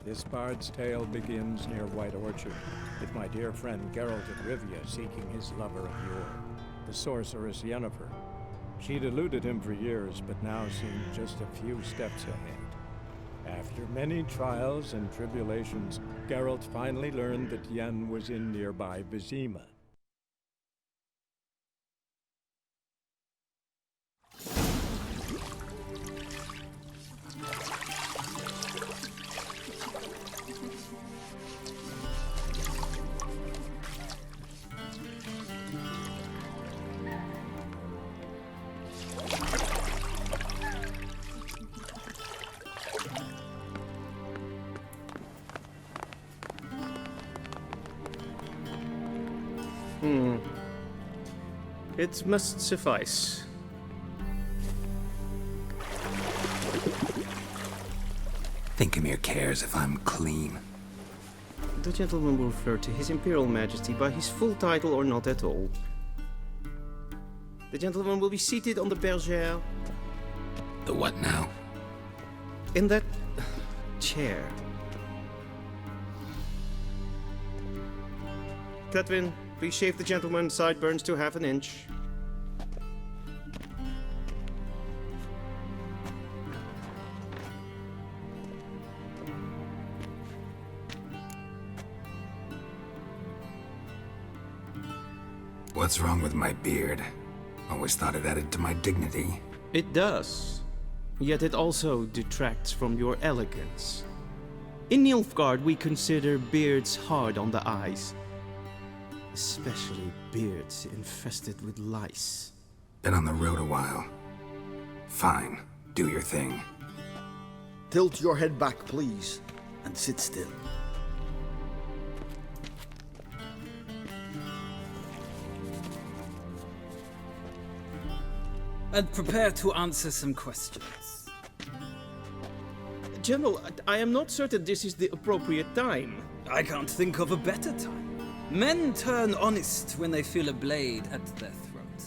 This bard's tale begins near White Orchard, with my dear friend Geralt of Rivia seeking his lover of yore, the sorceress Yennefer. She'd eluded him for years, but now seemed just a few steps ahead. After many trials and tribulations, Geralt finally learned that Yen was in nearby Vizima. It must suffice. Think Emir cares if I'm clean? The gentleman will refer to His Imperial Majesty by his full title or not at all. The gentleman will be seated on the bergère. The what now? In that chair. Cletwin, please shave the gentleman's sideburns to half an inch. What's wrong with my beard? Always thought it added to my dignity. It does. Yet it also detracts from your elegance. In Nilfgaard, we consider beards hard on the eyes. Especially beards infested with lice. Been on the road a while. Fine, do your thing. Tilt your head back, please, and sit still. And prepare to answer some questions. General, I am not certain this is the appropriate time. I can't think of a better time. Men turn honest when they feel a blade at their throat.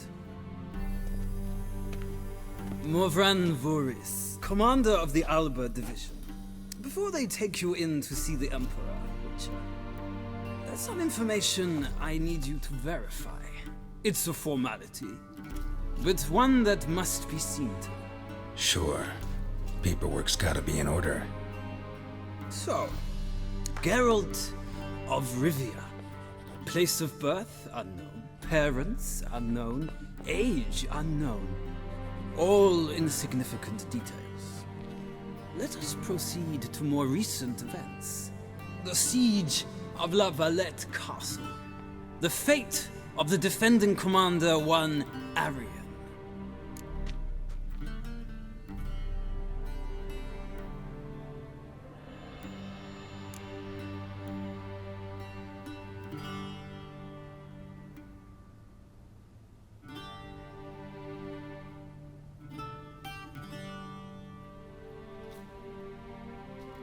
Morvran Voris, commander of the Alba Division. Before they take you in to see the Emperor, Witcher, there's some information I need you to verify. It's a formality, but one that must be seen to. Sure. Paperwork's gotta be in order. So, Geralt of Rivia. Place of birth unknown, parents unknown, age unknown. All insignificant details. Let us proceed to more recent events. The siege of La Valette Castle. The fate of the defending commander, one Arian.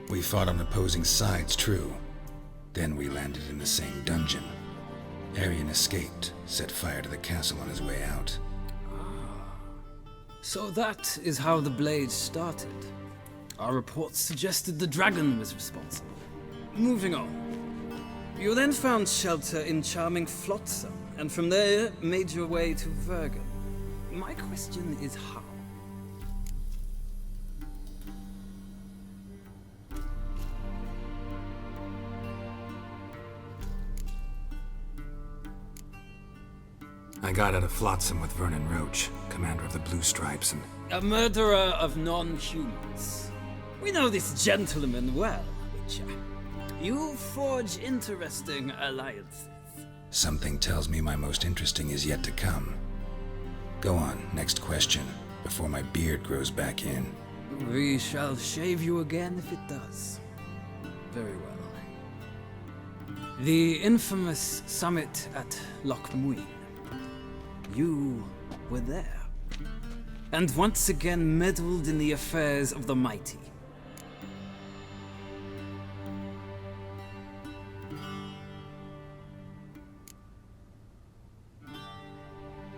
We fought on opposing sides, true. Then we landed in the same dungeon. Arian escaped, set fire to the castle on his way out. So that is how the blade started. Our reports suggested the dragon was responsible. Moving on. You then found shelter in charming Flotsam, and from there made your way to Vergen. My question is how? I got out of Flotsam with Vernon Roach, commander of the Blue Stripes, and... A murderer of non-humans. We know this gentleman well, Witcher. You forge interesting alliances. Something tells me my most interesting is yet to come. Go on, next question, before my beard grows back in. We shall shave you again if it does. Very well. The infamous summit at Loch Muin. You were there, and once again meddled in the affairs of the mighty.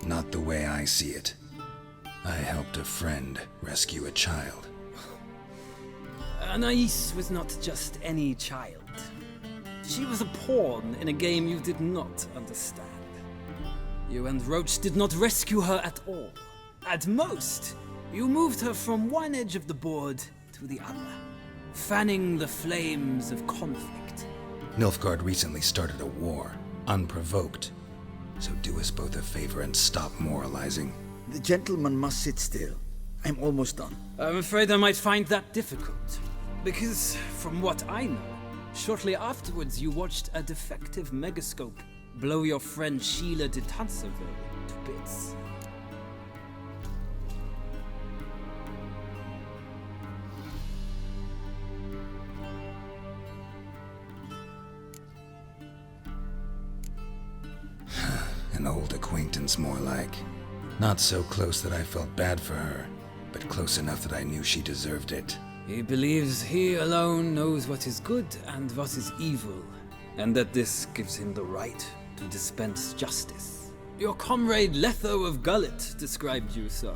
Not the way I see it. I helped a friend rescue a child. Anais was not just any child. She was a pawn in a game you did not understand. You and Roach did not rescue her at all. At most, you moved her from one edge of the board to the other, fanning the flames of conflict. Nilfgaard recently started a war, unprovoked. So do us both a favor and stop moralizing. The gentleman must sit still. I'm almost done. I'm afraid I might find that difficult. Because, from what I know, shortly afterwards you watched a defective megascope blow your friend Sheila de Tanserville to bits. An old acquaintance, more like. Not so close that I felt bad for her, but close enough that I knew she deserved it. He believes he alone knows what is good and what is evil, and that this gives him the right to dispense justice. Your comrade Letho of Gullet described you so.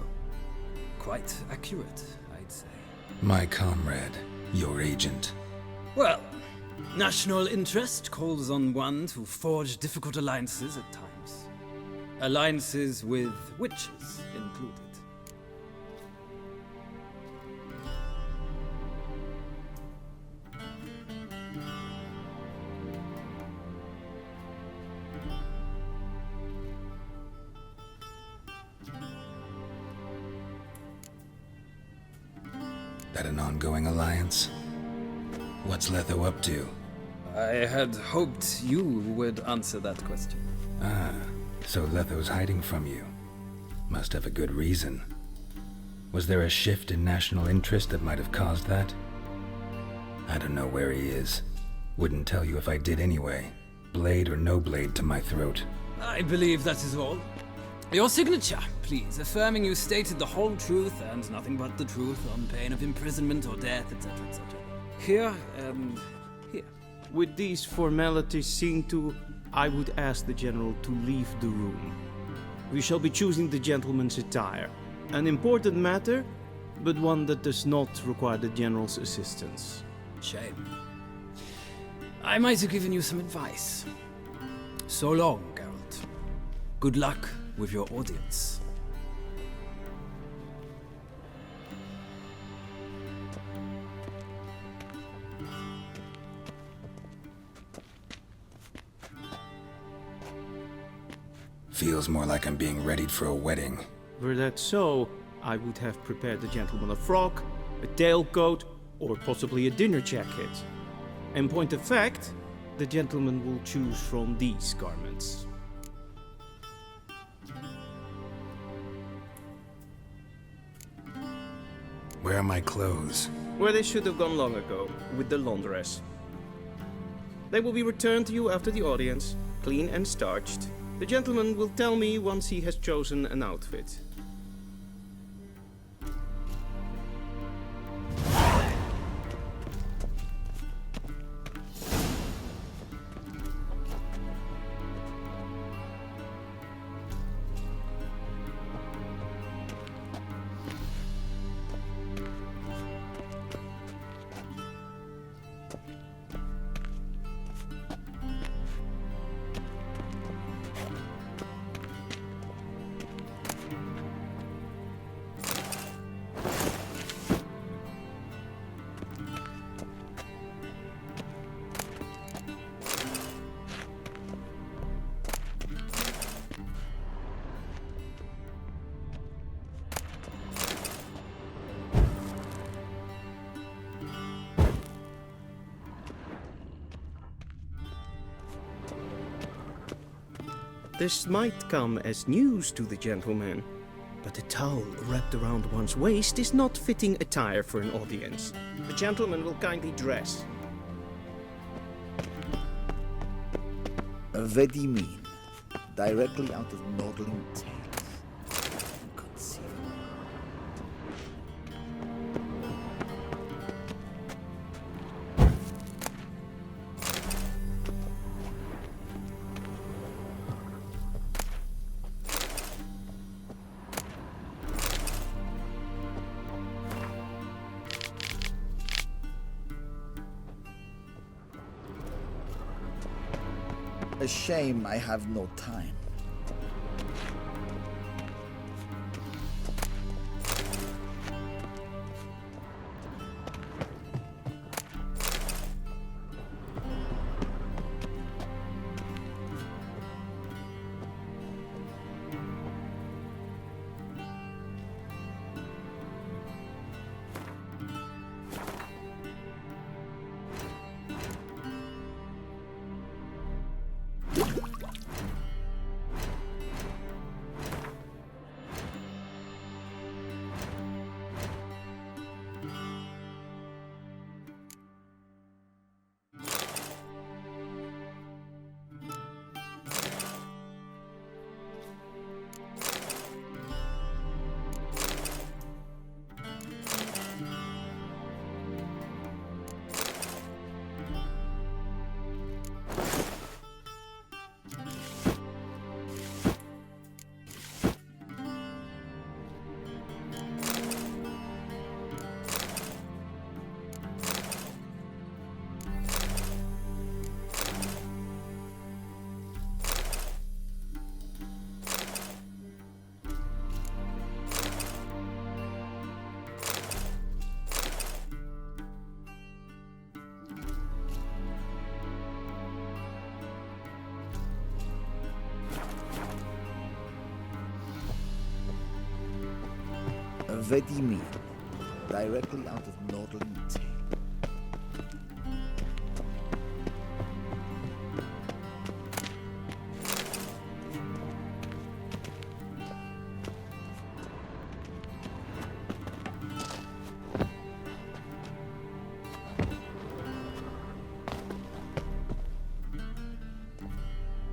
Quite accurate, I'd say. My comrade, your agent. Well, national interest calls on one to forge difficult alliances at times. Alliances with witches included. That an ongoing alliance? What's Letho up to? I had hoped you would answer that question. Ah, so Letho's hiding from you. Must have a good reason. Was there a shift in national interest that might have caused that? I don't know where he is. Wouldn't tell you if I did anyway. Blade or no blade to my throat. I believe that is all. Your signature, please, affirming you stated the whole truth and nothing but the truth on pain of imprisonment or death, etc., etc. Here and here. With these formalities seen to, I would ask the general to leave the room. We shall be choosing the gentleman's attire. An important matter, but one that does not require the general's assistance. Shame. I might have given you some advice. So long, Geralt. Good luck with your audience. Feels more like I'm being readied for a wedding. Were that so, I would have prepared the gentleman a frock, a tailcoat, or possibly a dinner jacket. In point of fact, the gentleman will choose from these garments. Where are my clothes? Where they should have gone long ago, with the laundress. They will be returned to you after the audience, clean and starched. The gentleman will tell me once he has chosen an outfit. This might come as news to the gentleman, but a towel wrapped around one's waist is not fitting attire for an audience. The gentleman will kindly dress. A very mean. Directly out of Nordling tales. Inconceivable. A shame I have no time. Vizima, directly out of Northern Tale.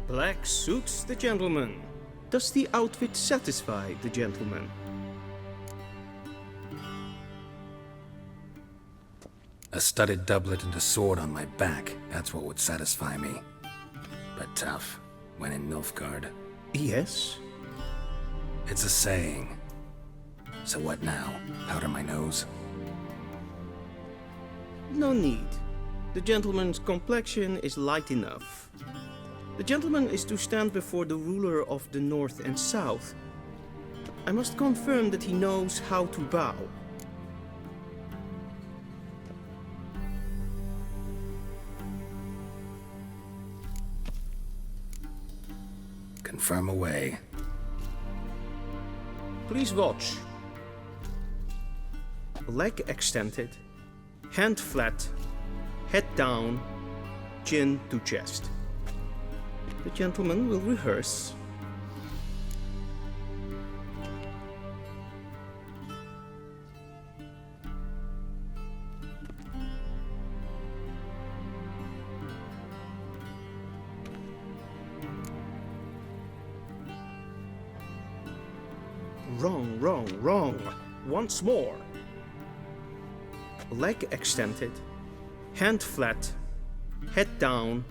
Black suits the gentleman. Does the outfit satisfy the gentleman? A studded doublet and a sword on my back, that's what would satisfy me. But tough, when in Nilfgaard. Yes. It's a saying. So what now? Powder my nose? No need. The gentleman's complexion is light enough. The gentleman is to stand before the ruler of the North and South. I must confirm that he knows how to bow. Confirm away. Please watch. Leg extended, hand flat, head down, chin to chest. The gentleman will rehearse. Wrong, wrong, wrong. Once more. Leg extended, hand flat, head down,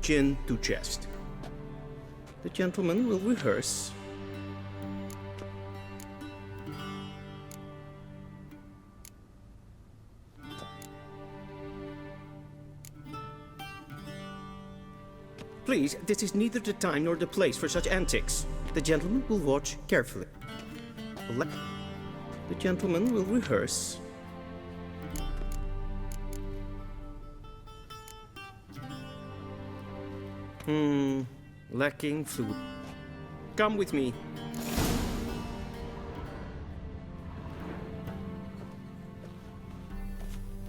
chin to chest. The gentleman will rehearse. Please, this is neither the time nor the place for such antics. The gentleman will watch carefully. The gentleman will rehearse. Lacking fluid. Come with me.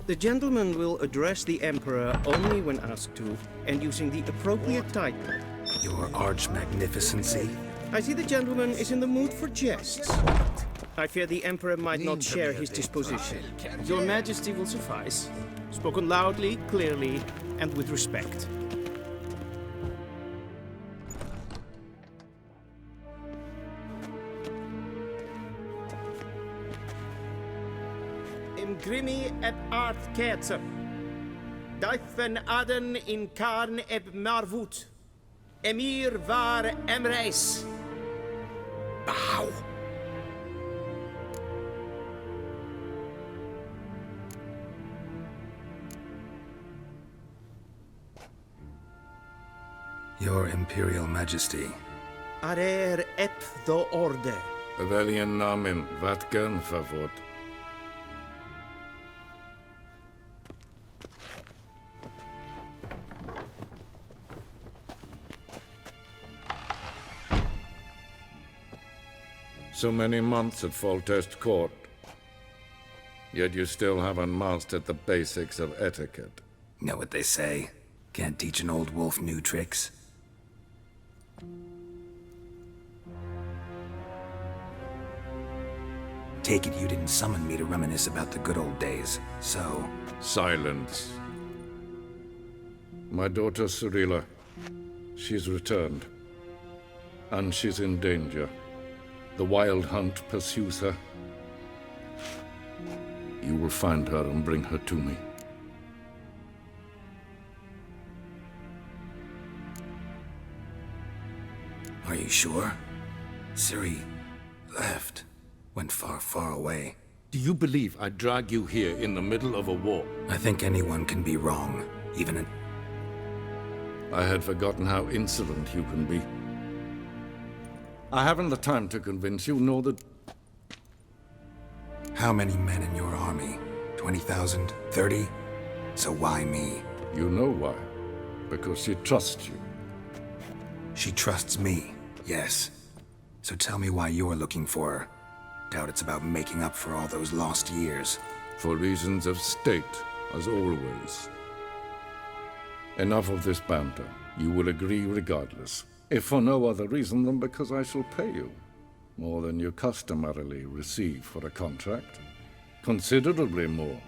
The gentleman will address the Emperor only when asked to, and using the appropriate title. Your Arch-Magnificency? I see the gentleman is in the mood for jests. I fear the Emperor might not share his disposition. Your Majesty will suffice. Spoken loudly, clearly, and with respect. Imgrimi eb art ketzer. Daifen aden in karn eb marvut. Emir var emreis. Bow! Your Imperial Majesty. Arer ep the orde. Velian namen, wat gern favort. So many months at Foltest Court, yet you still haven't mastered the basics of etiquette. Know what they say? Can't teach an old wolf new tricks. Take it you didn't summon me to reminisce about the good old days, so... Silence. My daughter Cyrilla, she's returned. And she's in danger. The Wild Hunt pursues her. You will find her and bring her to me. Are you sure? Ciri left. Went far, far away. Do you believe I drag you here in the middle of a war? I think anyone can be wrong, even an... I had forgotten how insolent you can be. I haven't the time to convince you, nor the... How many men in your army? 20,000? 30? So why me? You know why. Because she trusts you. She trusts me, yes. So tell me why you're looking for her. Doubt it's about making up for all those lost years. For reasons of state, as always. Enough of this banter. You will agree regardless. If for no other reason than because I shall pay you. More than you customarily receive for a contract. Considerably more.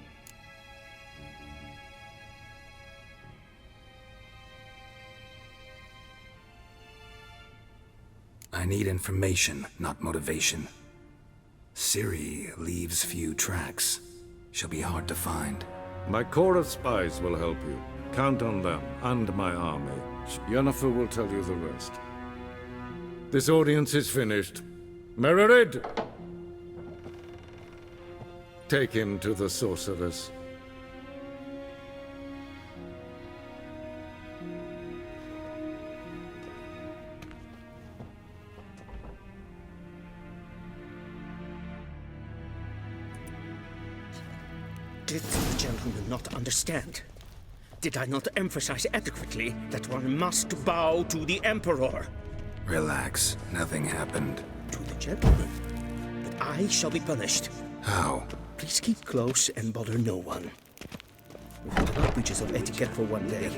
I need information, not motivation. Ciri leaves few tracks. She'll be hard to find. My corps of spies will help you. Count on them, and my army. Yennefer will tell you the rest. This audience is finished. Mererid! Take him to the sorceress. Did the gentleman not understand? Did I not emphasize adequately that one must bow to the Emperor? Relax, nothing happened. To the gentleman. But I shall be punished. How? Please keep close and bother no one. We've had enough breaches of etiquette for one day.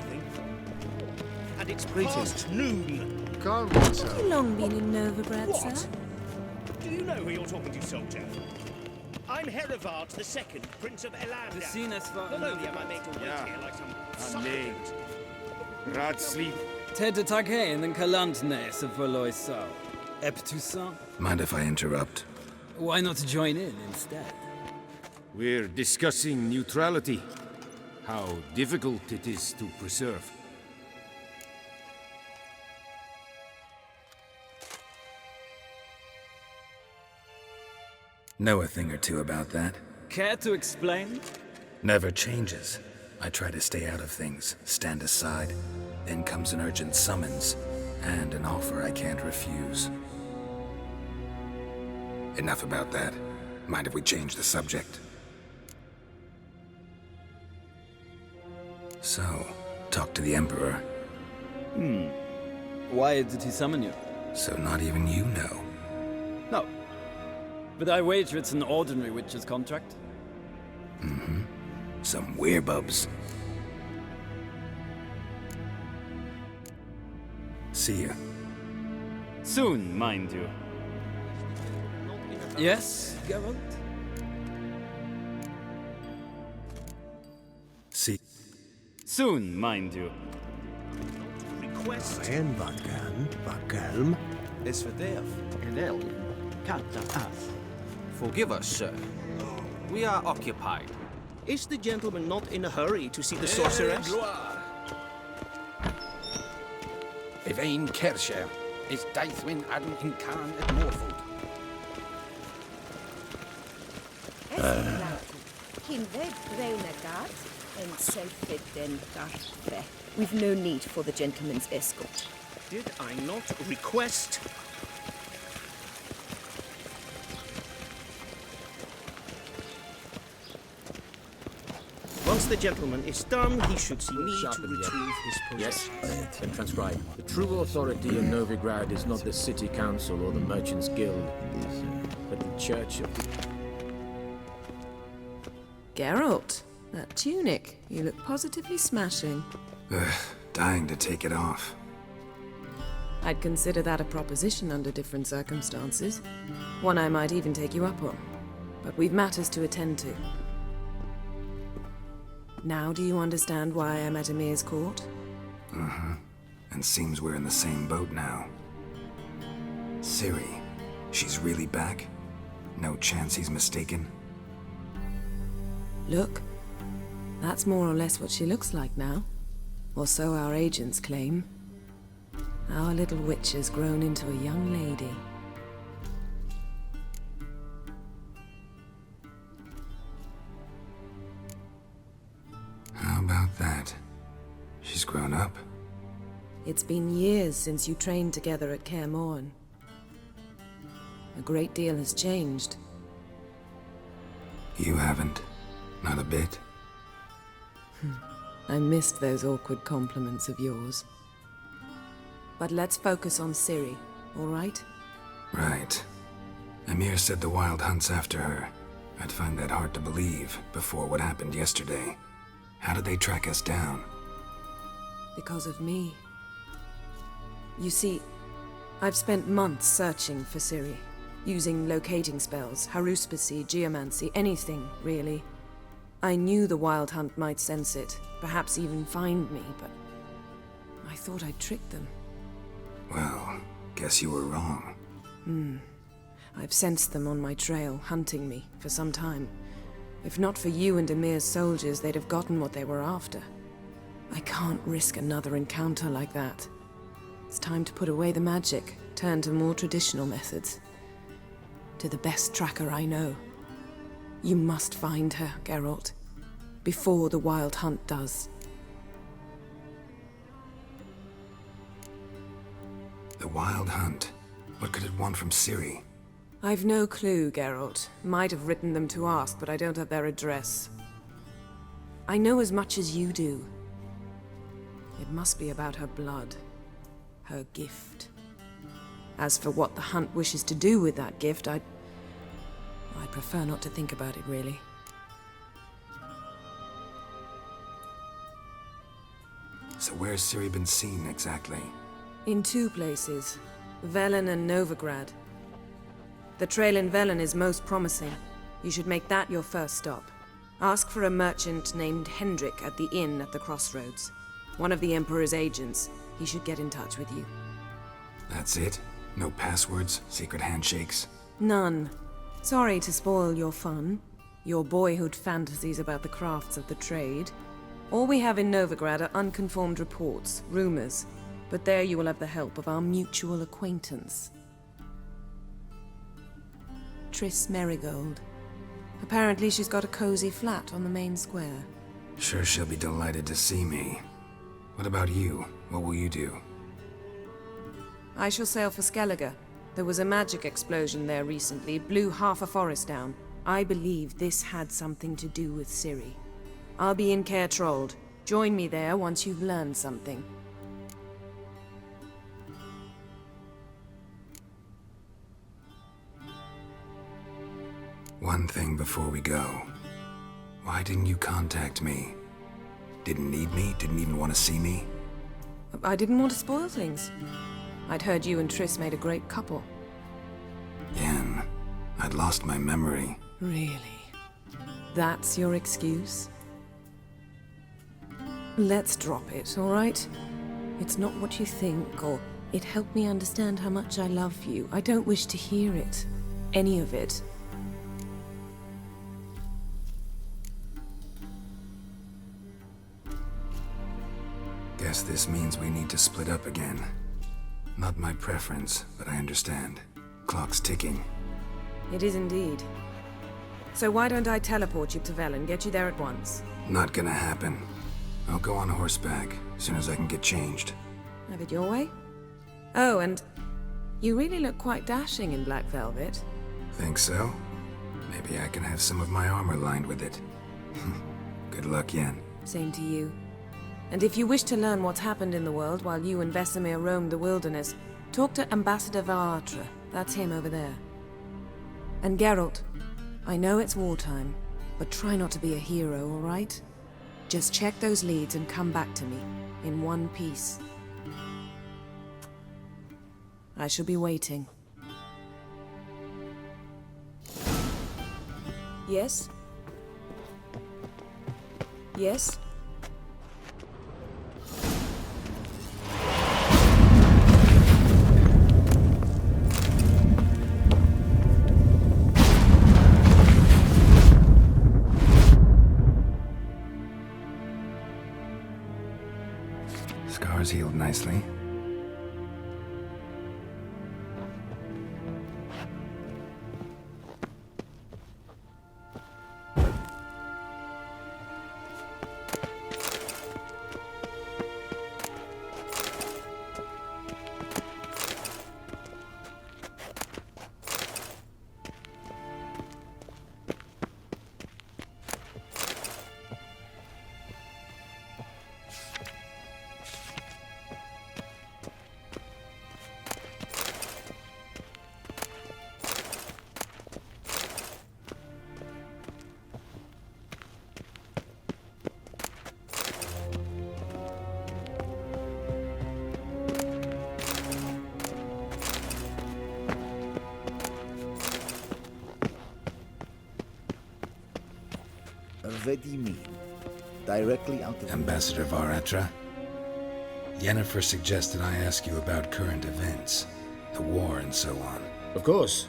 And it's past noon. Calm Have yourself. you long been in Novigrad, What? sir? Do you know who you're talking to, soldier? I'm Herivard II, Prince of Elanda. Vizina's for Bologna, I made to wait here like some succulent. Rad sleep. Ted Takane and Kalantnes of Valoisau. Ep Toussaint. Mind if I interrupt? Why not join in instead? We're discussing neutrality. How difficult it is to preserve. Know a thing or two about that. Care to explain? Never changes. I try to stay out of things, stand aside. Then comes an urgent summons, and an offer I can't refuse. Enough about that. Mind if we change the subject? So, talk to the Emperor. Why did he summon you? So not even you know. No. But I wager it's an ordinary witch's contract. Some werebubs. See ya. Soon, mind you. Yes, Geralt? See. Soon, mind you. Request. En wat kalm. Is verderf in el. Kanta af. Forgive us, sir. We are occupied. Is the gentleman not in a hurry to see the sorceress? If een kersje is Deithwin adden in Khan at Morfoot. We've no need for the gentleman's escort. Did I not request? Once the gentleman is done, he should see me to retrieve his possessions. Yes? Then transcribe. The true authority of Novigrad is not the city council or the merchants' guild, but the church of the... Geralt, that tunic. You look positively smashing. Dying to take it off. I'd consider that a proposition under different circumstances. One I might even take you up on. But we've matters to attend to. Now do you understand why I'm at Emir's court? And seems we're in the same boat now. Ciri, she's really back? No chance he's mistaken? Look, that's more or less what she looks like now. Or so our agents claim. Our little witch has grown into a young lady. How about that? She's grown up? It's been years since you trained together at Kaer Morhen. A great deal has changed. You haven't. Not a bit. I missed those awkward compliments of yours. But let's focus on Ciri, all right? Right. Emir said the Wild Hunt's after her. I'd find that hard to believe before what happened yesterday. How did they track us down? Because of me. You see, I've spent months searching for Ciri, using locating spells, haruspicy, geomancy, anything, really. I knew the Wild Hunt might sense it, perhaps even find me, but I thought I'd tricked them. Well, guess you were wrong. I've sensed them on my trail, hunting me, for some time. If not for you and Emir's soldiers, they'd have gotten what they were after. I can't risk another encounter like that. It's time to put away the magic, turn to more traditional methods. To the best tracker I know. You must find her, Geralt. Before the Wild Hunt does. The Wild Hunt? What could it want from Ciri? I've no clue, Geralt. Might have written them to ask, but I don't have their address. I know as much as you do. It must be about her blood. Her gift. As for what the Hunt wishes to do with that gift, I prefer not to think about it, really. So where's Ciri been seen, exactly? In two places. Velen and Novigrad. The trail in Velen is most promising. You should make that your first stop. Ask for a merchant named Hendrik at the inn at the crossroads. One of the Emperor's agents. He should get in touch with you. That's it? No passwords, secret handshakes? None. Sorry to spoil your fun. Your boyhood fantasies about the crafts of the trade. All we have in Novigrad are unconfirmed reports, rumors. But there you will have the help of our mutual acquaintance. Triss Merigold. Apparently she's got a cozy flat on the main square. Sure she'll be delighted to see me. What about you? What will you do? I shall sail for Skellige. There was a magic explosion there recently, blew half a forest down. I believe this had something to do with Ciri. I'll be in Caer Trold. Join me there once you've learned something. One thing before we go. Why didn't you contact me? Didn't need me? Didn't even want to see me? I didn't want to spoil things. I'd heard you and Triss made a great couple. Yen, I'd lost my memory. Really? That's your excuse? Let's drop it, all right? It's not what you think, or it helped me understand how much I love you. I don't wish to hear it. Any of it. Guess this means we need to split up again. Not my preference, but I understand. Clock's ticking. It is indeed. So why don't I teleport you to Velen, get you there at once? Not gonna happen. I'll go on horseback, as soon as I can get changed. Have it your way? Oh, and you really look quite dashing in black velvet. Think so? Maybe I can have some of my armor lined with it. Good luck, Yen. Same to you. And if you wish to learn what's happened in the world while you and Vesemir roamed the wilderness, talk to Ambassador Varatra. That's him over there. And Geralt, I know it's wartime, but try not to be a hero, all right? Just check those leads and come back to me, in one piece. I shall be waiting. Yes? Yes? Scars healed nicely. Vizima, directly out of... Ambassador Varatra? Yennefer suggested I ask you about current events, the war and so on. Of course.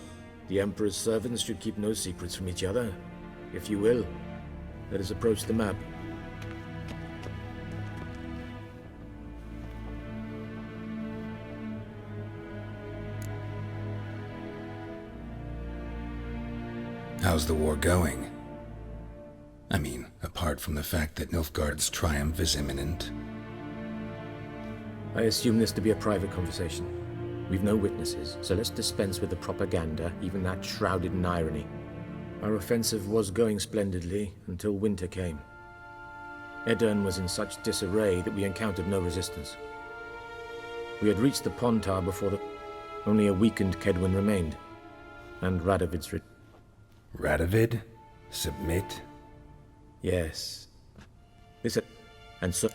The Emperor's servants should keep no secrets from each other. If you will, let us approach the map. How's the war going? I mean, apart from the fact that Nilfgaard's triumph is imminent. I assume this to be a private conversation. We've no witnesses, so let's dispense with the propaganda, even that shrouded in irony. Our offensive was going splendidly until winter came. Edirn was in such disarray that we encountered no resistance. We had reached the Pontar before only a weakened Kedwin remained, and Radovid's Radovid? Submit? Yes. This and so...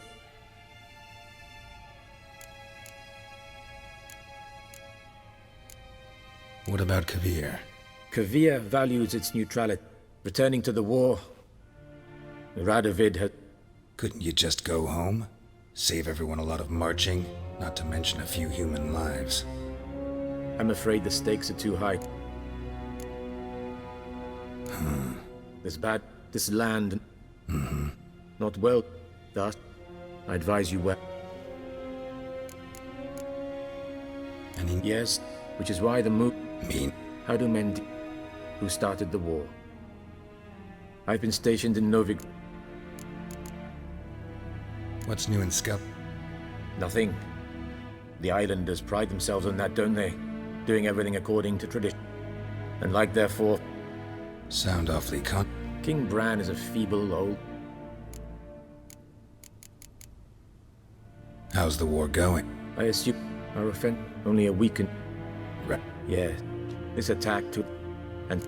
What about Kavir? Kavir values its neutrality. Returning to the war, Radovid had... Couldn't you just go home? Save everyone a lot of marching, not to mention a few human lives. I'm afraid the stakes are too high. This land... Not well. Thus, I advise you well. Yes, which is why the move... How do men who started the war? I've been stationed in Novigrad. What's new in Skull? Nothing. The islanders pride themselves on that, don't they? Doing everything according to tradition. And like therefore... Sound awfully King Bran is a feeble old... How's the war going? I assume our offense only a weakened... Yeah, this attack to... and...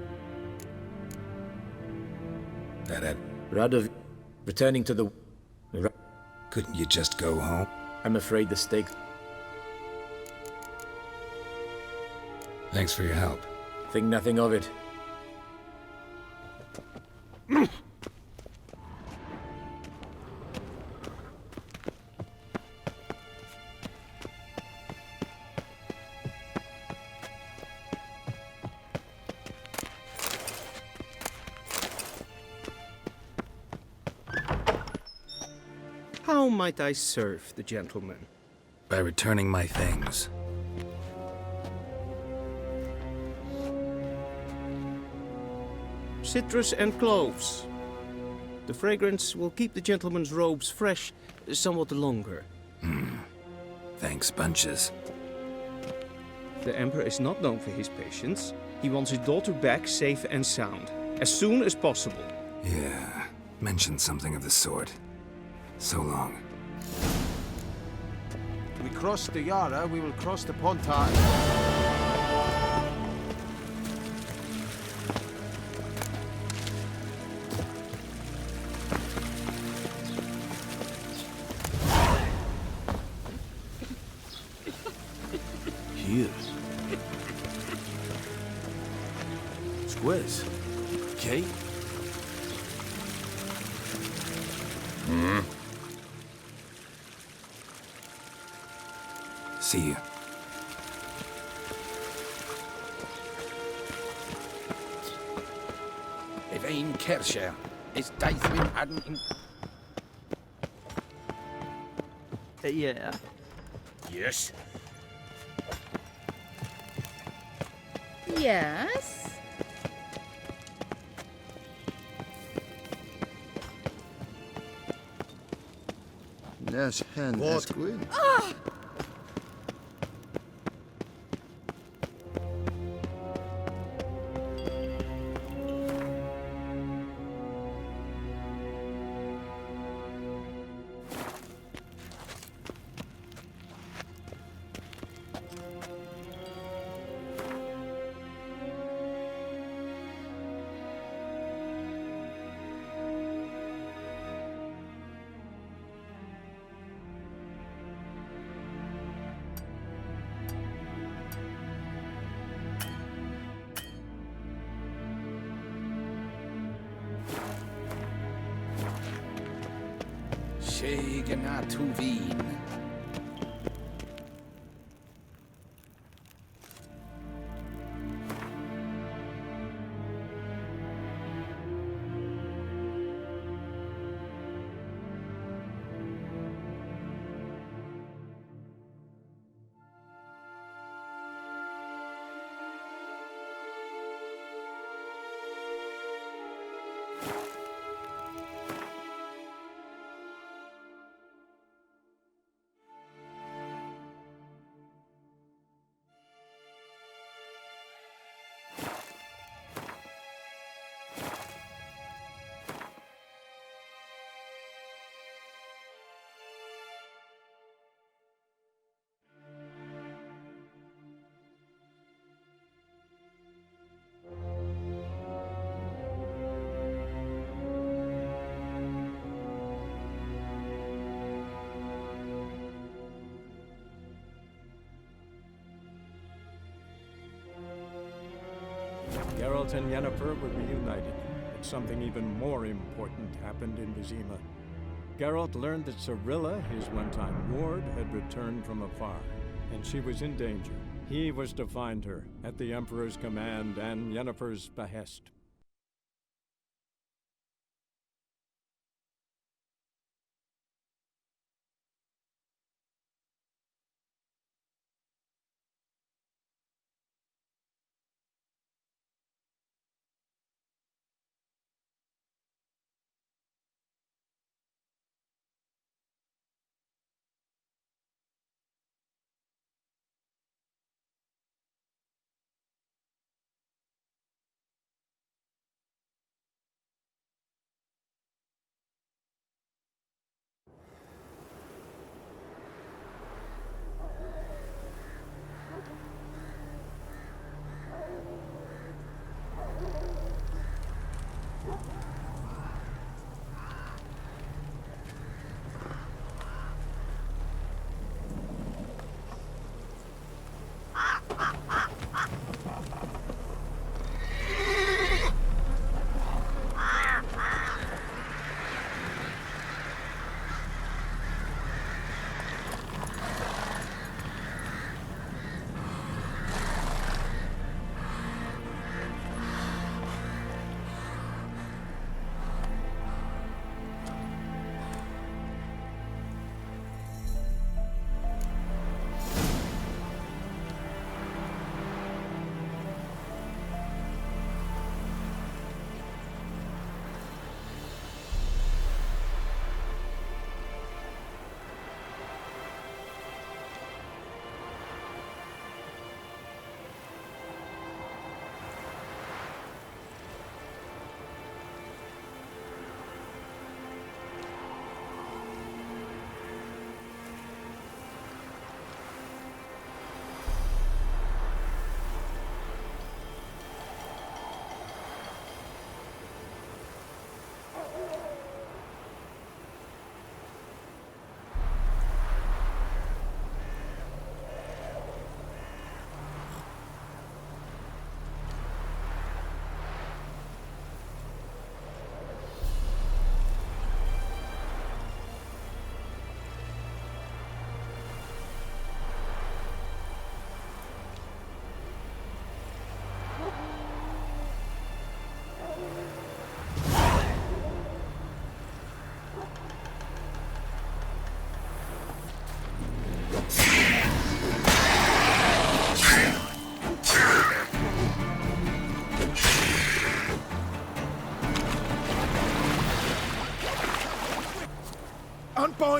That Radov... returning to the... Couldn't you just go home? I'm afraid the stakes... Thanks for your help. Think nothing of it. How might I serve the gentleman? By returning my things. Citrus and cloves. The fragrance will keep the gentleman's robes fresh somewhat longer. Thanks, bunches. The Emperor is not known for his patience. He wants his daughter back safe and sound, as soon as possible. Yeah, mentioned something of the sort. So long. We cross the Yara, we will cross the Pontar. Here. Squares. Okay. See you. If ein Kersher is Deithwin hadn't. Yeah. Yes. Yes? Yes, hen is good. Shegenatuvin. Geralt and Yennefer were reunited, but something even more important happened in Vizima. Geralt learned that Cirilla, his one-time ward, had returned from afar, and she was in danger. He was to find her, at the Emperor's command and Yennefer's behest.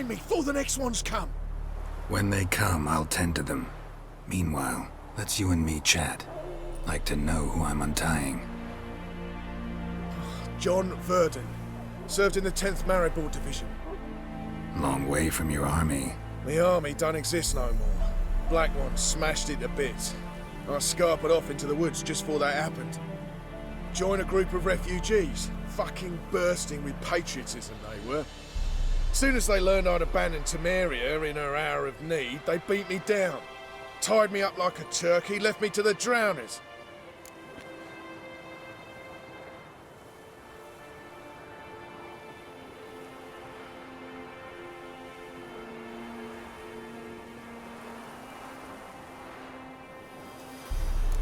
find me before the next ones come. When they come, I'll tend to them. Meanwhile, let's you and me chat. Like to know who I'm untying. John Verdon. Served in the 10th Maribor Division. Long way from your army. The army don't exist no more. Black One smashed it to bits. I scarpered off into the woods just before that happened. Joined a group of refugees. Fucking bursting with patriotism they were. Soon as they learned I'd abandoned Temeria in her hour of need, they beat me down. Tied me up like a turkey, left me to the drowners.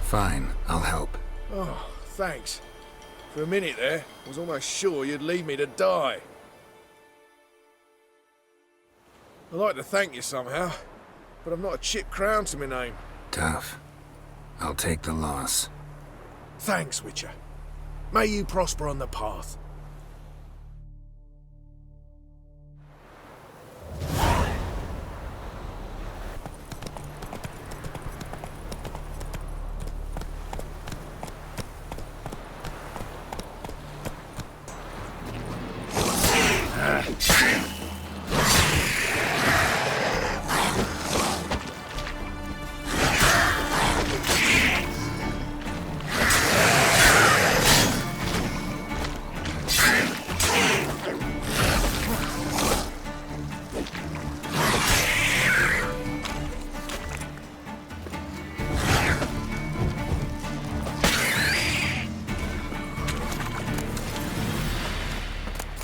Fine, I'll help. Oh, thanks. For a minute there, I was almost sure you'd leave me to die. I'd like to thank you somehow, but I've not a chip crown to my name. Tough. I'll take the loss. Thanks, Witcher. May you prosper on the path.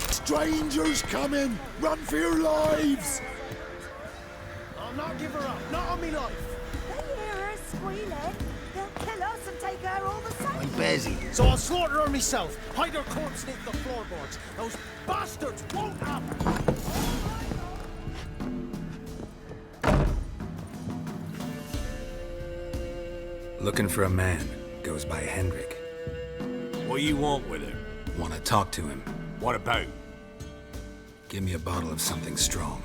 Strangers coming! Run for your lives! I'll not give her up, not on me life. They hear her squealing. They'll kill us and take her all the same. I'm busy. So I'll slaughter her myself. Hide her corpse beneath the floorboards. Those bastards won't happen. Looking for a man. Goes by Hendrik. What do you want with him? Want to talk to him. What about? Give me a bottle of something strong.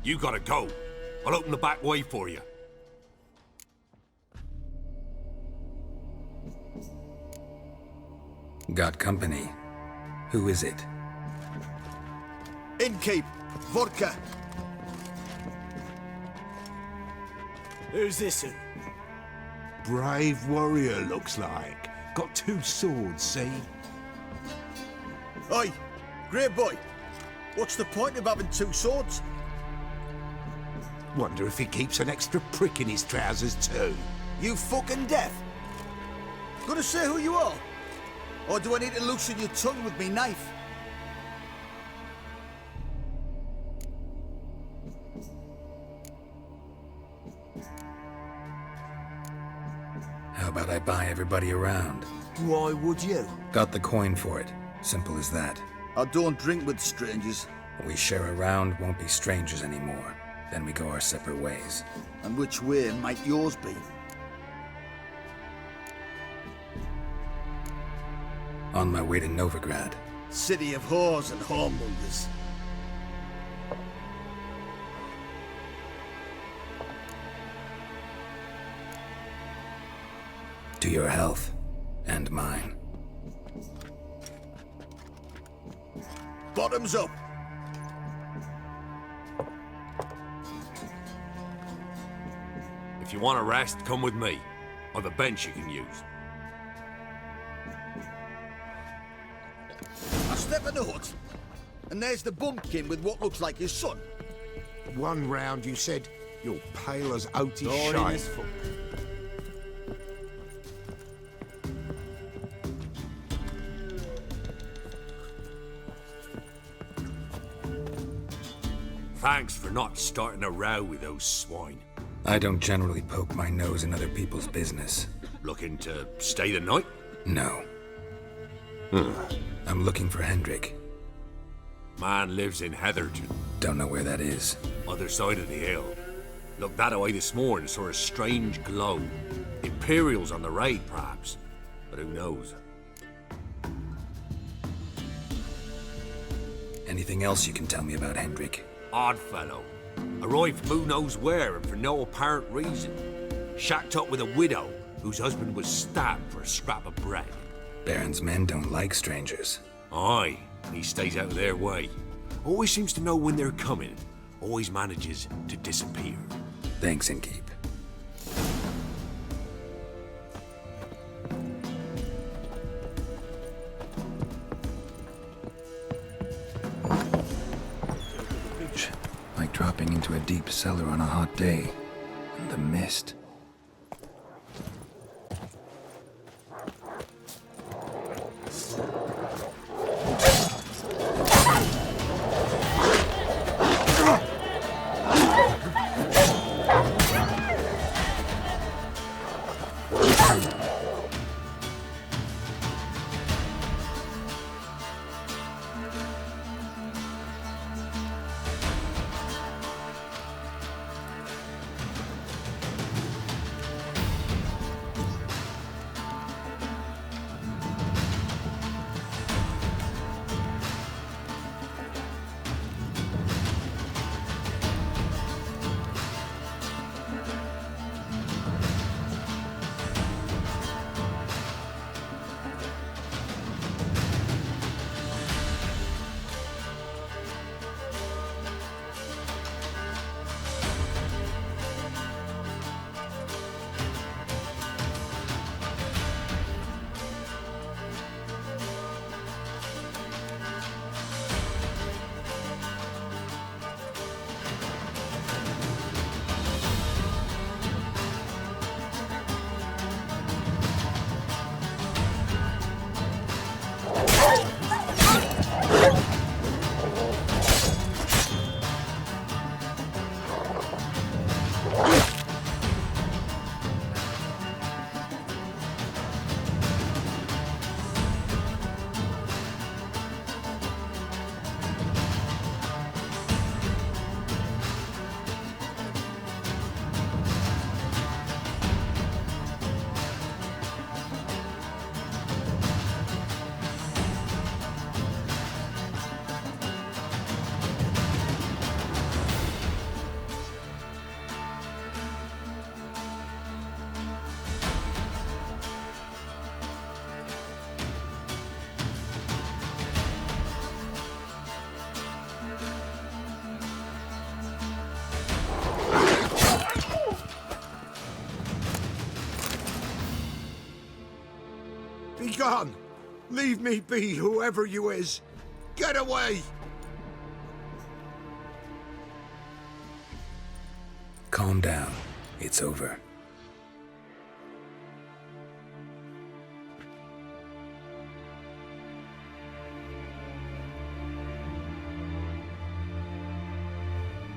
You gotta go. I'll open the back way for you. Got company. Who is it? Innkeep, vodka. Who's this? Brave warrior, looks like. Got 2 swords, see? Oi, great boy. What's the point of having 2 swords? Wonder if he keeps an extra prick in his trousers too. You fucking deaf. Gonna say who you are? Or do I need to loosen your tongue with me knife? How about I buy everybody around? Why would you? Got the coin for it. Simple as that. I don't drink with strangers. We share a round, won't be strangers anymore. Then we go our separate ways. And which way might yours be? On my way to Novigrad. City of whores and whoremongers. To your health. And mine. Bottoms up! If you want a rest, come with me. Or the bench you can use. I step in the hut, and there's the bumpkin with what looks like his son. One round, you said? You're pale as Otis shite. Thanks for not starting a row with those swine. I don't generally poke my nose in other people's business. Looking to stay the night? No. I'm looking for Hendrik. Man lives in Heatherton. Don't know where that is. Other side of the hill. Looked that away this morning, saw a strange glow. Imperials on the raid, perhaps. But who knows? Anything else you can tell me about Hendrik? Odd fellow. Arrived from who knows where and for no apparent reason. Shacked up with a widow whose husband was stabbed for a scrap of bread. Baron's men don't like strangers. Aye, he stays out of their way. Always seems to know when they're coming. Always manages to disappear. Thanks, Innkeep. Like dropping into a deep cellar on a hot day. And the mist. Be gone! Leave me be, whoever you is! Get away! Calm down. It's over.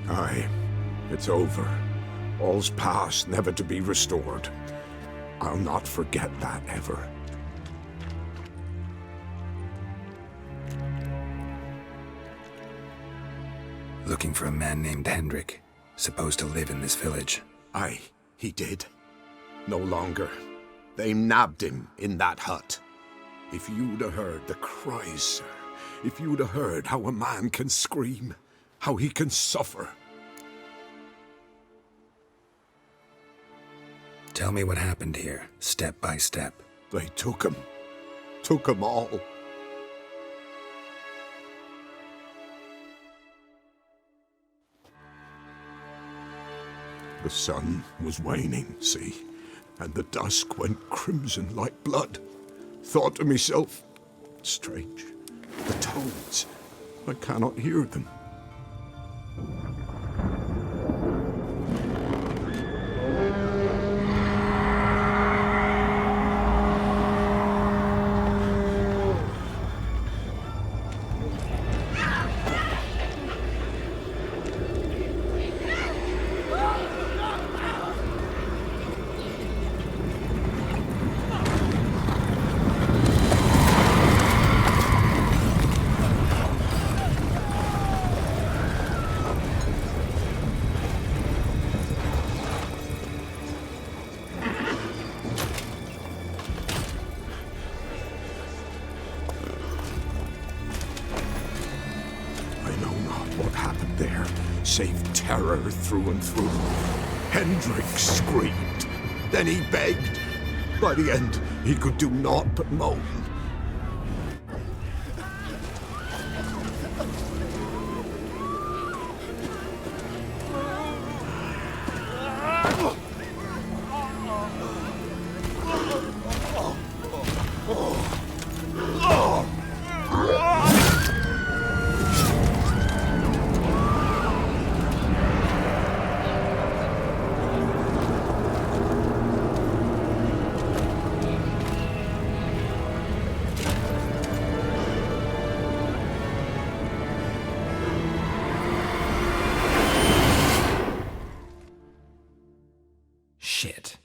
Aye, it's over. All's past, never to be restored. I'll not forget that ever. Looking for a man named Hendrik, supposed to live in this village. Aye, he did. No longer. They nabbed him in that hut. If you'd have heard the cries, sir. If you'd have heard how a man can scream, how he can suffer. Tell me what happened here, step by step. They took him. Took him all. The sun was waning, see, and the dusk went crimson like blood. Thought to myself, strange, the toads, I cannot hear them. save terror through and through. Hendrik screamed. Then he begged. By the end, he could do naught but moan. Shit.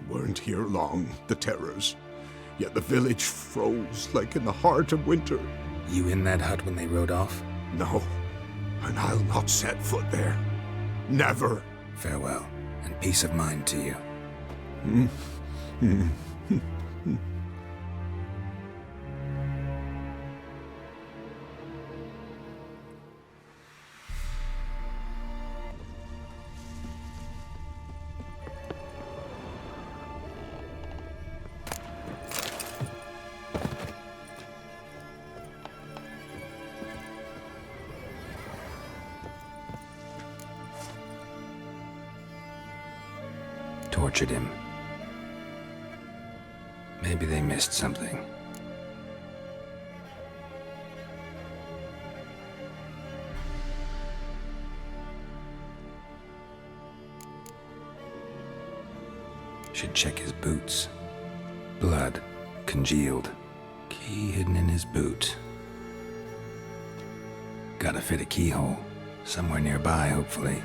Weren't here long, the terrors. Yet the village froze like in the heart of winter. You in that hut when they rode off? No, and I'll not set foot there. Never. Farewell, and peace of mind to you. Tortured him. Maybe they missed something. Should check his boots. Blood, congealed. Key hidden in his boot. Gotta fit a keyhole. Somewhere nearby, hopefully.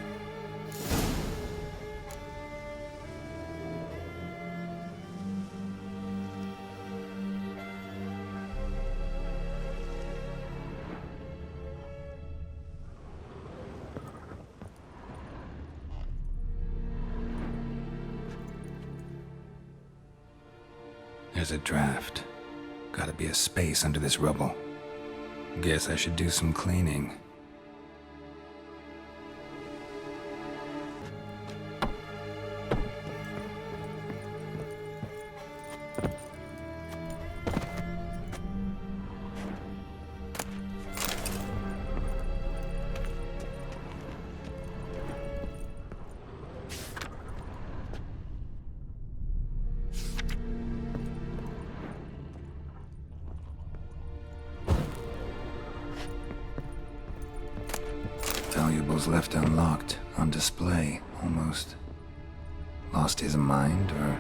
There's a draft. Gotta be a space under this rubble. Guess I should do some cleaning. Valuables left unlocked, on display, almost. Lost his mind, or...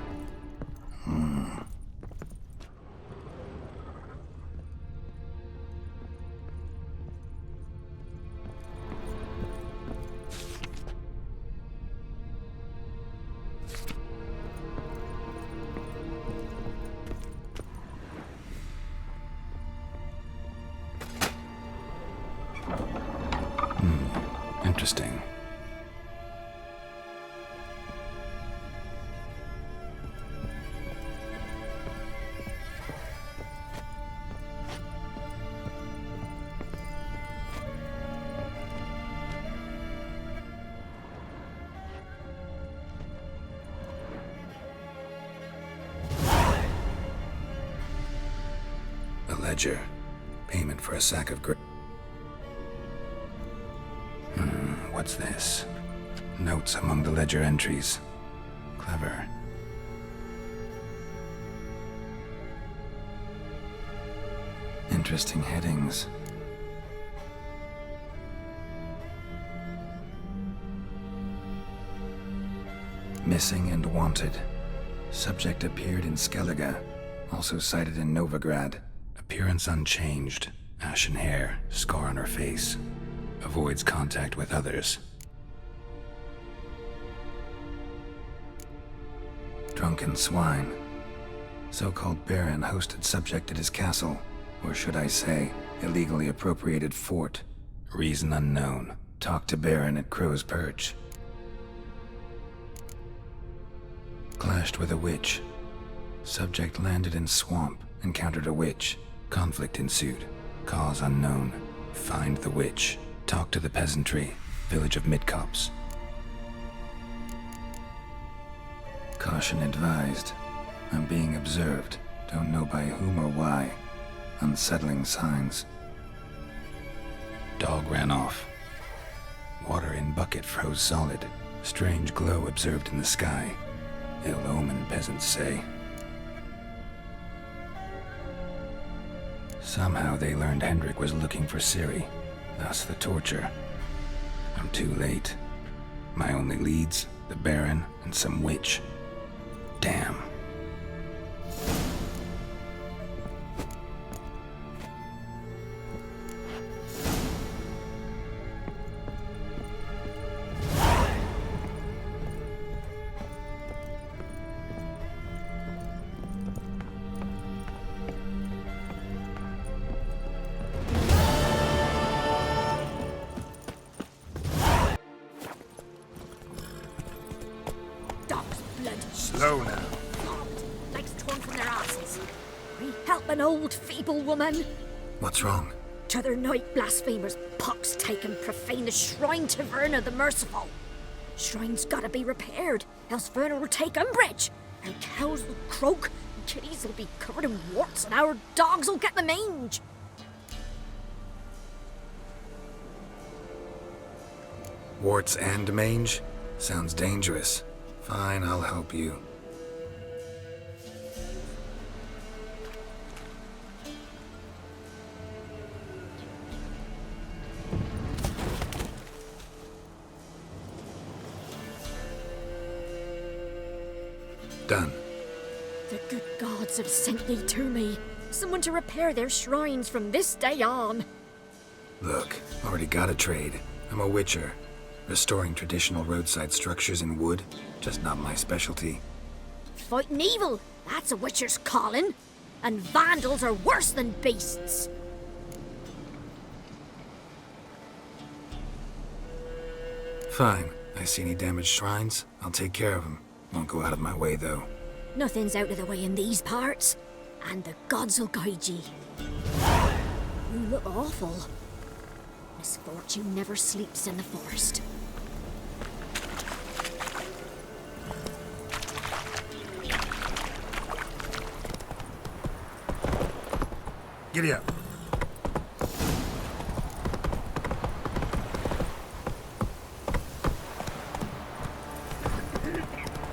Interesting. A ledger. Payment for a sack of grain. What's this? Notes among the ledger entries. Clever. Interesting headings. Missing and wanted. Subject appeared in Skellige. Also cited in Novigrad. Appearance unchanged. Ashen hair. Scar on her face. Avoids contact with others. Drunken swine. So-called Baron hosted subject at his castle, or should I say, illegally appropriated fort. Reason unknown. Talked to Baron at Crow's Perch. Clashed with a witch. Subject landed in swamp, encountered a witch. Conflict ensued. Cause unknown. Find the witch. Talk to the peasantry. Village of Midcopse. Caution advised. I'm being observed. Don't know by whom or why. Unsettling signs. Dog ran off. Water in bucket froze solid. Strange glow observed in the sky. Ill omen, peasants say. Somehow they learned Hendrik was looking for Ciri. Thus the torture. I'm too late. My only leads, the Baron and some witch. Damn. Slow now. Legs torn from their asses. We help an old, feeble woman. What's wrong? T'other night, blasphemers, pox taken, profane the shrine to Verna the Merciful. Shrine's gotta be repaired, else Verna will take umbrage. Our cows will croak, and kitties will be covered in warts, and our dogs will get the mange. Warts and mange? Sounds dangerous. Fine, I'll help you. Done. The good gods have sent thee to me. Someone to repair their shrines from this day on. Look, already got a trade. I'm a witcher. Restoring traditional roadside structures in wood, just not my specialty. Fighting evil, that's a witcher's calling. And vandals are worse than beasts. Fine. I see any damaged shrines, I'll take care of them. Won't go out of my way, though. Nothing's out of the way in these parts, and the gods will guide ye. You look awful. Misfortune never sleeps in the forest. Giddy up.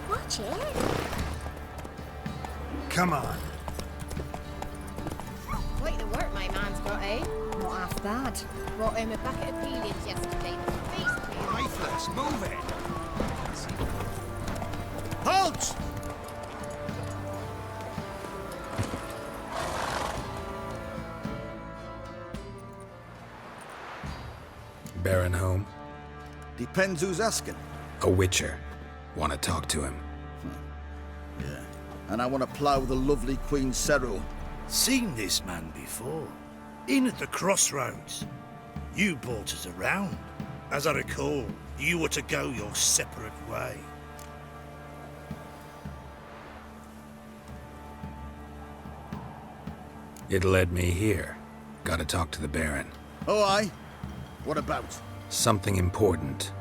Watch it. Come on. Quite the work my man's got, eh? Not half bad. Brought him a bucket of peelings yesterday. Faithless, move it! Halt! Baron home? Depends who's asking. A witcher. Want to talk to him. Yeah. And I want to plough the lovely Queen Cyril. Seen this man before. In at the crossroads. You brought us around. As I recall, you were to go your separate way. It led me here. Gotta talk to the Baron. Oh, aye? What about? Something important.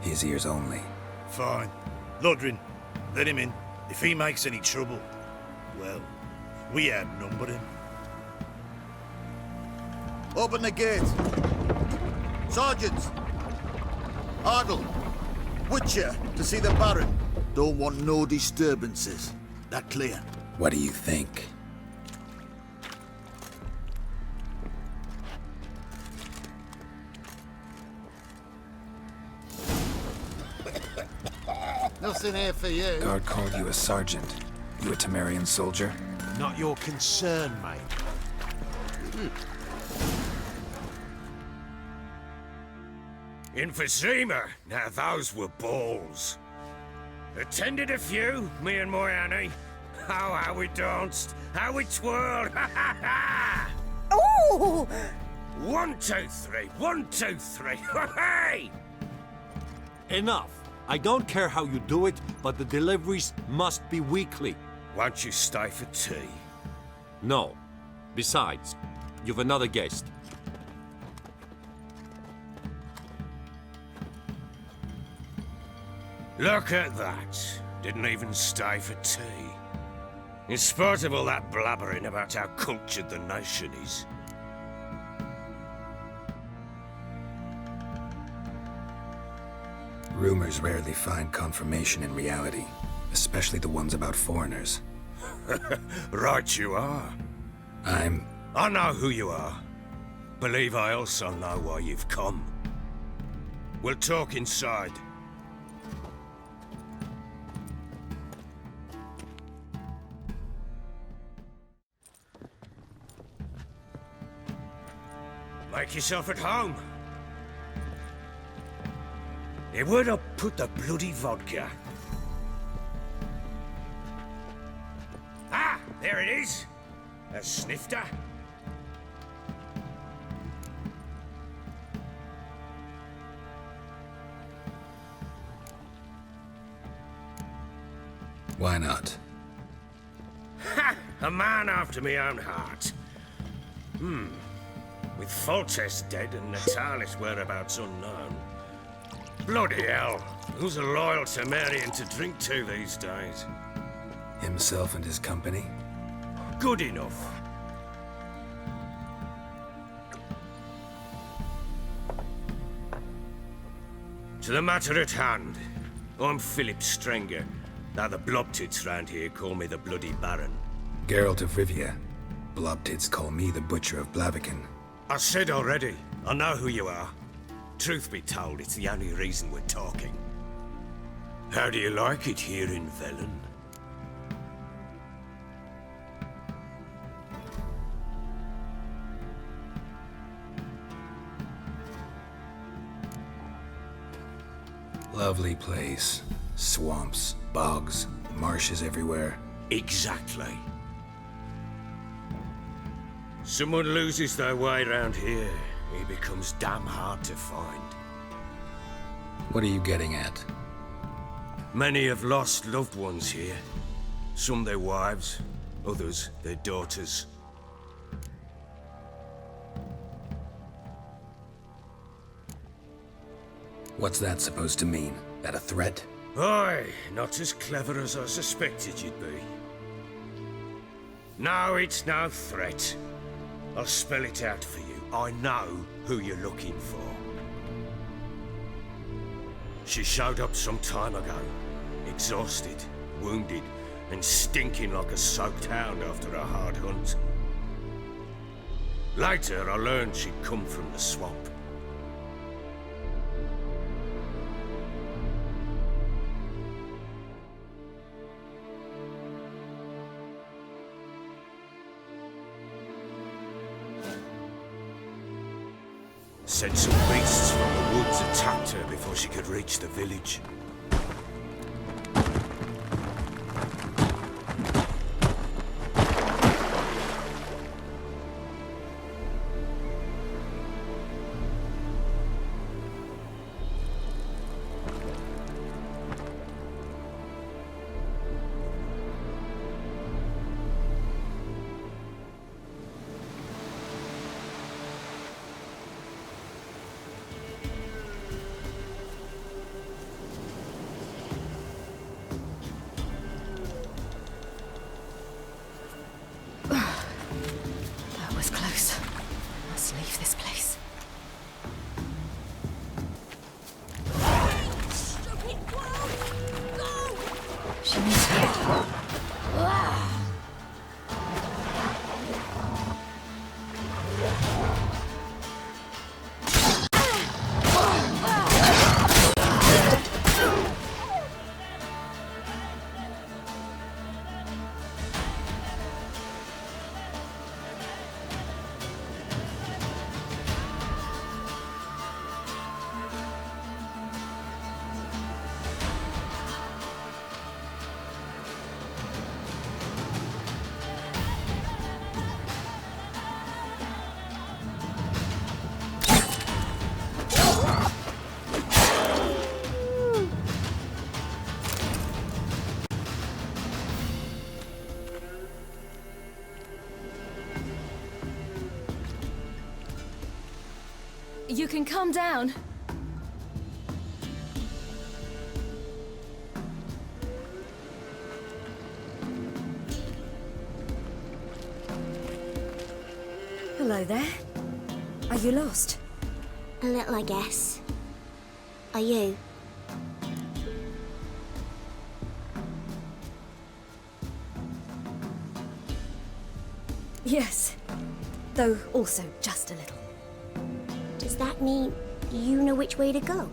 His ears only. Fine. Lodrin, let him in. If he makes any trouble, well, we outnumber him. Open the gate. Sergeant! Ardle! Witcher, to see the Baron. Don't want no disturbances. That clear? What do you think? Nothing here for you. Guard called you a sergeant. You a Temerian soldier? Not your concern, mate. In Vizima, now those were balls. Attended a few, me and my Annie. Oh, how we danced, how we twirled, ha ha ha! Oh! 1, 2, 3, 1, 2, 3, hey! Enough. I don't care how you do it, but the deliveries must be weekly. Won't you stay for tea? No. Besides, you've another guest. Look at that. Didn't even stay for tea. In spite of all that blabbering about how cultured the nation is. Rumors rarely find confirmation in reality, especially the ones about foreigners. Right you are. I know who you are. Believe I also know why you've come. We'll talk inside. Make yourself at home. Where'd I put the bloody vodka? Ah, there it is. A snifter. Why not? Ha! A man after my own heart. With Foltest dead and Natalis whereabouts unknown. Bloody hell, who's a loyal Temerian to drink to these days? Himself and his company? Good enough. To the matter at hand, I'm Philip Strenger. Now the Blobtits round here call me the Bloody Baron. Geralt of Rivia. Blobtits call me the Butcher of Blaviken. I said already, I know who you are. Truth be told, it's the only reason we're talking. How do you like it here in Velen? Lovely place. Swamps, bogs, marshes everywhere. Exactly. Someone loses their way around here, he becomes damn hard to find. What are you getting at? Many have lost loved ones here. Some their wives, others their daughters. What's that supposed to mean? That a threat? Aye, not as clever as I suspected you'd be. No, it's no threat. I'll spell it out for you. I know who you're looking for. She showed up some time ago. Exhausted, wounded, and stinking like a soaked hound after a hard hunt. Later, I learned she'd come from the swamp. Said some beasts from the woods attacked her before she could reach the village. You can calm down. Hello there. Are you lost? A little, I guess. Are you? Yes. Though also just a little. Does that mean you know which way to go?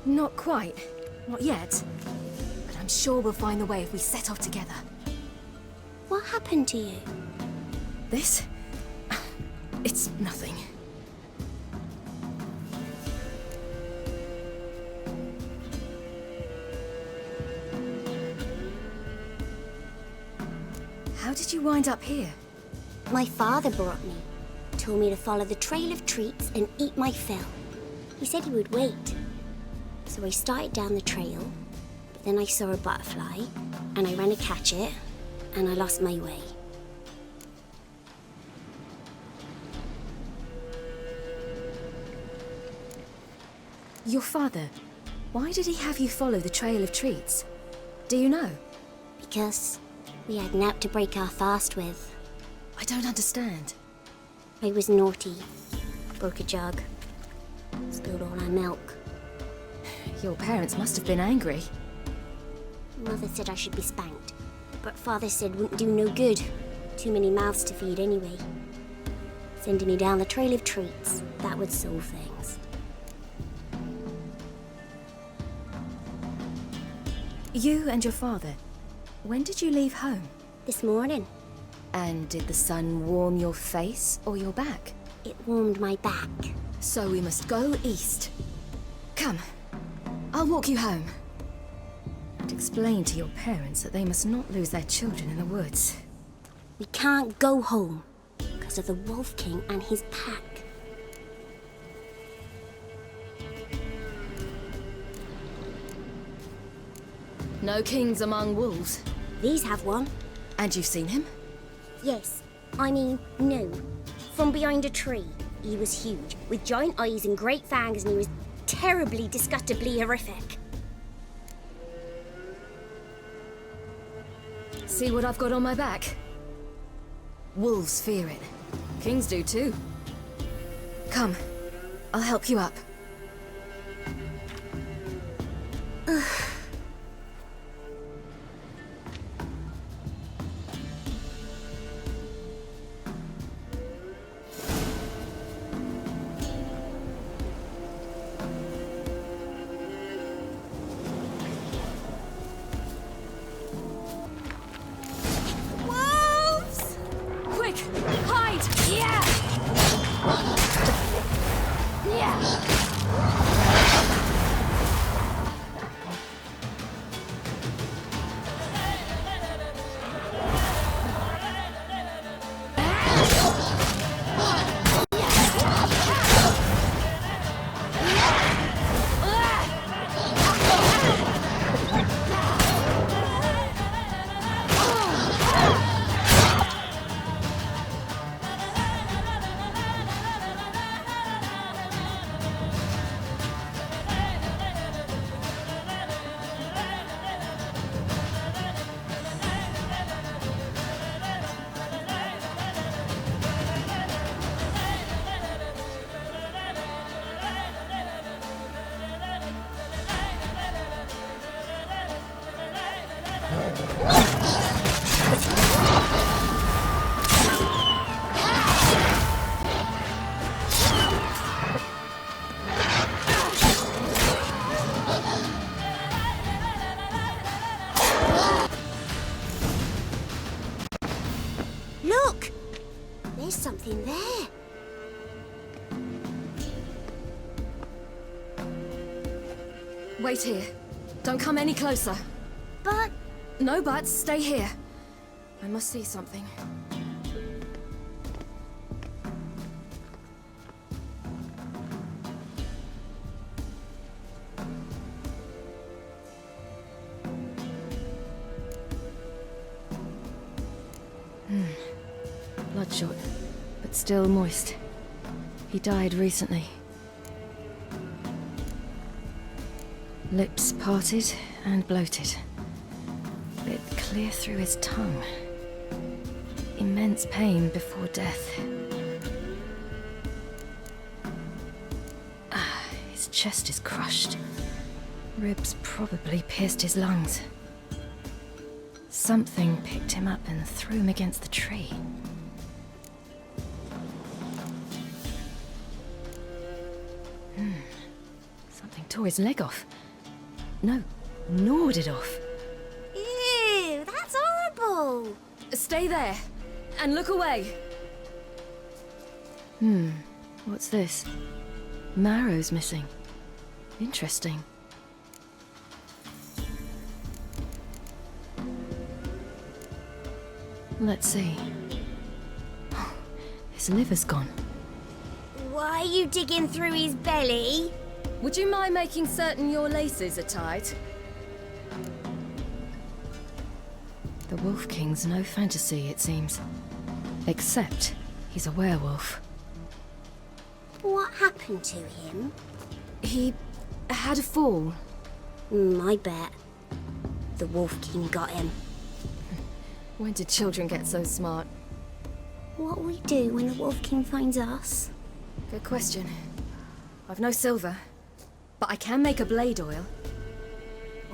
Not quite. Not yet. But I'm sure we'll find the way if we set off together. What happened to you? This? It's nothing. How did you wind up here? My father brought me. Told me to follow the trail of treats and eat my fill. He said he would wait. So I started down the trail, but then I saw a butterfly, and I ran to catch it, and I lost my way. Your father, why did he have you follow the trail of treats? Do you know? Because we had naught to break our fast with. I don't understand. I was naughty. Broke a jug. Spilled all our milk. Your parents must have been angry. Mother said I should be spanked, but Father said wouldn't do no good. Too many mouths to feed anyway. Sending me down the trail of treats, that would solve things. You and your father, when did you leave home? This morning. And did the sun warm your face or your back? It warmed my back. So we must go east. Come, I'll walk you home. And explain to your parents that they must not lose their children in the woods. We can't go home because of the Wolf King and his pack. No kings among wolves. These have one. And you've seen him? Yes. I mean, no. From behind a tree. He was huge, with giant eyes and great fangs, and he was terribly, disgustingly horrific. See what I've got on my back? Wolves fear it. Kings do too. Come, I'll help you up. Look! There's something there. Wait here. Don't come any closer. But... No buts. Stay here. I must see something. Bloodshot, but still moist. He died recently. Lips parted and bloated. Bit clear through his tongue. Immense pain before death. His chest is crushed. Ribs probably pierced his lungs. Something picked him up and threw him against the tree. Something tore his leg off. No, gnawed it off. Ew, that's horrible! Stay there, and look away. What's this? Marrow's missing. Interesting. Let's see. His liver's gone. Why are you digging through his belly? Would you mind making certain your laces are tied? The Wolf King's no fantasy, it seems. Except he's a werewolf. What happened to him? He had a fall. I bet. The Wolf King got him. When did children get so smart? What'll we do when the Wolf King finds us? Good question. I've no silver, but I can make a blade oil.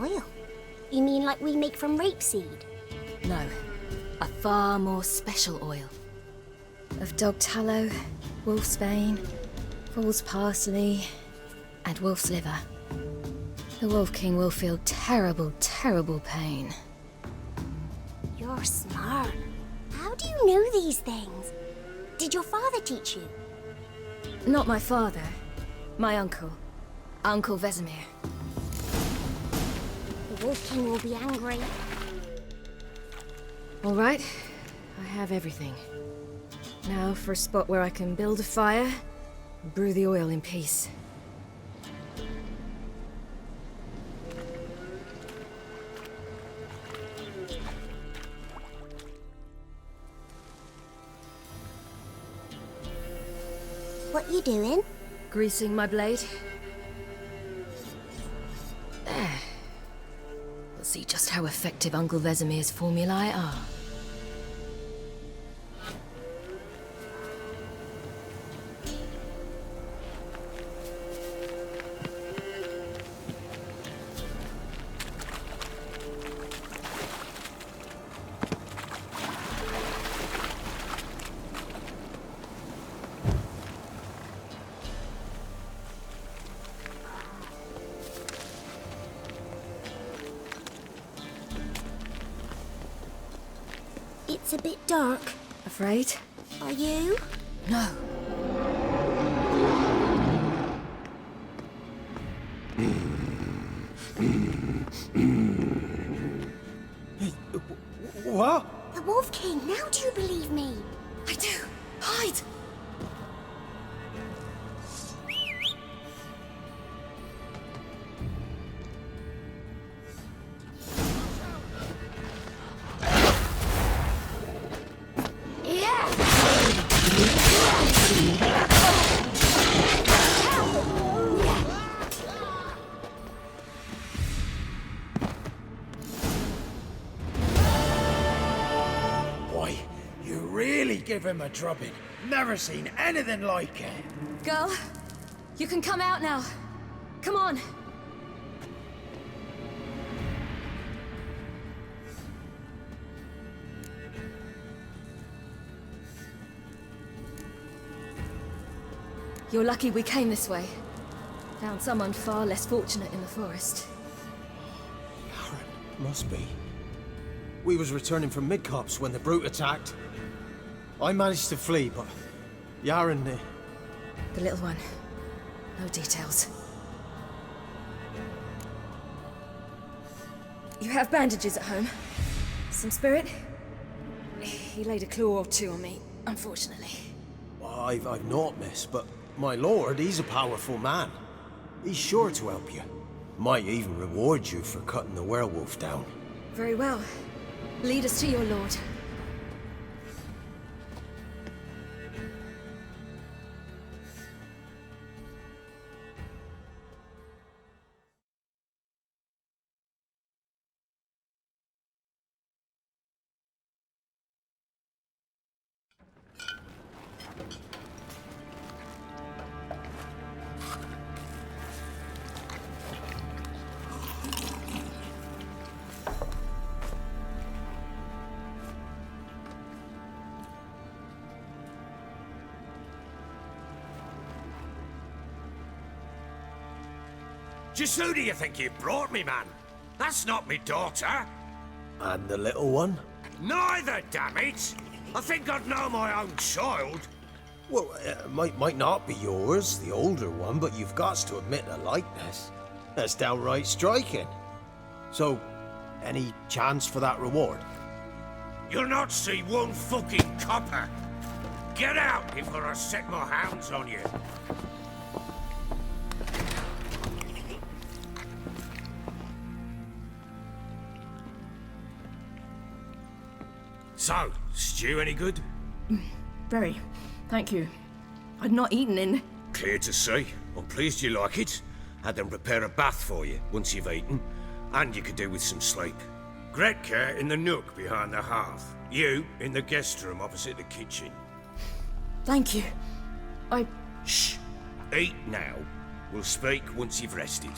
Oil? You mean like we make from rapeseed? No, a far more special oil. Of dog tallow, wolf's bane, fool's parsley, and wolf's liver. The Wolf King will feel terrible, terrible pain. You're smart. How do you know these things? Did your father teach you? Not my father. My uncle. Uncle Vizima. The Wolf King will be angry. All right. I have everything. Now for a spot where I can build a fire and brew the oil in peace. What you doing? Greasing my blade. There. We'll see just how effective Uncle Vesemir's formulae are. It's a bit dark. Afraid? Are you? No. What? The Wolf King, now do you believe me? I do. Hide! Give him a drubbing. Never seen anything like it. Girl, you can come out now. Come on. You're lucky we came this way. Found someone far less fortunate in the forest. Must be. We was returning from Midcops when the brute attacked. I managed to flee, but Yaren... The little one. No details. You have bandages at home? Some spirit? He laid a claw or two on me, unfortunately. I've not, miss, but my lord, he's a powerful man. He's sure to help you. Might even reward you for cutting the werewolf down. Very well. Lead us to your lord. Just who do you think you've brought me, man? That's not me daughter. And the little one? Neither, damn it! I think I'd know my own child. Well, might not be yours, the older one, but you've got to admit a likeness. That's downright striking. So, any chance for that reward? You'll not see one fucking copper. Get out before I set my hounds on you. So, stew any good? Very. Thank you. I'd not eaten in... Clear to see. I'm pleased you like it. Had them prepare a bath for you once you've eaten, and you could do with some sleep. Gretka in the nook behind the hearth. You in the guest room opposite the kitchen. Thank you. Shh. Eat now. We'll speak once you've rested.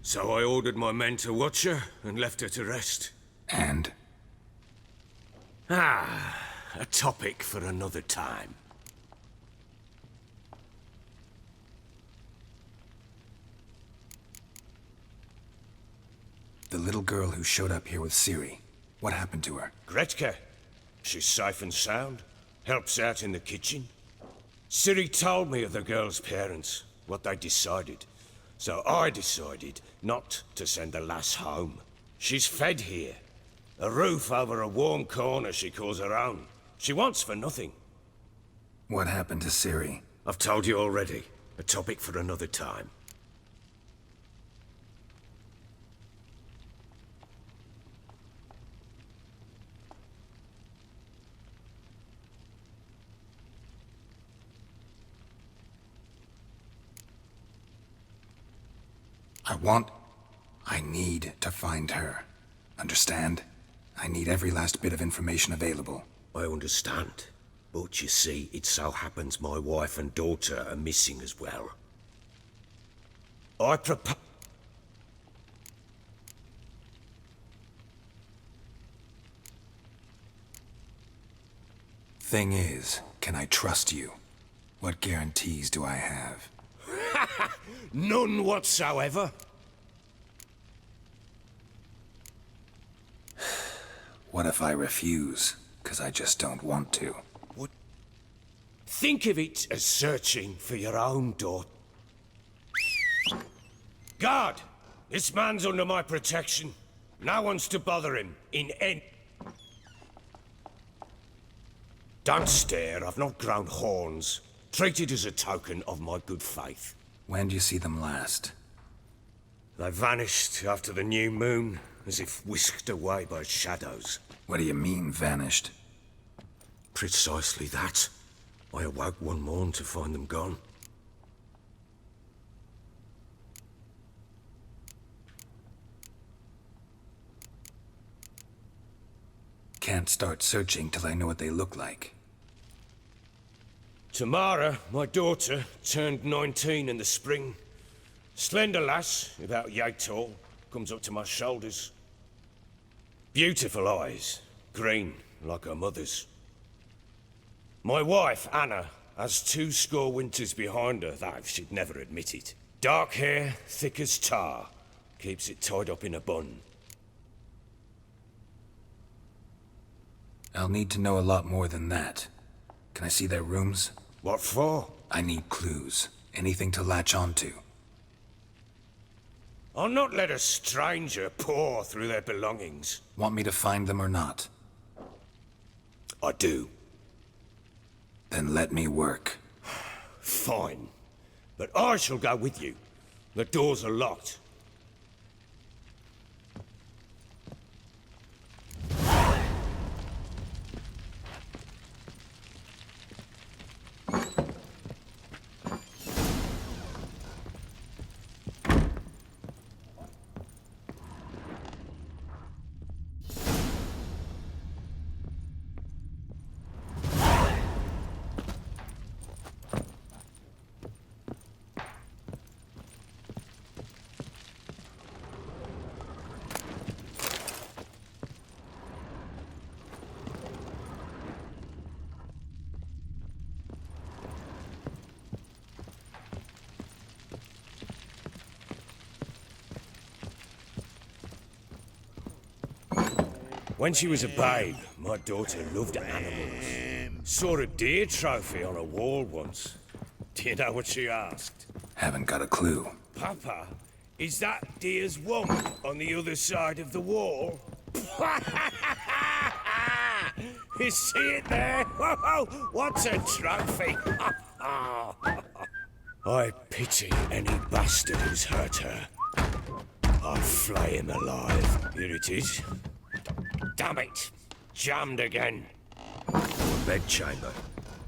So I ordered my men to watch her and left her to rest. And? A topic for another time. The little girl who showed up here with Ciri. What happened to her? Gretka. She's safe and sound. Helps out in the kitchen. Ciri told me of the girl's parents, what they decided. So I decided not to send the lass home. She's fed here. A roof over a warm corner she calls her own. She wants for nothing. What happened to Ciri? I've told you already. A topic for another time. I need to find her. Understand? I need every last bit of information available. I understand. But you see, it so happens my wife and daughter are missing as well. I propose... Thing is, can I trust you? What guarantees do I have? None whatsoever. What if I refuse? 'Cause I just don't want to. What? Think of it as searching for your own daughter. Guard! This man's under my protection. No one's to bother him in any... Don't stare, I've not grown horns. Treat it as a token of my good faith. When did you see them last? They vanished after the new moon, as if whisked away by shadows. What do you mean, vanished? Precisely that. I awoke one morn to find them gone. Can't start searching till I know what they look like. Tamara, my daughter, turned 19 in the spring. Slender lass, about yay tall, comes up to my shoulders. Beautiful eyes, green like her mother's. My wife, Anna, has 20 winters behind her, though she'd never admit it. Dark hair, thick as tar, keeps it tied up in a bun. I'll need to know a lot more than that. Can I see their rooms? What for? I need clues. Anything to latch onto. I'll not let a stranger pore through their belongings. Want me to find them or not? I do. Then let me work. Fine. But I shall go with you. The doors are locked. When she was a babe, my daughter loved animals. Saw a deer trophy on a wall once. Do you know what she asked? Haven't got a clue. Papa, is that deer's womb on the other side of the wall? You see it there? Whoa, what's a trophy? I pity any bastard who's hurt her. I'll flay him alive. Here it is. Damn it! Jammed again. Bedchamber.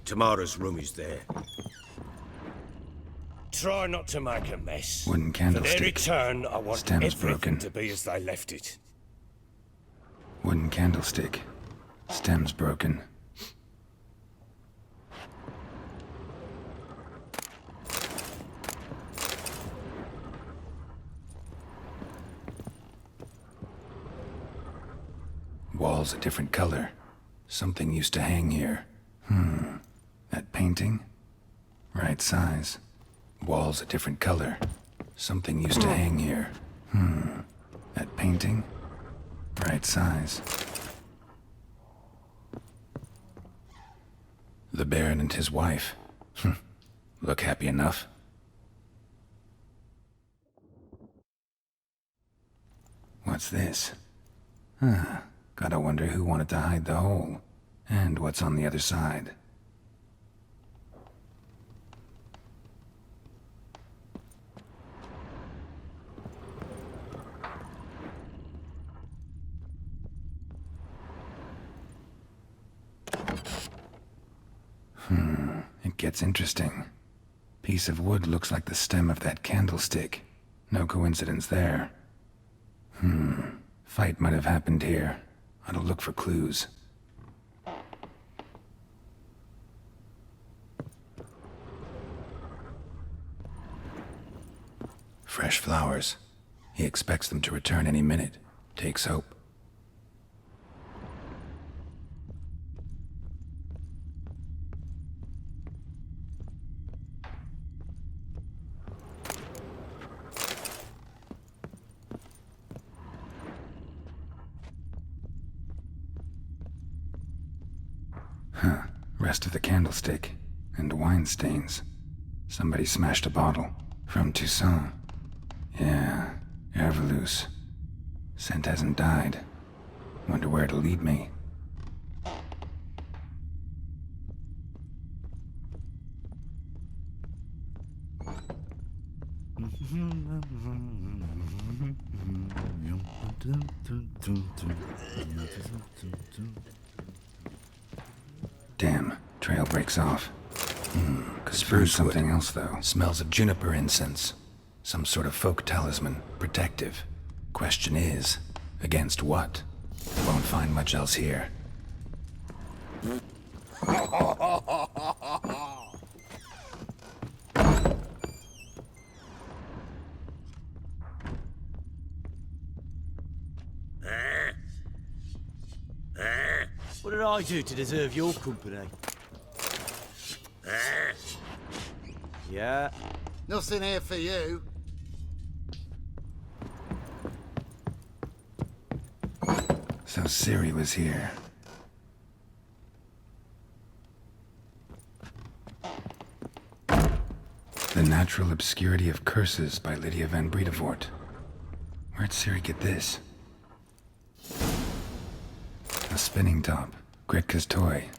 Tamara's room is there. Try not to make a mess. Wooden For their candlestick. return, I want Stem's everything broken. to be as they left it. Wooden candlestick. Stem's broken. Wall's a different color. Something used to hang here. That painting? Right size. Wall's a different color. Something used to hang here. That painting? Right size. The Baron and his wife. Look happy enough. What's this? Gotta wonder who wanted to hide the hole. And what's on the other side. It gets interesting. Piece of wood looks like the stem of that candlestick. No coincidence there. Fight might have happened here. Ought to look for clues. Fresh flowers. He expects them to return any minute. Takes hope. Rest of the candlestick. And wine stains. Somebody smashed a bottle. From Toussaint. Yeah, Ervelus. Scent hasn't died. Wonder where it'll lead me. Damn, trail breaks off. Could find something else, though. Smells of juniper incense. Some sort of folk talisman. Protective. Question is, against what? Won't find much else here. What did I do to deserve your company? Yeah. Nothing here for you. So Ciri was here. The Natural Obscurity of Curses by Lydia van Bredevoort. Where'd Ciri get this? A spinning top. Gretka's toy.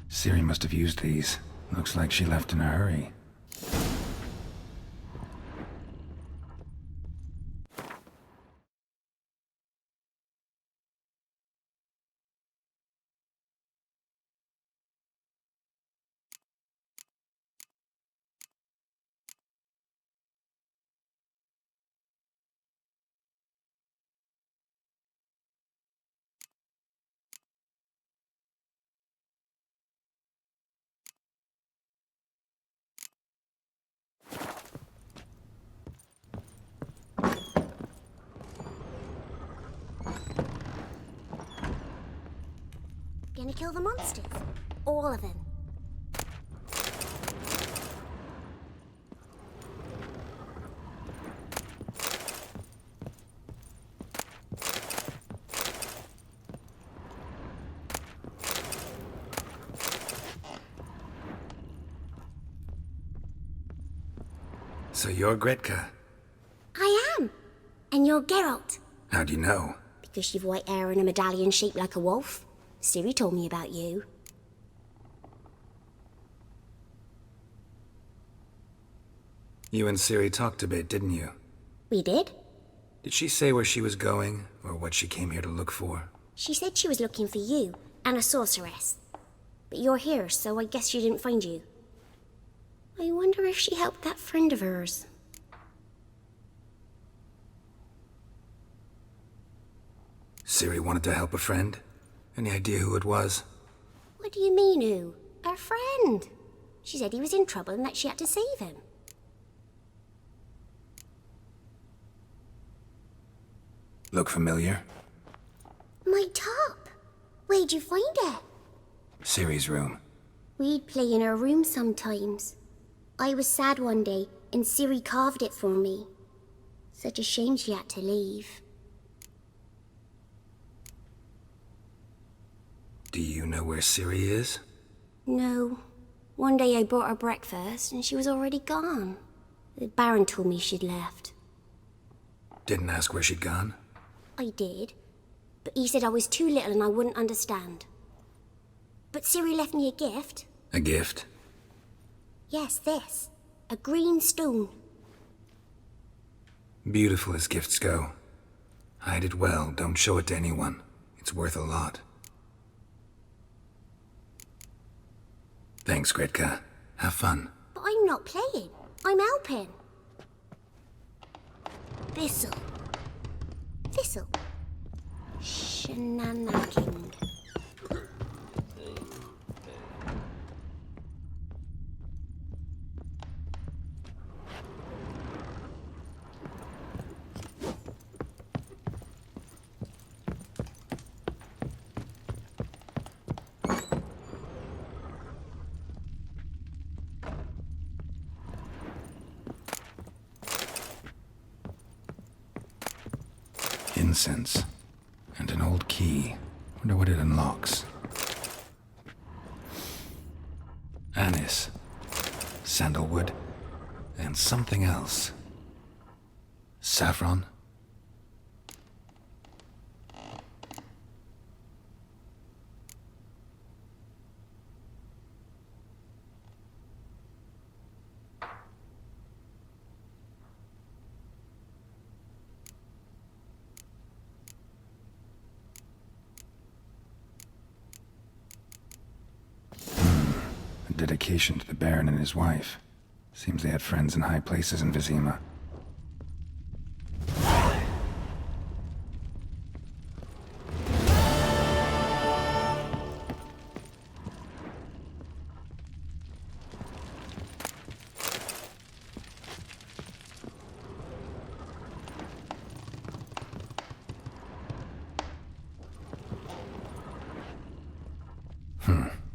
Ciri must have used these. Looks like she left in a hurry. Gonna kill the monsters. All of them. So you're Gretka. I am. And you're Geralt. How'd you know? Because you've white hair and a medallion shaped like a wolf. Ciri told me about you. You and Ciri talked a bit, didn't you? We did? Did she say where she was going, or what she came here to look for? She said she was looking for you, and a sorceress. But you're here, so I guess she didn't find you. I wonder if she helped that friend of hers. Ciri wanted to help a friend? Any idea who it was? What do you mean, who? Her friend. She said he was in trouble and that she had to save him. Look familiar? My top. Where'd you find it? Ciri's room. We'd play in her room sometimes. I was sad one day, and Ciri carved it for me. Such a shame she had to leave. Do you know where Ciri is? No. One day I brought her breakfast, and she was already gone. The Baron told me she'd left. Didn't ask where she'd gone? I did, but he said I was too little and I wouldn't understand. But Ciri left me a gift. A gift? Yes, this. A green stone. Beautiful as gifts go. Hide it well, don't show it to anyone. It's worth a lot. Thanks, Gretka. Have fun. But I'm not playing. I'm helping. Thistle. Thistle. Shenanigans. Incense. And an old key. Wonder what it unlocks. Anise. Sandalwood. And something else. Saffron? Dedication to the Baron and his wife. Seems they had friends in high places in Vizima.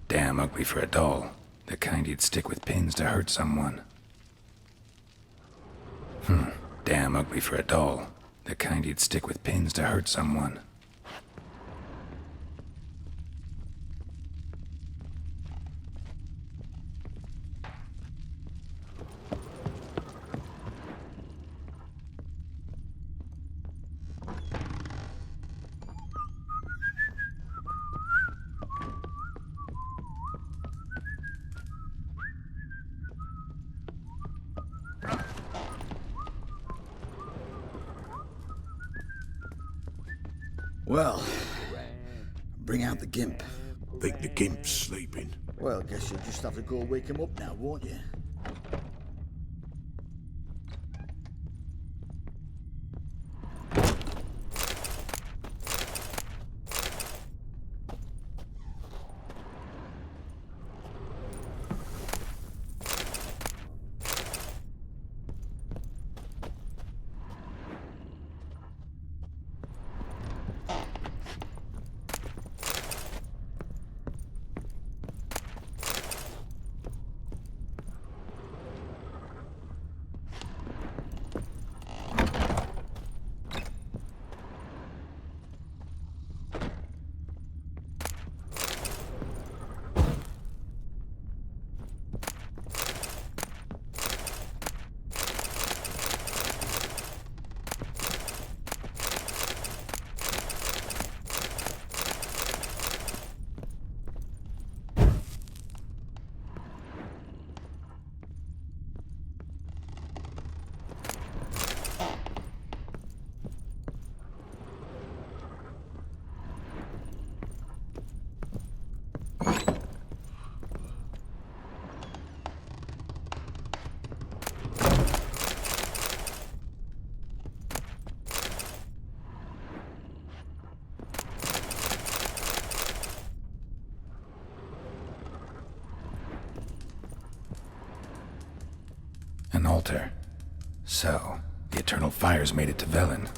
Damn ugly for a doll. The kind you'd stick with pins to hurt someone. Damn ugly for a doll. The kind you'd stick with pins to hurt someone. Well, bring out the gimp. Think the gimp's sleeping? Well, guess you'll just have to go wake him up now, won't you? altar. So, the eternal fires made it to Velen.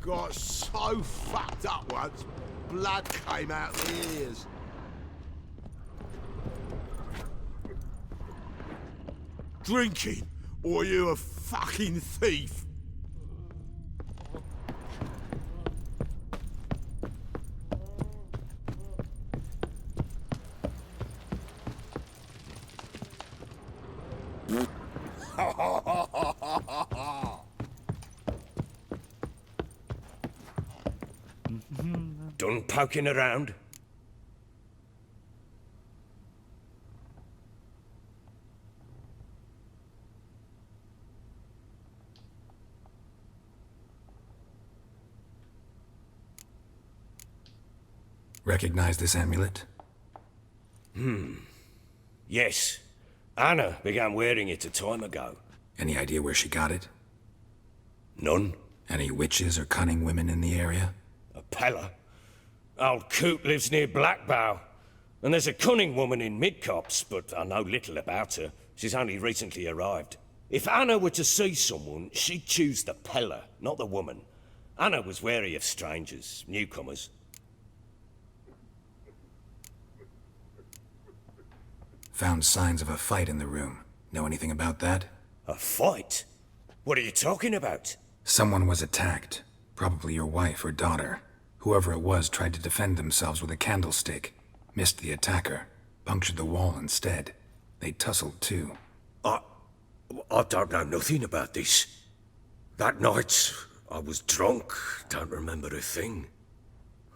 Got so fucked up once, blood came out the ears. Drinking, or you a fucking thief? Done poking around? Recognize this amulet? Yes. Anna began wearing it a time ago. Any idea where she got it? None. Any witches or cunning women in the area? A Pella? Old Coot lives near Blackbow. And there's a cunning woman in Midcopse, but I know little about her. She's only recently arrived. If Anna were to see someone, she'd choose the Pella, not the woman. Anna was wary of strangers, newcomers. Found signs of a fight in the room. Know anything about that? A fight? What are you talking about? Someone was attacked. Probably your wife or daughter. Whoever it was tried to defend themselves with a candlestick. Missed the attacker. Punctured the wall instead. They tussled too. I don't know nothing about this. That night, I was drunk. Don't remember a thing.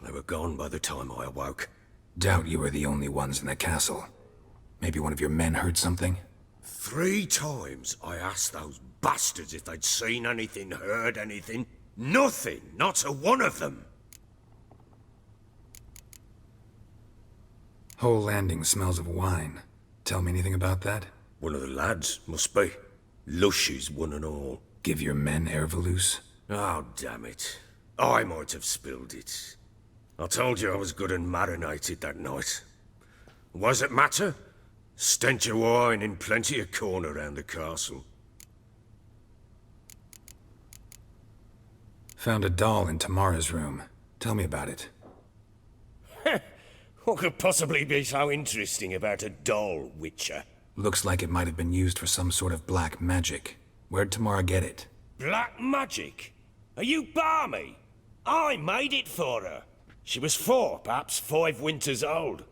They were gone by the time I awoke. Doubt you were the only ones in the castle. Maybe one of your men heard something? 3 times I asked those bastards if they'd seen anything, heard anything. Nothing, not a one of them. Whole landing smells of wine. Tell me anything about that? One of the lads, must be. Lushes, one and all. Give your men Ervelus? Oh, damn it. I might have spilled it. I told you I was good and marinated that night. What does it matter? Stench of wine in plenty of corn around the castle. Found a doll in Tamara's room. Tell me about it. What could possibly be so interesting about a doll, Witcher? Looks like it might have been used for some sort of black magic. Where'd Tamara get it? Black magic? Are you balmy? I made it for her. She was 4, perhaps 5 winters old.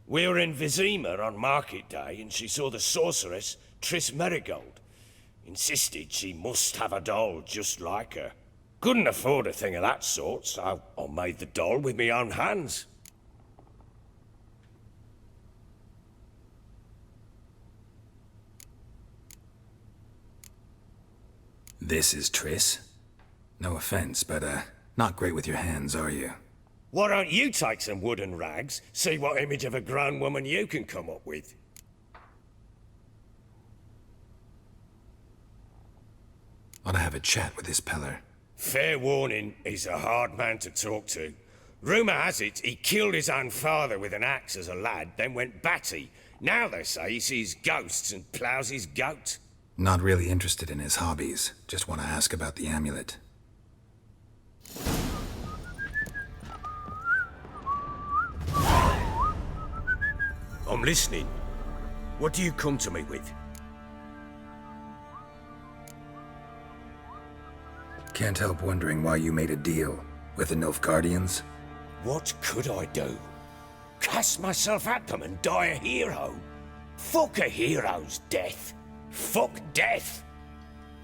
We were in Vizima on market day, and she saw the sorceress, Triss Merigold. Insisted she must have a doll just like her. Couldn't afford a thing of that sort, so I made the doll with my own hands. This is Triss? No offense, but, not great with your hands, are you? Why don't you take some wooden rags, see what image of a grown woman you can come up with? Ought to have a chat with this peller. Fair warning, he's a hard man to talk to. Rumour has it he killed his own father with an axe as a lad, then went batty. Now they say he sees ghosts and ploughs his goat. Not really interested in his hobbies. Just want to ask about the amulet. I'm listening. What do you come to me with? Can't help wondering why you made a deal with the Nilfgaardians. What could I do? Cast myself at them and die a hero? Fuck a hero's death. Fuck death.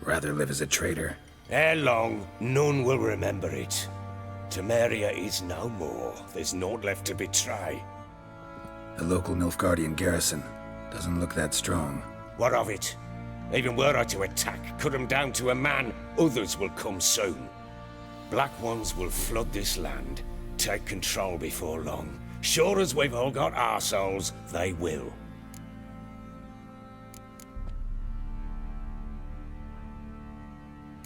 Rather live as a traitor. Ere long, none will remember it. Temeria is no more. There's naught left to betray. The local Nilfgaardian garrison doesn't look that strong. What of it? Even were I to attack, cut them down to a man, others will come soon. Black Ones will flood this land, take control before long. Sure as we've all got arseholes, they will.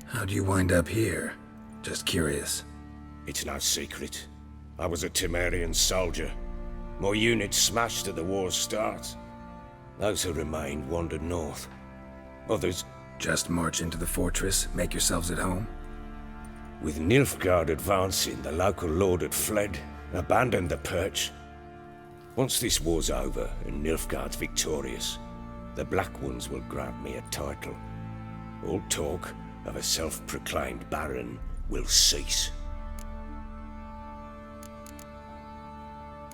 How'd you wind up here? Just curious. It's no secret. I was a Temerian soldier. My unit smashed at the war's start. Those who remained wandered north. Others... Just march into the fortress, make yourselves at home? With Nilfgaard advancing, the local lord had fled, abandoned the perch. Once this war's over and Nilfgaard's victorious, the Black Ones will grant me a title. All talk of a self-proclaimed baron will cease.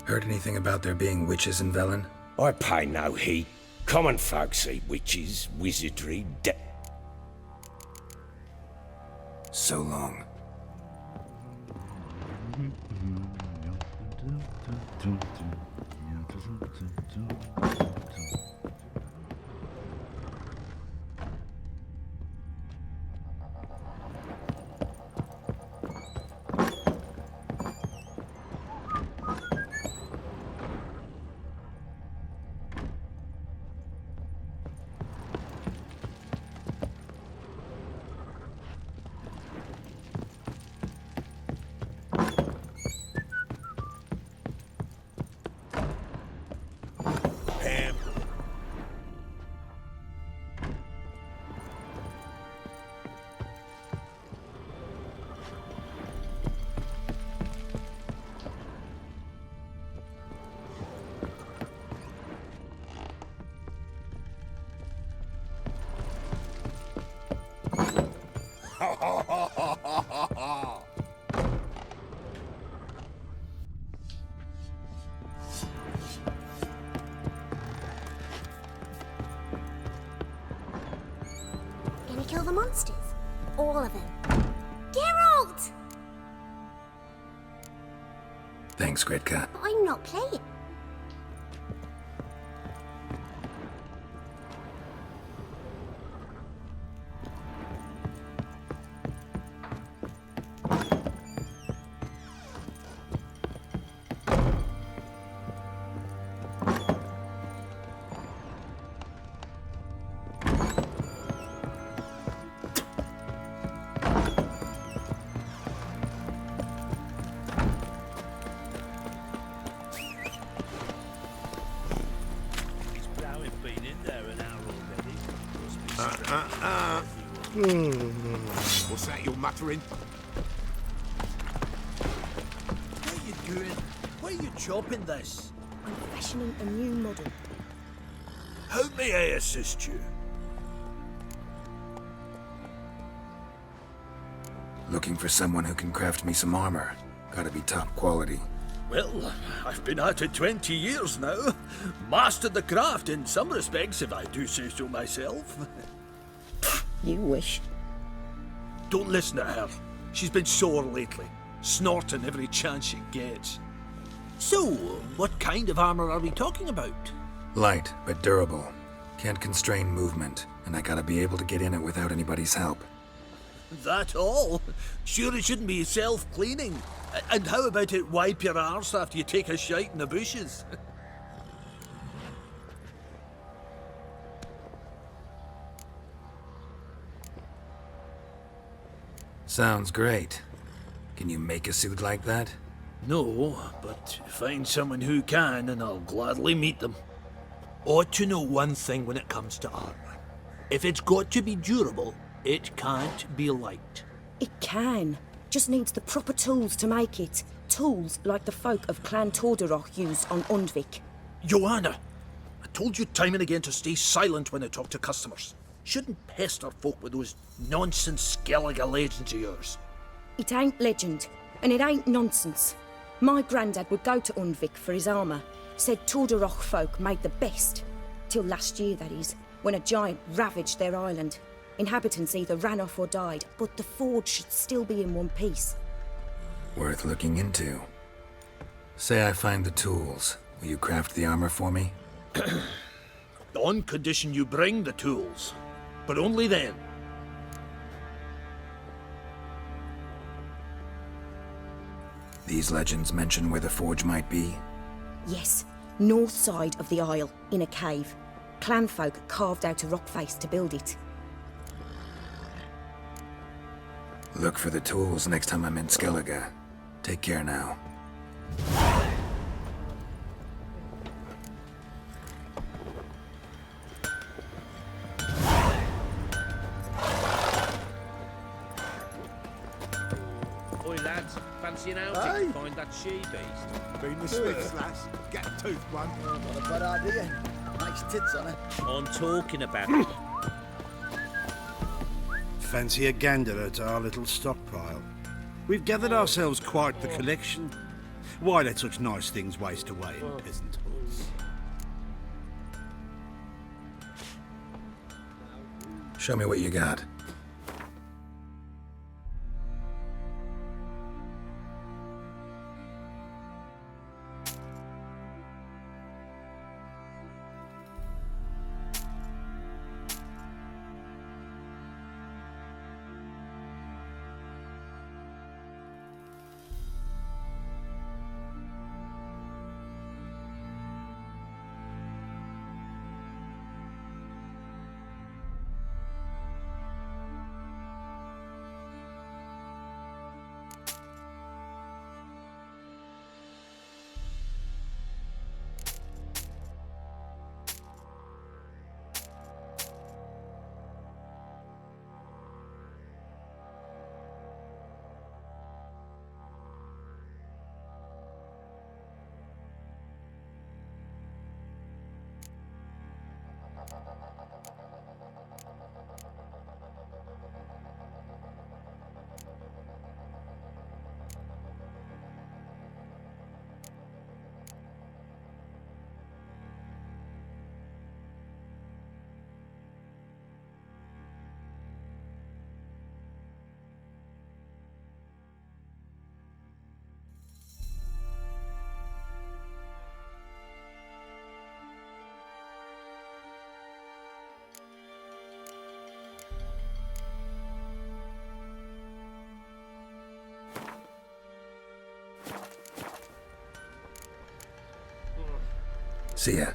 Heard anything about there being witches in Velen? I pay no heed. Common folk see witches, wizardry, So long. Gonna kill the monsters? All of them. Geralt! Thanks, Gretka. But I'm not playing. What's that you're muttering? What are you doing? Why are you chopping this? I'm fashioning a new model. How may I assist you? Looking for someone who can craft me some armor. Gotta be top quality. Well, I've been at it 20 years now. Mastered the craft in some respects, if I do say so myself. You wish. Don't listen to her. She's been sore lately, snorting every chance she gets. So, what kind of armor are we talking about? Light, but durable. Can't constrain movement, and I gotta be able to get in it without anybody's help. That all? Sure it shouldn't be self-cleaning. And how about it wipe your arse after you take a shite in the bushes? Sounds great. Can you make a suit like that? No, but find someone who can and I'll gladly meet them. Ought to know one thing when it comes to armor. If it's got to be durable, it can't be light. It can. Just needs the proper tools to make it. Tools like the folk of Clan Torderoch use on Undvik. Joanna, I told you time and again to stay silent when I talk to customers. Shouldn't pester folk with those nonsense Skellige legends of yours. It ain't legend, and it ain't nonsense. My granddad would go to Undvik for his armour. Said Torderoch folk made the best. Till last year, that is, when a giant ravaged their island. Inhabitants either ran off or died, but the forge should still be in one piece. Worth looking into. Say I find the tools. Will you craft the armor for me? On condition you bring the tools. But only then. These legends mention where the forge might be? Yes, north side of the isle, in a cave. Clanfolk carved out a rock face to build it. Look for the tools next time I'm in Skellige. Take care now. Oi lads, fancy an outing to find that she-beast? Been the Smiths, lass. Get a tooth one. Not a bad idea. Nice tits on her. I'm talking about it. Fancy a gander at our little stockpile. We've gathered ourselves quite the collection. Why let such nice things waste away in peasant hoods? Show me what you got. See ya.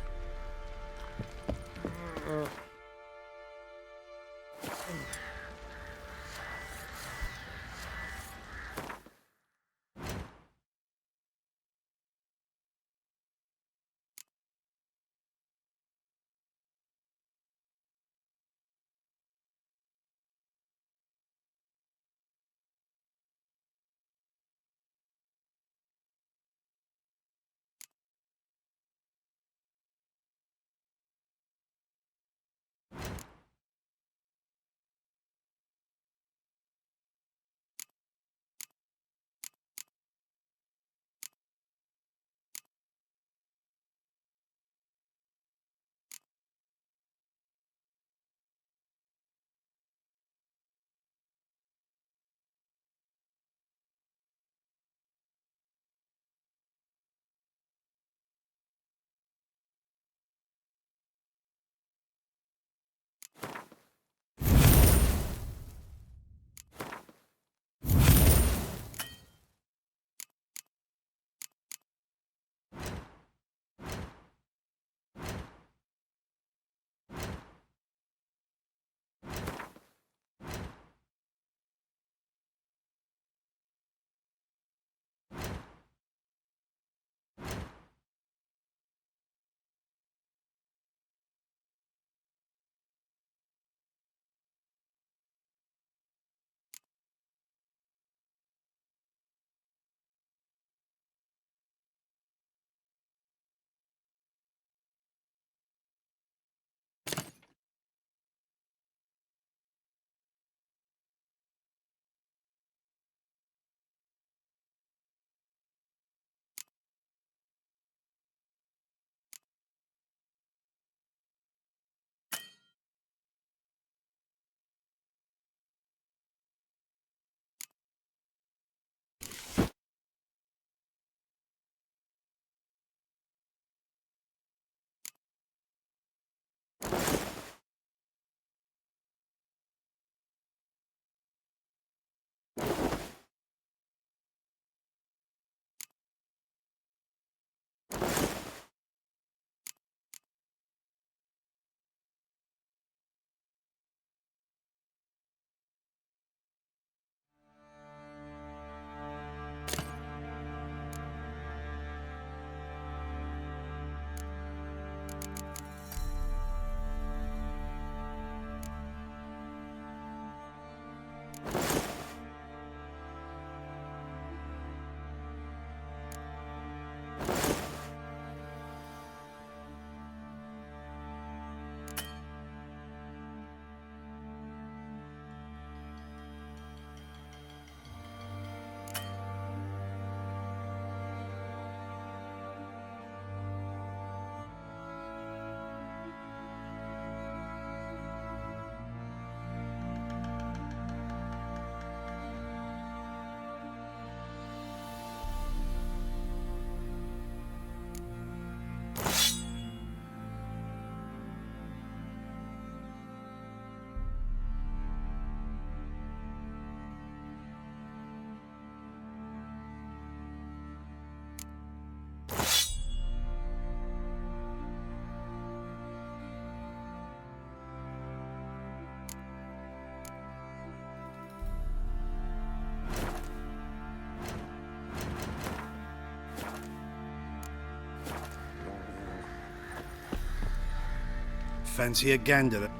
fancy a gander.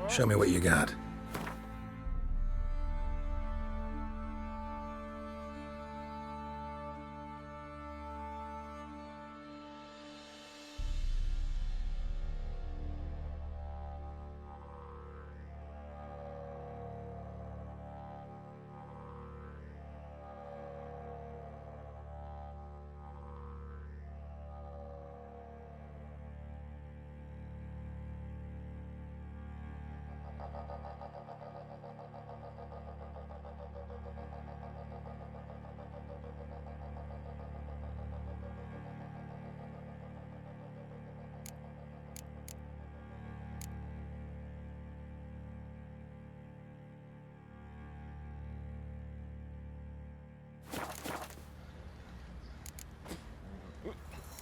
Show me what you got.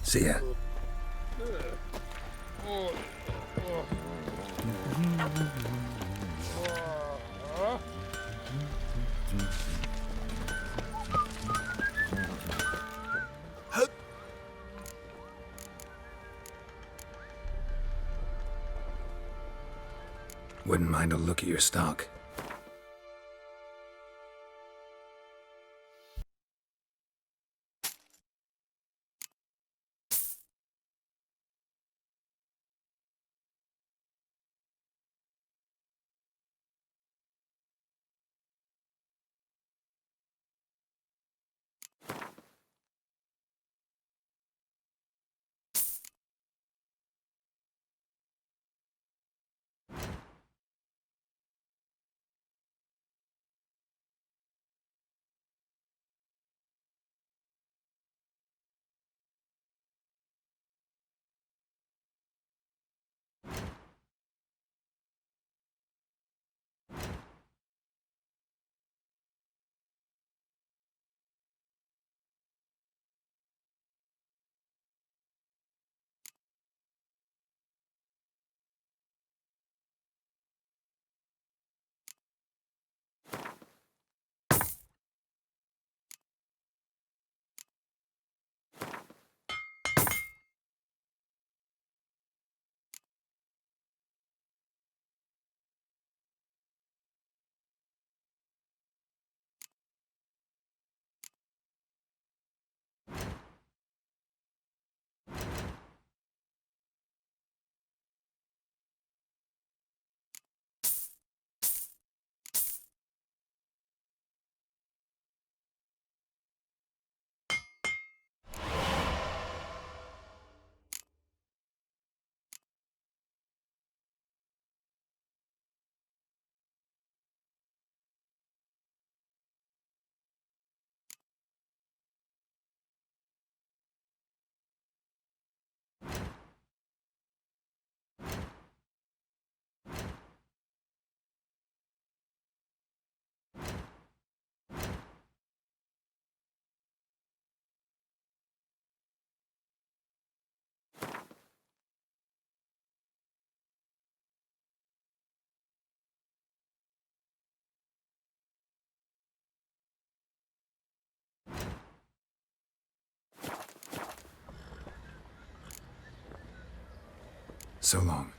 See ya. Wouldn't mind a look at your stock. So long.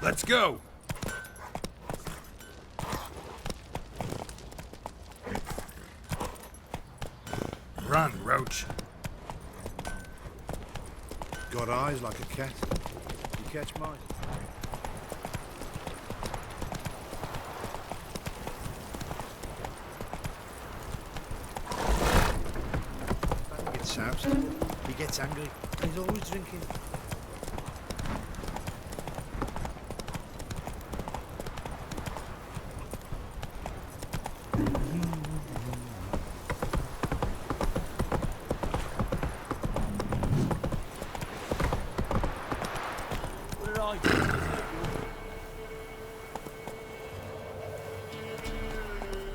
Let's go! Run, Roach. Got eyes like a cat. You catch mine. He gets soused. He gets angry. He's always drinking.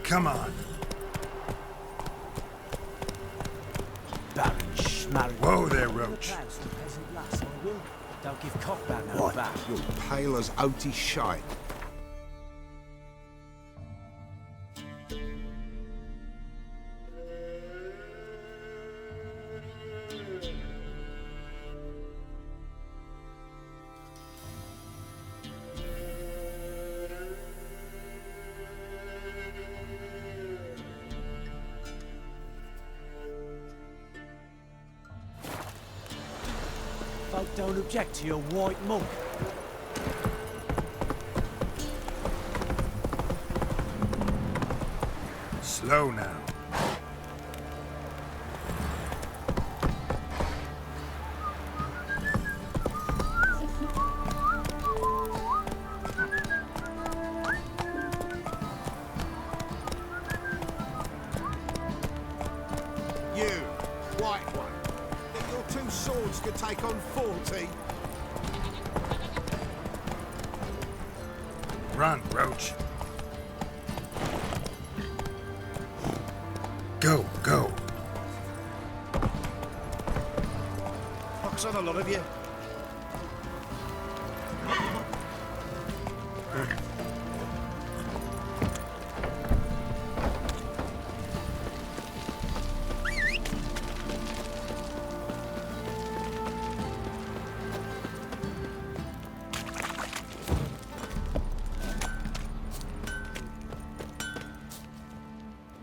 Come on. Baron Schmarry. Whoa there, Roach. Don't give Cockbat no What? back. You're pale as outy shite. Folk don't object to your white monk. Slow now. You, white one. Think your two swords could take on 40? Run, Roach. Go, go. Fuck's on a lot of you.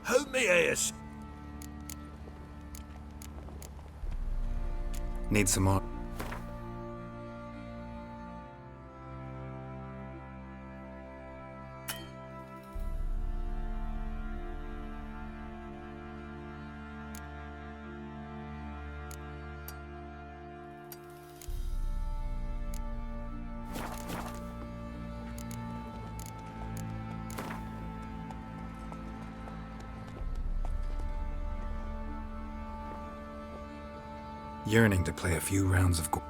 Hold me ears. Need some more. Yearning to play a few rounds of go-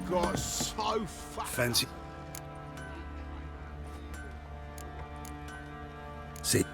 Got so fat. Fancy. See.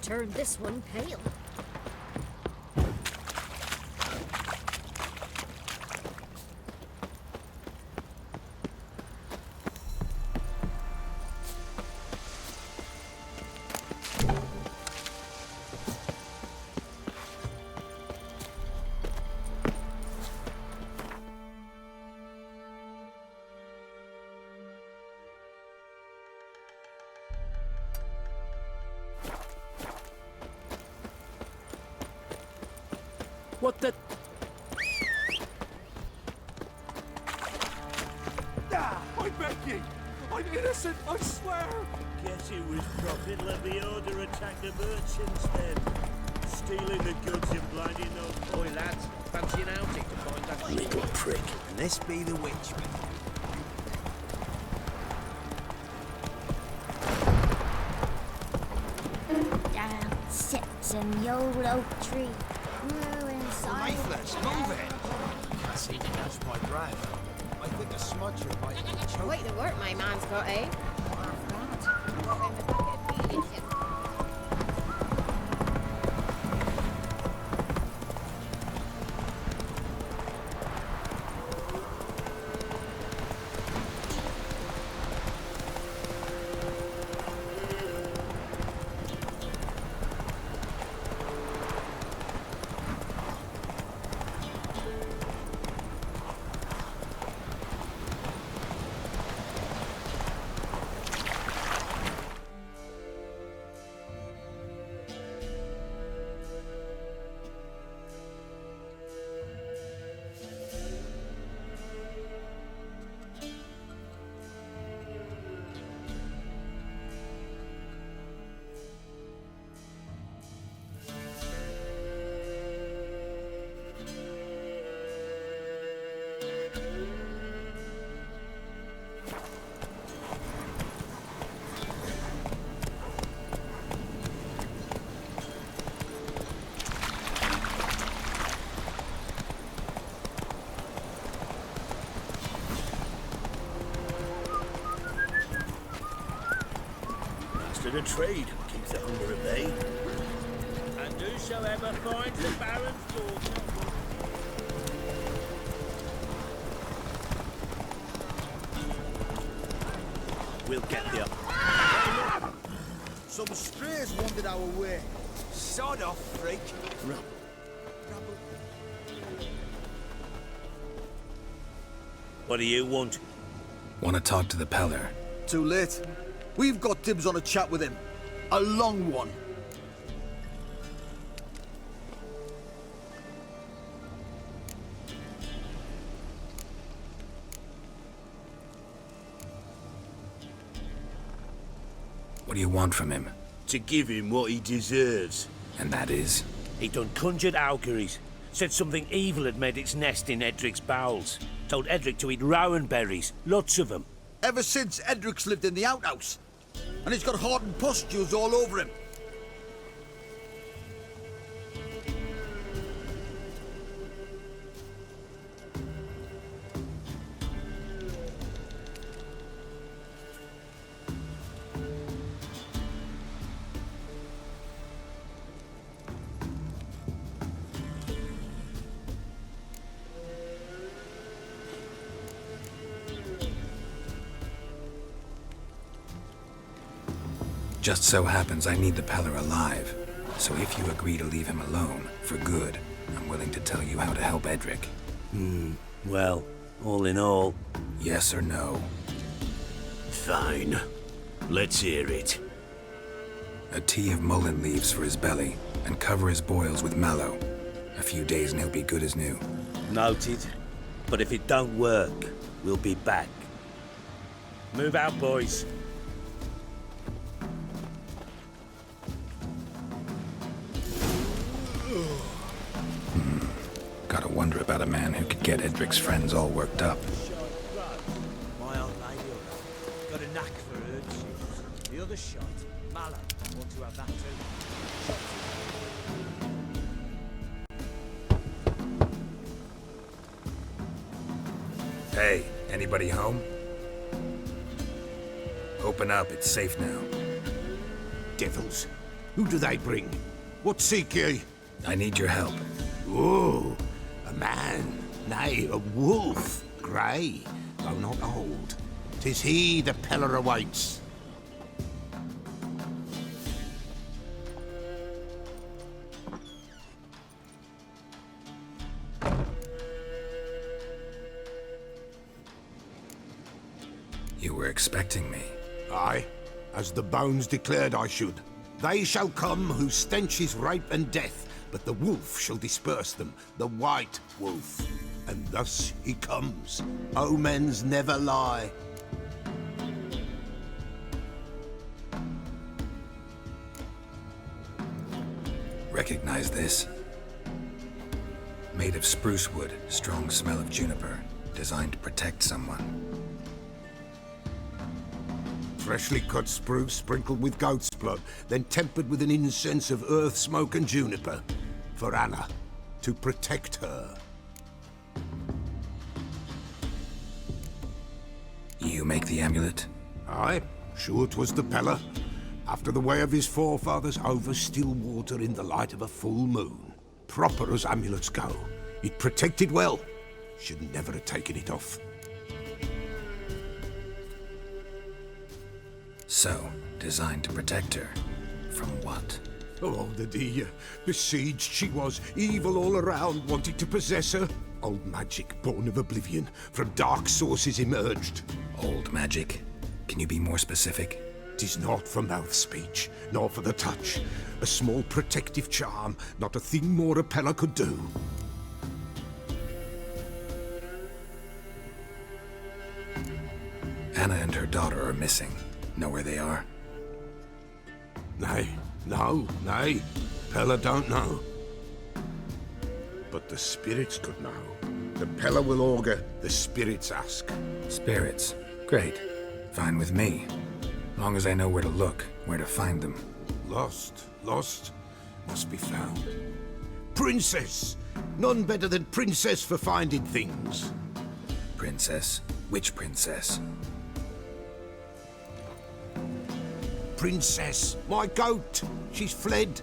turned this one pale. What the... I beg you! I'm innocent, I swear! Guess it was profit let the order attack the merchants then. Stealing the goods and blinding those... Boy, lads, fancy an outing to find that... Little prick. And this be the witch. Down sits in the old oak tree. Grew inside. Faithless, move it! Can't seem to catch my breath. I think a smudger might be choking. Wait to work my man's got, eh? Not after that. Got him a bucket of peelings yesterday. The trade keeps the hunger at bay. And whosoever finds the Baron's daughter. We'll get there. Some strays wandered our way. Sod off, freak. What do you want? Want to talk to the Peller? Too late. We've got dibs on a chat with him. A long one. What do you want from him? To give him what he deserves. And that is? He done conjured auguries. Said something evil had made its nest in Edric's bowels. Told Edric to eat rowan berries. Lots of them. Ever since Edric's lived in the outhouse. And he's got hardened pustules all over him. Just so happens I need the Peller alive. So if you agree to leave him alone, for good, I'm willing to tell you how to help Edric. Well, all in all... Yes or no? Fine. Let's hear it. A tea of mullein leaves for his belly, and cover his boils with mallow. A few days and he'll be good as new. Noted. But if it don't work, we'll be back. Move out, boys. Gotta wonder about a man who could get Edric's friends all worked up. My old lady got a knack for herbs. The other shot, mallow. Want to have that too. Hey, anybody home? Open up, it's safe now. Devils. Who do they bring? What seek ye? I need your help. Oh, a man, nay, a wolf, grey, though not old. 'Tis he the Peller awaits. You were expecting me. Aye, as the bones declared I should. They shall come whose stench is rape and death, but the wolf shall disperse them, the white wolf. And thus he comes. Omens never lie. Recognize this? Made of spruce wood, strong smell of juniper, designed to protect someone. Freshly cut spruce sprinkled with goat's blood, then tempered with an incense of earth, smoke and juniper. For Anna, to protect her. You make the amulet? Aye, sure 'twas the Peller. After the way of his forefathers, over still water in the light of a full moon. Proper as amulets go. It protected well. Should never have taken it off. So, designed to protect her. From what? Oh, the dear. Besieged she was, evil all around, wanted to possess her. Old magic, born of oblivion, from dark sources emerged. Old magic? Can you be more specific? 'Tis not for mouth speech, nor for the touch. A small protective charm, not a thing more a Peller could do. Anna and her daughter are missing. Know where they are? Nay, nay. Peller don't know. But the spirits could know. The Peller will augur, the spirits ask. Spirits? Great. Fine with me. Long as I know where to look, where to find them. Lost, must be found. Princess! None better than Princess for finding things. Princess? Which princess? Princess, my goat! She's fled.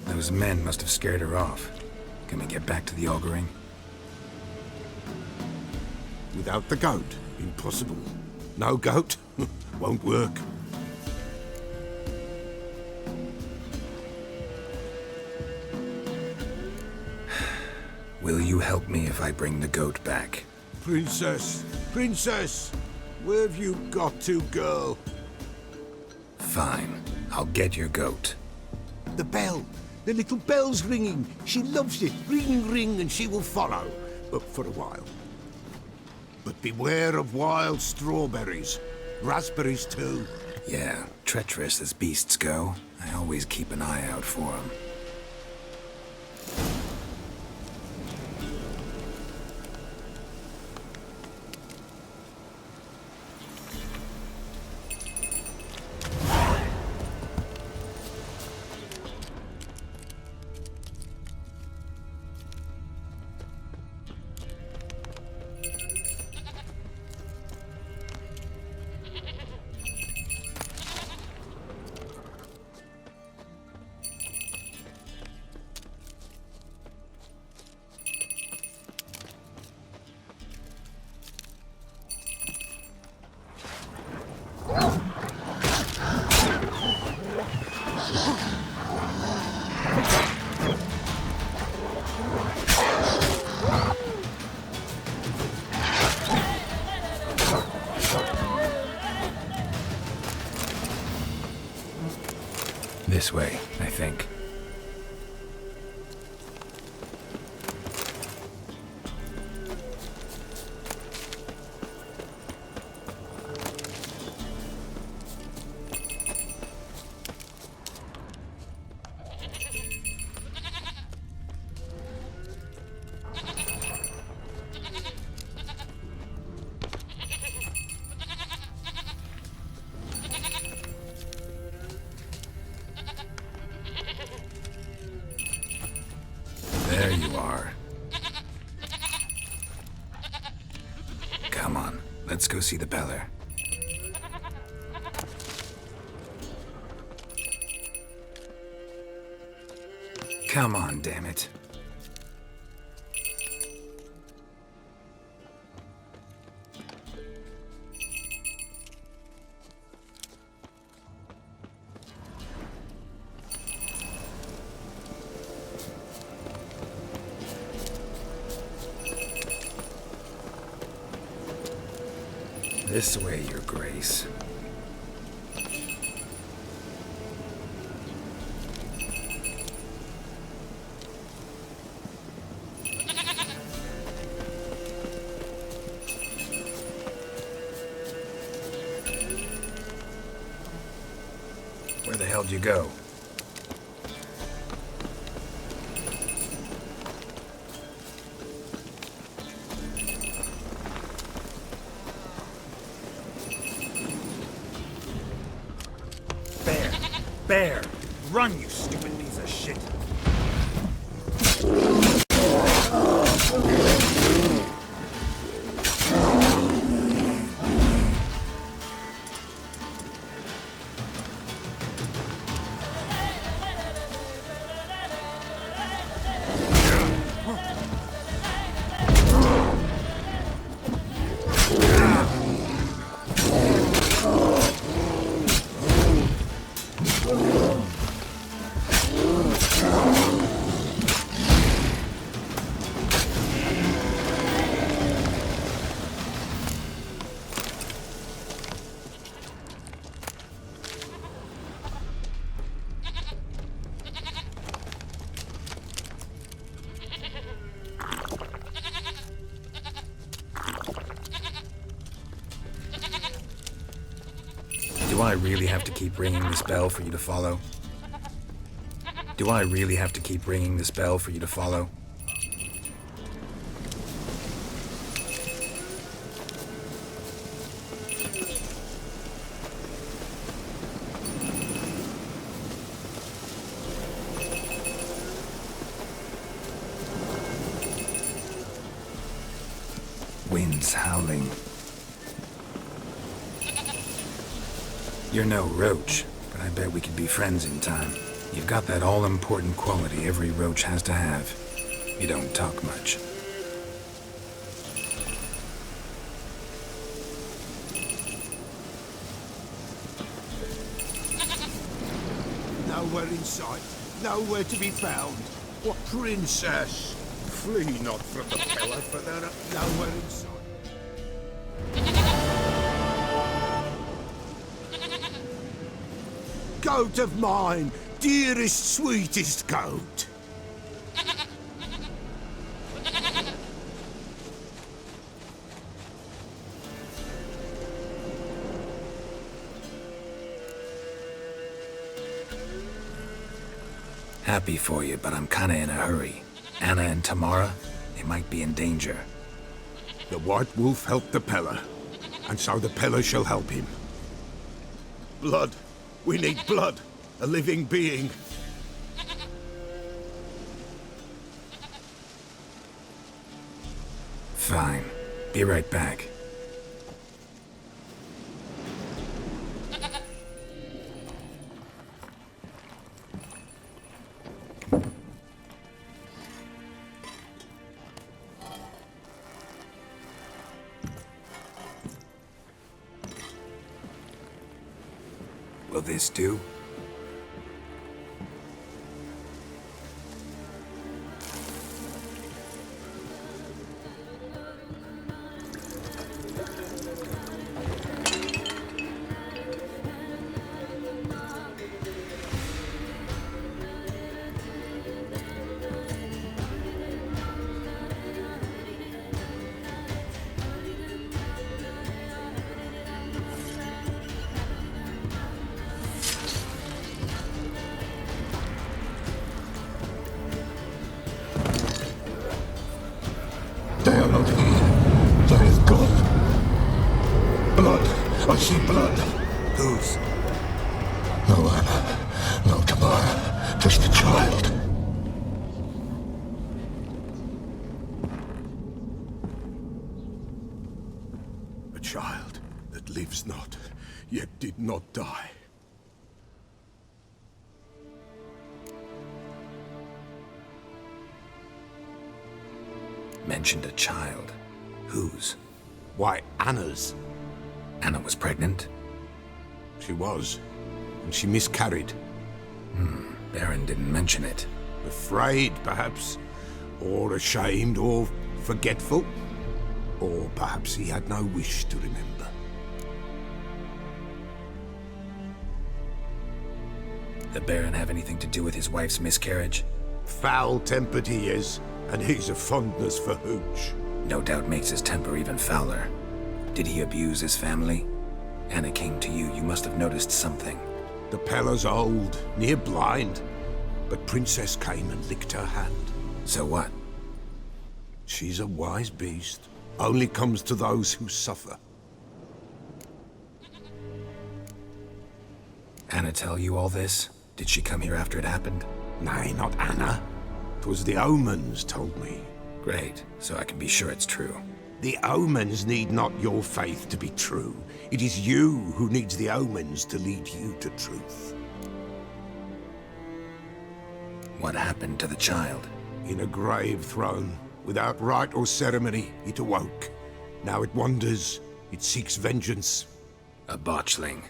Those men must have scared her off. Can we get back to the auguring? Without the goat, impossible. No goat, won't work. Will you help me if I bring the goat back? Princess, where have you got to, girl? Fine, I'll get your goat. The bell, the little bell's ringing. She loves it. Ring, ring, and she will follow. But for a while. But beware of wild strawberries. Raspberries, too. Yeah, treacherous as beasts go. I always keep an eye out for them. This way, I think. There you are. Come on, let's go see the Peller. Come on, damn it. This way, Your Grace. Where the hell did you go? Bear! Run, you stupid piece of shit! Do I really have to keep ringing this bell for you to follow? Do I really have to keep ringing this bell for you to follow? Wind's howling. You're no roach, but I bet we could be friends in time. You've got that all-important quality every roach has to have. You don't talk much. Nowhere in sight, nowhere to be found. What princess? Flee not from the pillar, for there are nowhere in sight. Goat of mine, dearest, sweetest goat. Happy for you, but I'm kinda in a hurry. Anna and Tamara, they might be in danger. The White Wolf helped the Peller, and so the Peller shall help him. Blood. We need blood. A living being. Fine. Be right back. Will this do? They are not here. There is God. Blood. I see blood. Whose? No Anna. No Tamara. Just a child. A child that lives not, yet did not die. Mentioned a child. Whose? Why, Anna's. Anna was pregnant? She was, and she miscarried. Baron didn't mention it. Afraid, perhaps. Or ashamed, or forgetful. Or perhaps he had no wish to remember. The Baron have anything to do with his wife's miscarriage? Foul-tempered he is, and he's a fondness for hooch. No doubt makes his temper even fouler. Did he abuse his family? Anna came to you, you must have noticed something. The Pella's old, near blind, but Princess came and licked her hand. So what? She's a wise beast. Only comes to those who suffer. Anna tell you all this? Did she come here after it happened? Nay, not Anna. 'Twas the omens told me. Great, so I can be sure it's true. The omens need not your faith to be true. It is you who needs the omens to lead you to truth. What happened to the child? In a grave thrown, without rite or ceremony, it awoke. Now it wanders, it seeks vengeance. A botchling.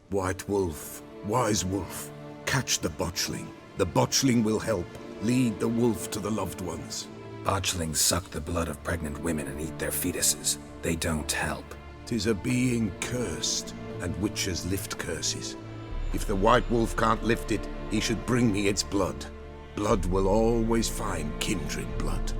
White wolf, wise wolf, catch the botchling. The botchling will help, lead the wolf to the loved ones. Botchlings suck the blood of pregnant women and eat their fetuses. They don't help. 'Tis a being cursed, and witches lift curses. If the white wolf can't lift it, he should bring me its blood. Blood will always find kindred blood.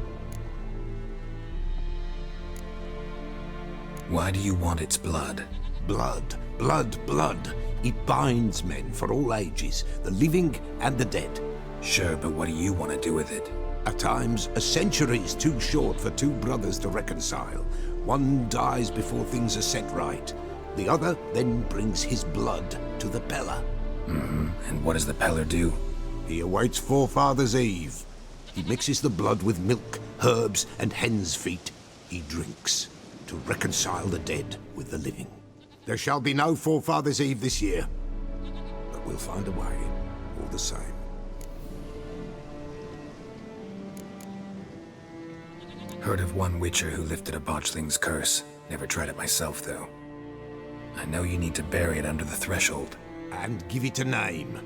Why do you want its blood? Blood, blood, blood. It binds men for all ages, the living and the dead. Sure, but what do you want to do with it? At times, a century is too short for two brothers to reconcile. One dies before things are set right. The other then brings his blood to the Pella. And what does the Peller do? He awaits Forefathers' Eve. He mixes the blood with milk, herbs, and hen's feet. He drinks to reconcile the dead with the living. There shall be no Forefathers' Eve this year, but we'll find a way, all the same. Heard of one witcher who lifted a botchling's curse. Never tried it myself, though. I know you need to bury it under the threshold. And give it a name.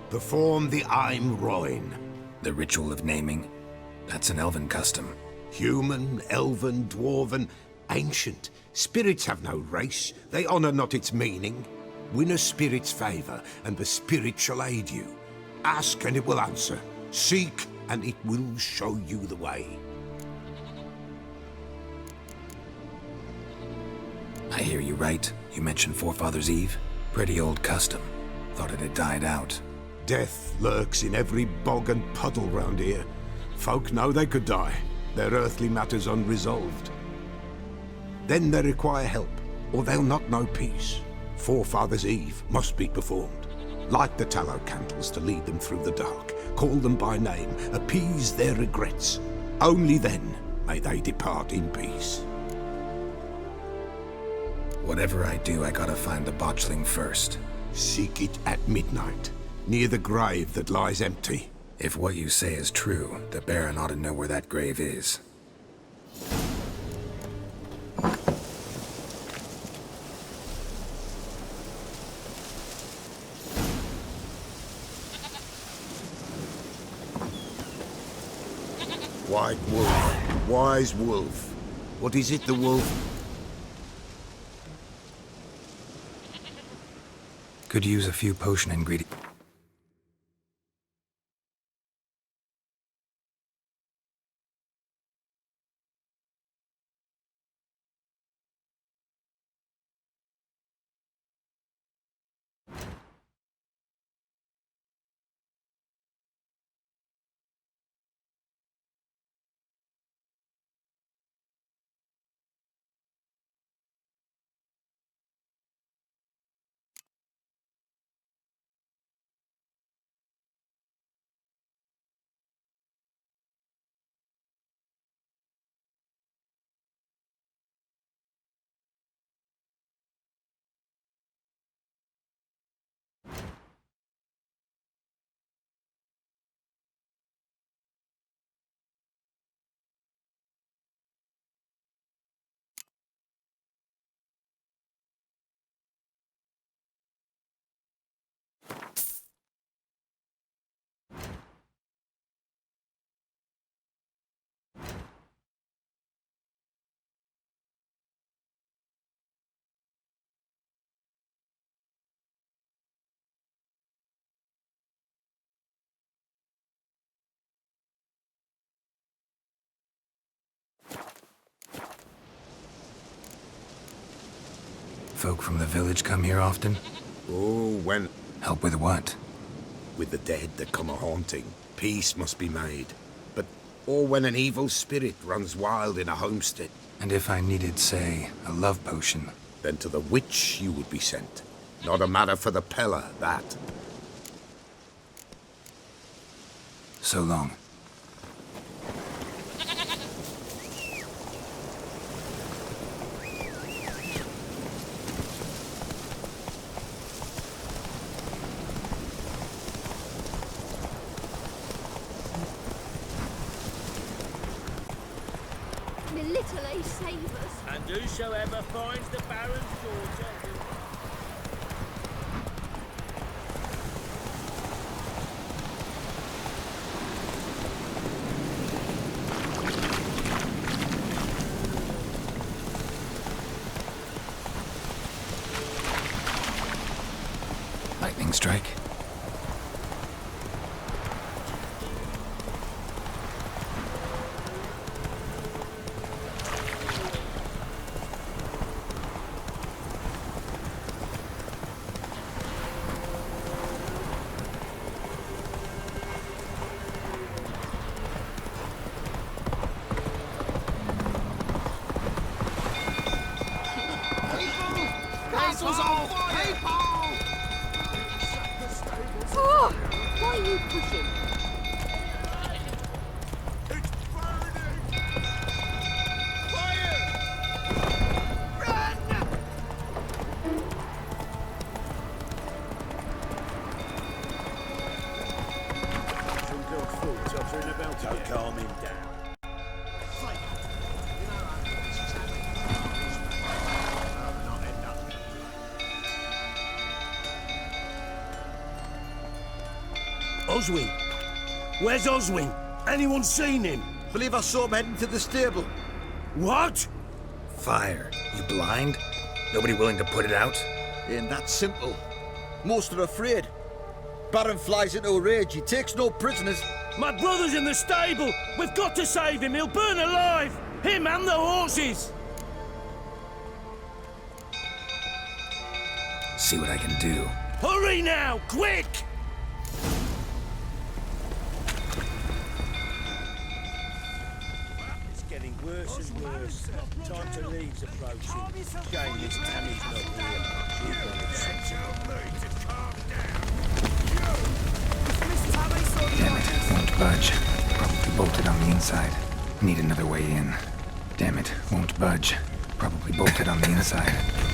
Perform the Aim Roin. The ritual of naming? That's an elven custom. Human, elven, dwarven, ancient. Spirits have no race. They honor not its meaning. Win a spirit's favor, and the spirit shall aid you. Ask, and it will answer. Seek, and it will show you the way. I hear you right. You mentioned Forefathers' Eve? Pretty old custom. Thought it had died out. Death lurks in every bog and puddle round here. Folk know they could die, their earthly matters unresolved. Then they require help, or they'll not know peace. Forefathers' Eve must be performed. Light the tallow candles to lead them through the dark. Call them by name, appease their regrets. Only then may they depart in peace. Whatever I do, I gotta find the botchling first. Seek it at midnight, near the grave that lies empty. If what you say is true, the Baron ought to know where that grave is. White wolf, wise wolf. What is it, the wolf? Could use a few potion ingredients. folk from the village come here often? Oh, when... Help with what? With the dead that come a-haunting, peace must be made. But, or when an evil spirit runs wild in a homestead. And if I needed, say, a love potion? Then to the witch you would be sent. Not a matter for the Pella, that. So long. The little ace save us. And whosoever finds the Baron's daughter... Lightning strike. Castle's on fire! Oh, why are you pushing? It's burning! Fire! Run! Some dog food tottering about to calm him down. Oswin? Where's Oswin? Anyone seen him? Believe I saw him heading to the stable. What? Fire. You blind? Nobody willing to put it out? Ain't that simple. Most are afraid. Baron flies into a rage. He takes no prisoners. My brother's in the stable! We've got to save him! He'll burn alive! Him and the horses! See what I can do. Hurry now! Quick! It's getting worse and worse. Time to leave's approaching. Shame this Tammy's not here. She's gonna Damn it, won't budge. Probably bolted on the inside. Need another way in. Damn it, won't budge. Probably bolted on the inside.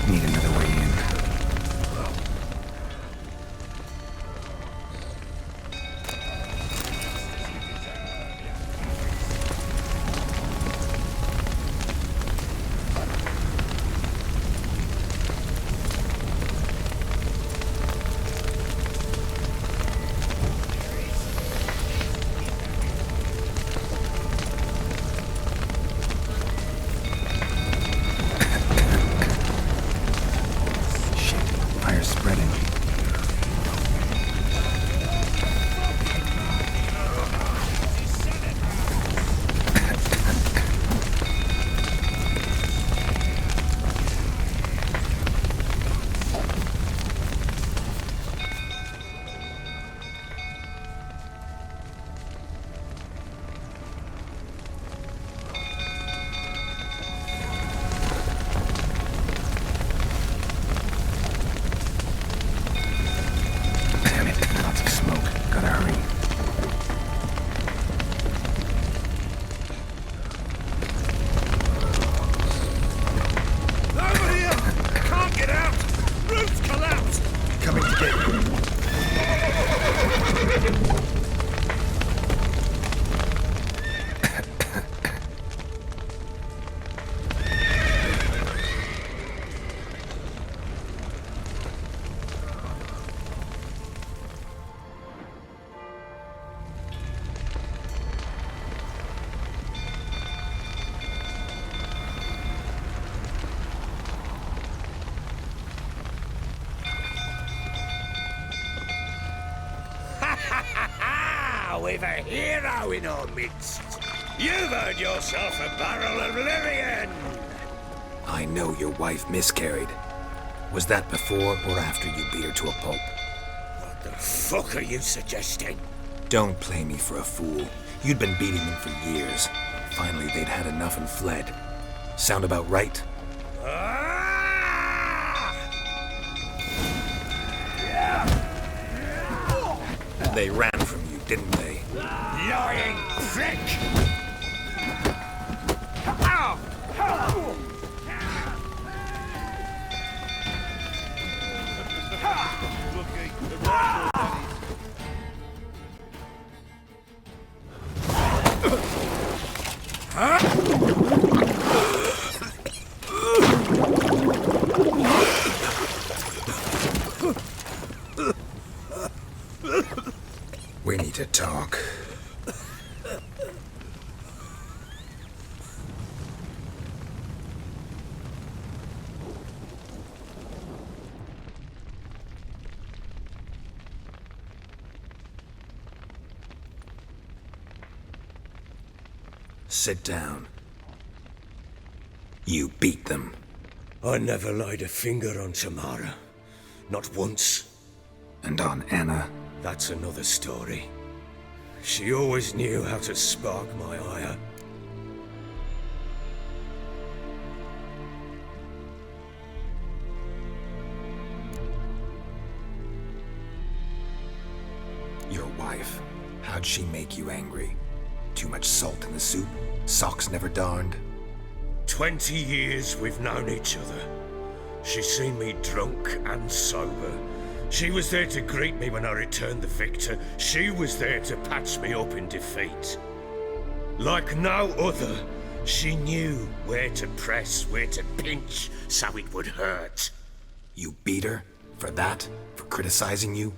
Need another way in. We've a hero in our midst. You've earned yourself a barrel of Lyrian. I know your wife miscarried. Was that before or after you beat her to a pulp? What the fuck are you suggesting? Don't play me for a fool. You'd been beating them for years. Finally, they'd had enough and fled. Sound about right? They ran from you, didn't they? Lying prick! We need to talk. Sit down. You beat them. I never laid a finger on Tamara. Not once. And on Anna? That's another story. She always knew how to spark my ire. Your wife. How'd she make you angry? Too much salt in the soup? Socks never darned? 20 years we've known each other. She's seen me drunk and sober. She was there to greet me when I returned the victor. She was there to patch me up in defeat. Like no other, she knew where to press, where to pinch, so it would hurt. You beat her? For that? For criticizing you?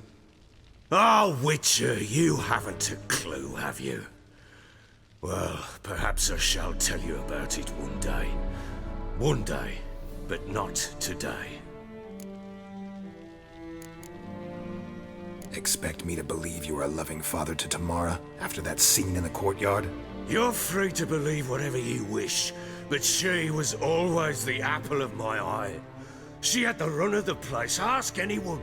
Oh, Witcher, you haven't a clue, have you? Well, perhaps I shall tell you about it one day. One day, but not today. Expect me to believe you were a loving father to Tamara after that scene in the courtyard? You're free to believe whatever you wish, but she was always the apple of my eye. She had the run of the place, ask anyone.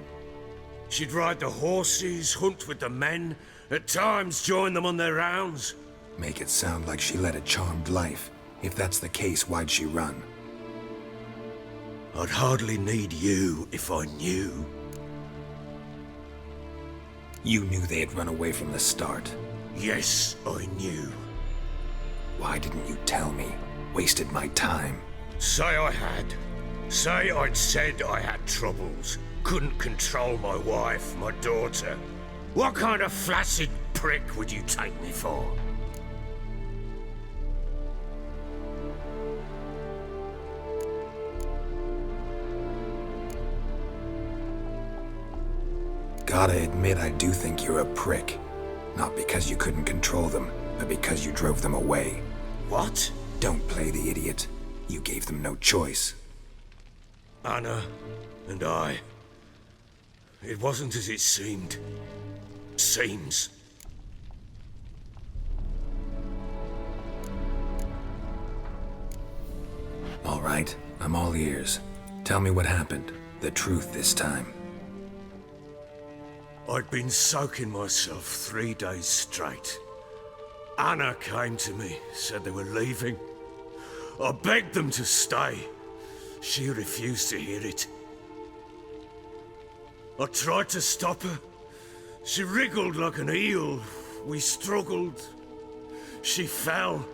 She'd ride the horses, hunt with the men, at times join them on their rounds. Make it sound like she led a charmed life. If that's the case, why'd she run? I'd hardly need you if I knew. You knew they had run away from the start. Yes, I knew. Why didn't you tell me? Wasted my time. Say I had. Say I'd said I had troubles. Couldn't control my wife, my daughter. What kind of flaccid prick would you take me for? Gotta admit, I do think you're a prick. Not because you couldn't control them, but because you drove them away. What? Don't play the idiot. You gave them no choice. Anna and I. It wasn't as it seemed. Seems. All right, I'm all ears. Tell me what happened. The truth this time. I'd been soaking myself 3 days straight. Anna came to me, said they were leaving. I begged them to stay. She refused to hear it. I tried to stop her. She wriggled like an eel. We struggled. She fell.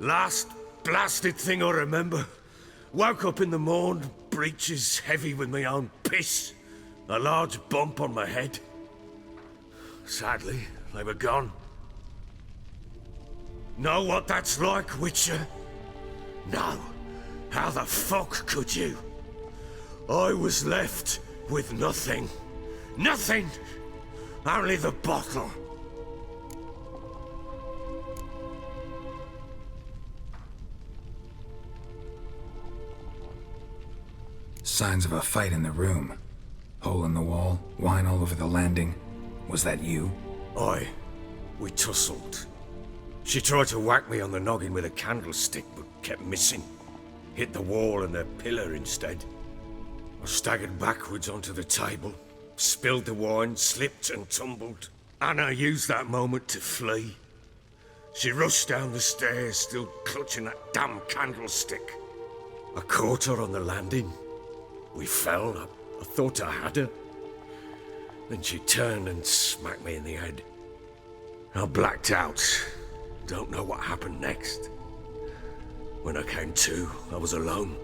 Last blasted thing I remember. Woke up in the morn, breeches heavy with my own piss. A large bump on my head. Sadly, they were gone. Know what that's like, Witcher? No. How the fuck could you? I was left with nothing. Nothing! Only the bottle. Signs of a fight in the room. Hole in the wall, wine all over the landing. Was that you? Aye. We tussled. She tried to whack me on the noggin with a candlestick, but kept missing. Hit the wall and the pillar instead. I staggered backwards onto the table, spilled the wine, slipped and tumbled. Anna used that moment to flee. She rushed down the stairs, still clutching that damn candlestick. I caught her on the landing. We fell. I thought I had her. Then she turned and smacked me in the head. I blacked out. Don't know what happened next. When I came to, I was alone.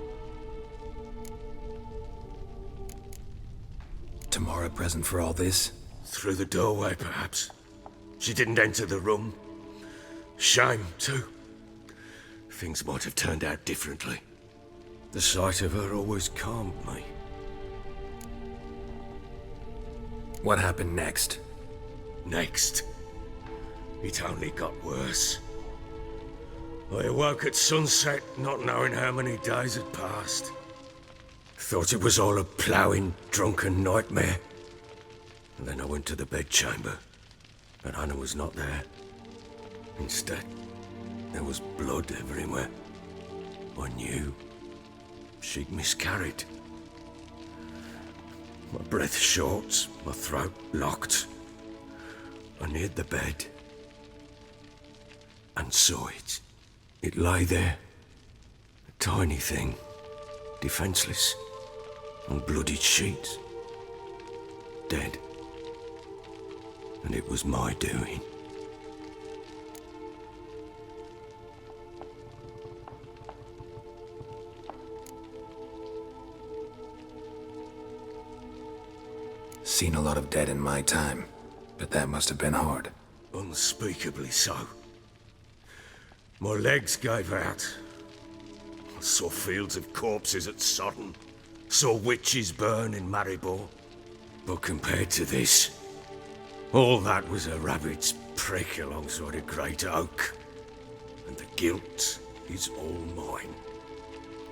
Tamara present for all this? Through the doorway, perhaps. She didn't enter the room. Shame, too. Things might have turned out differently. The sight of her always calmed me. What happened next? Next? It only got worse. I awoke at sunset, not knowing how many days had passed. Thought it was all a ploughing, drunken nightmare. And then I went to the bedchamber, but Anna was not there. Instead, there was blood everywhere. I knew she'd miscarried. My breath short, my throat locked. I neared the bed and saw it. It lay there, a tiny thing, defenseless, on bloodied sheets, dead. And it was my doing. Seen a lot of dead in my time, but that must have been hard. Unspeakably so. My legs gave out. I saw fields of corpses at Sodden. Saw witches burn in Maribor. But compared to this, all that was a rabbit's prick alongside a great oak. And the guilt is all mine.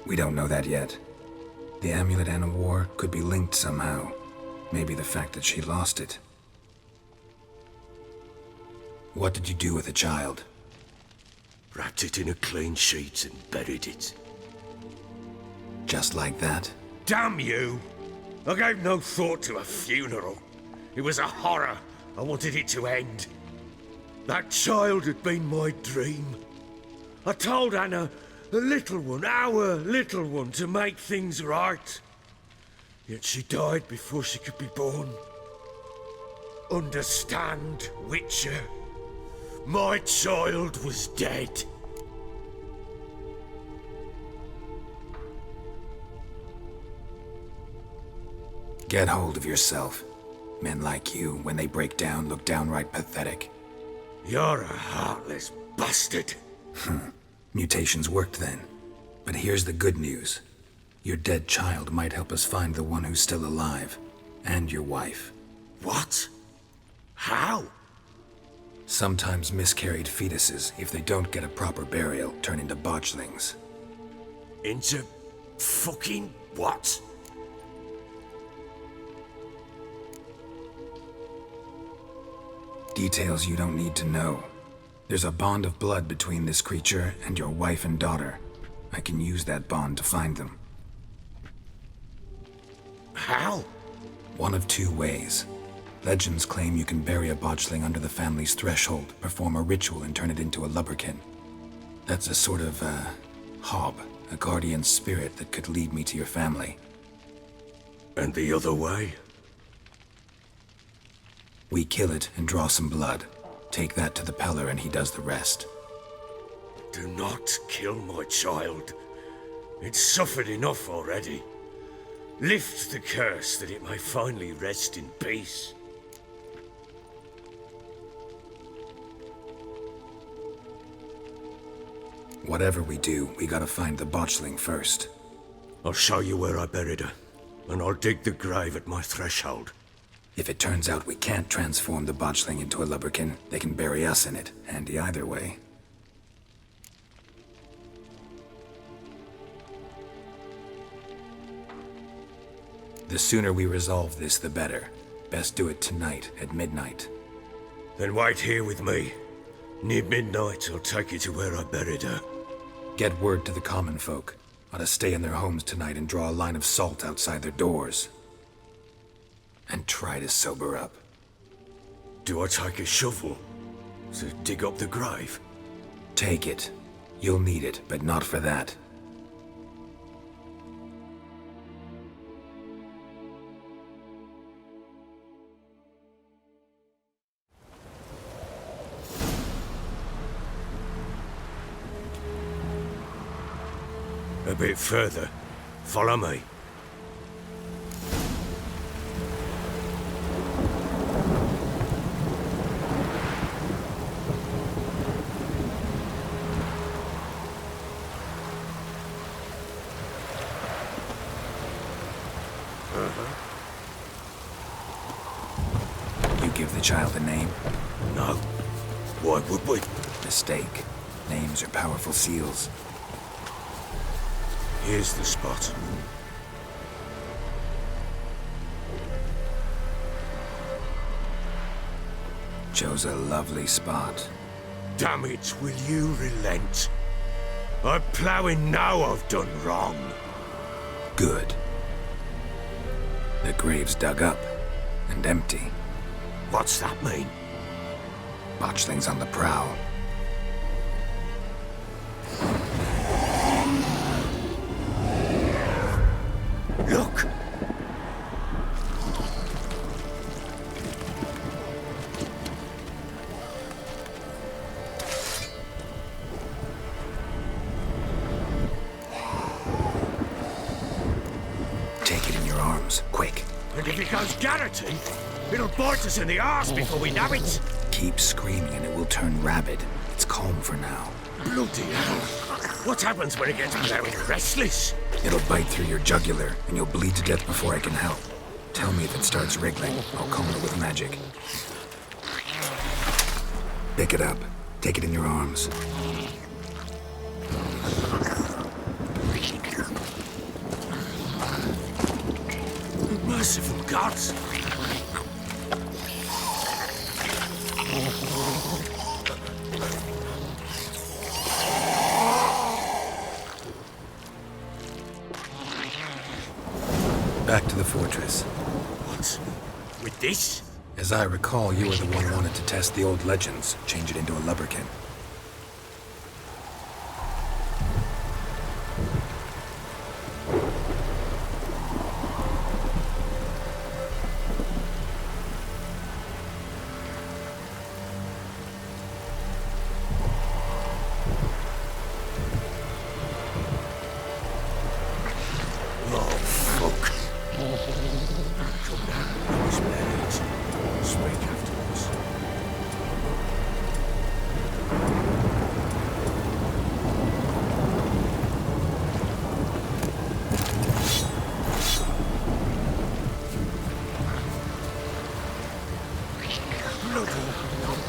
We don't know that yet. The amulet Anna wore could be linked somehow. Maybe the fact that she lost it. What did you do with the child? Wrapped it in a clean sheet and buried it. Just like that? Damn you! I gave no thought to a funeral. It was a horror. I wanted it to end. That child had been my dream. I told Anna, the little one, our little one, to make things right. Yet she died before she could be born. Understand, Witcher? My child was dead. Get hold of yourself. Men like you, when they break down, look downright pathetic. You're a heartless bastard. Mutations worked then. But here's the good news. Your dead child might help us find the one who's still alive. And your wife. What? How? Sometimes miscarried fetuses, if they don't get a proper burial, turn into botchlings. Into fucking what? Details you don't need to know. There's a bond of blood between this creature and your wife and daughter. I can use that bond to find them. How? One of two ways. Legends claim you can bury a botchling under the family's threshold, perform a ritual, and turn it into a lubberkin. That's a sort of, hob, a guardian spirit that could lead me to your family. And the other way? We kill it and draw some blood. Take that to the Peller and he does the rest. Do not kill my child. It's suffered enough already. Lift the curse that it may finally rest in peace. Whatever we do, we gotta find the botchling first. I'll show you where I buried her, and I'll dig the grave at my threshold. If it turns out we can't transform the botchling into a lubberkin, they can bury us in it. Handy either way. The sooner we resolve this, the better. Best do it tonight, at midnight. Then wait here with me. Near midnight, I'll take you to where I buried her. Get word to the common folk. ought to stay in their homes tonight and draw a line of salt outside their doors. And try to sober up. Do I take a shovel to dig up the grave? Take it. You'll need it, but not for that. A bit further. Follow me. You give the child a name? No. Why would we? Mistake. Names are powerful seals. Here's the spot. Chose a lovely spot. Damn it, will you relent? I'm ploughing now I've done wrong. Good. The grave's dug up and empty. What's that mean? Botchling's on the prowl. Look! Take it in your arms, quick. And if it goes garroty, it'll bite us in the arse before we know it. Keep screaming and it will turn rabid. It's calm for now. Bloody hell. What happens when it gets very restless? It'll bite through your jugular, and you'll bleed to death before I can help. Tell me if it starts wriggling. I'll calm it with magic. Pick it up. Take it in your arms. Merciful gods! Back to the fortress. What? With this? As I recall, you were the one who wanted to test the old legends, change it into a lubberkin.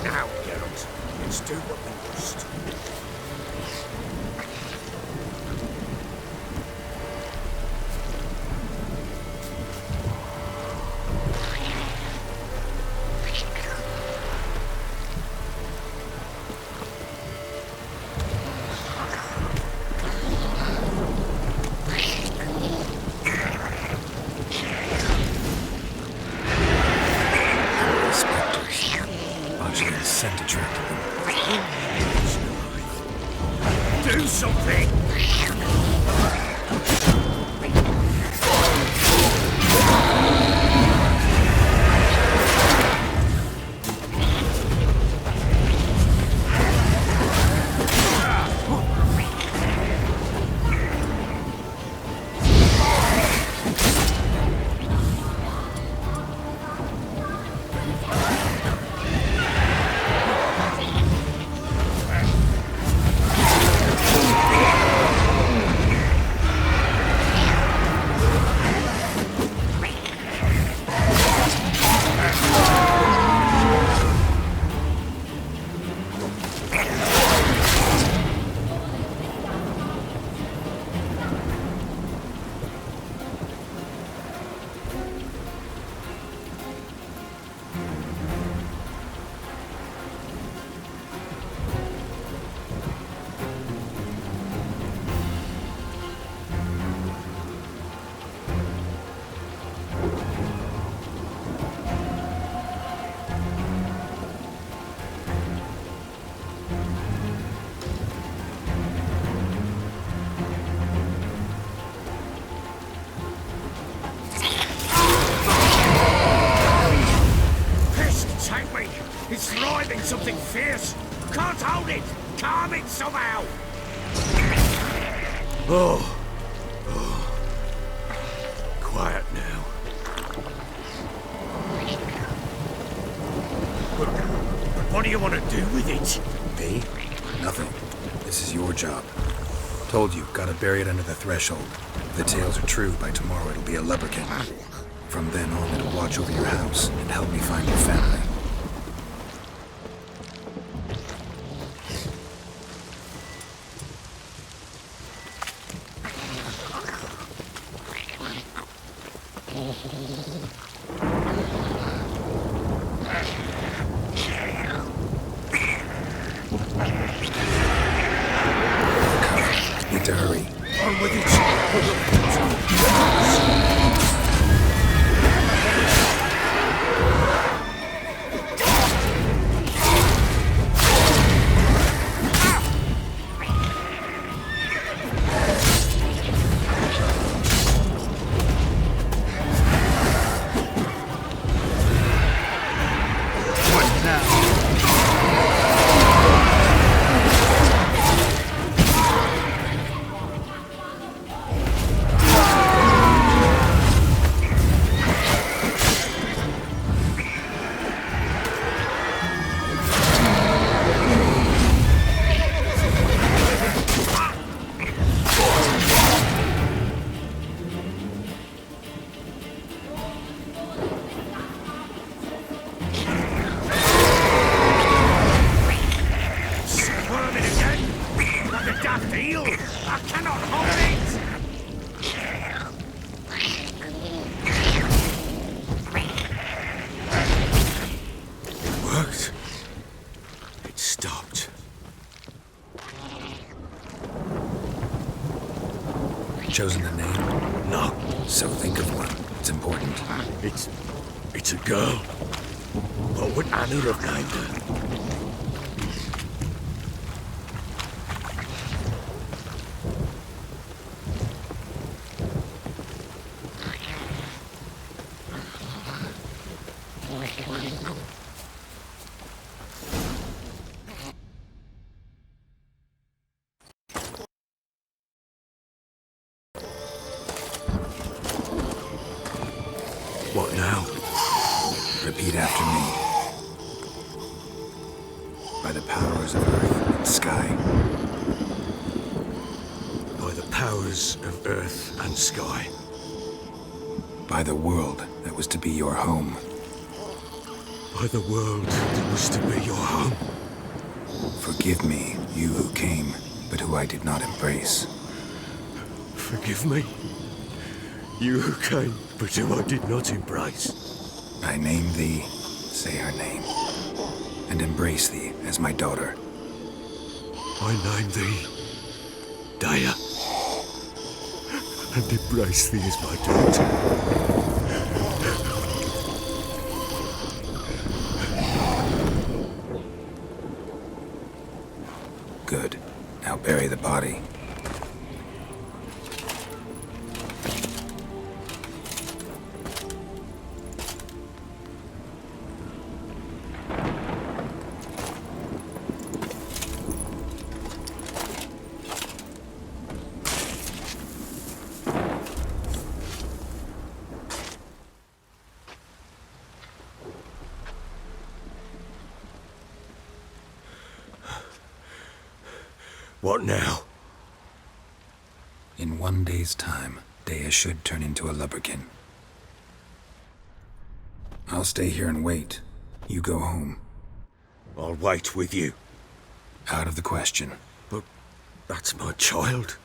Now, Geralt, let's do what we must. Scent attracted them. Do something! can't hold it! Calm it somehow! Oh. Quiet now. But what do you want to do with it? Me? Nothing. This is your job. Told you, gotta bury it under the threshold. If the tales are true, by tomorrow it'll be a lubberkin. From then on, it'll watch over your house and help me find your family. Need to hurry. On with it! Chosen a name? No. So think of one. It's important. It's a girl. What would Anna have named her? What now? Repeat after me. By the powers of earth and sky. By the powers of earth and sky. By the world that was to be your home. By the world that was to be your home. Forgive me, you who came, but who I did not embrace. Forgive me, you who came, but who I did not embrace. I name thee, say her name, and embrace thee as my daughter. I name thee, Daya, and embrace thee as my daughter. Good. Now bury the body. What now? In 1 day's time, Daya should turn into a lubberkin. I'll stay here and wait. You go home. I'll wait with you. Out of the question. But that's my child.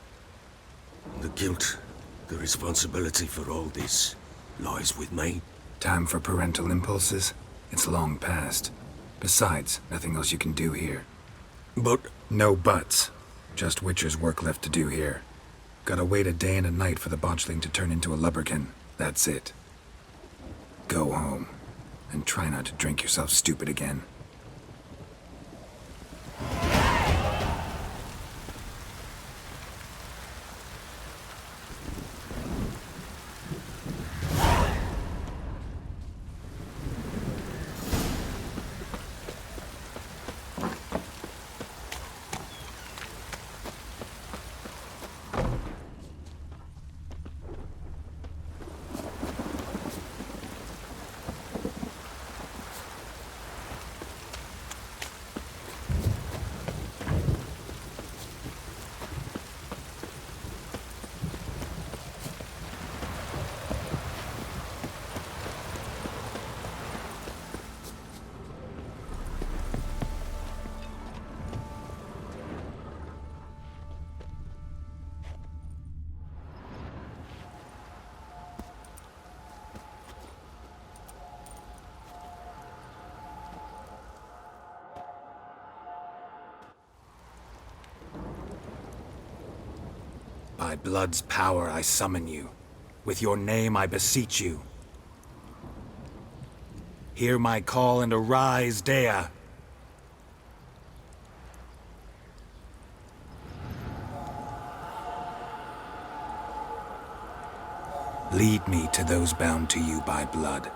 The guilt, the responsibility for all this lies with me. Time for parental impulses? It's long past. Besides, nothing else you can do here. But... No buts. Just Witcher's work left to do here. Gotta wait a day and a night for the botchling to turn into a lubberkin. That's it. Go home. And try not to drink yourself stupid again. By blood's power I summon you. With your name I beseech you. Hear my call and arise, Dea! Lead me to those bound to you by blood.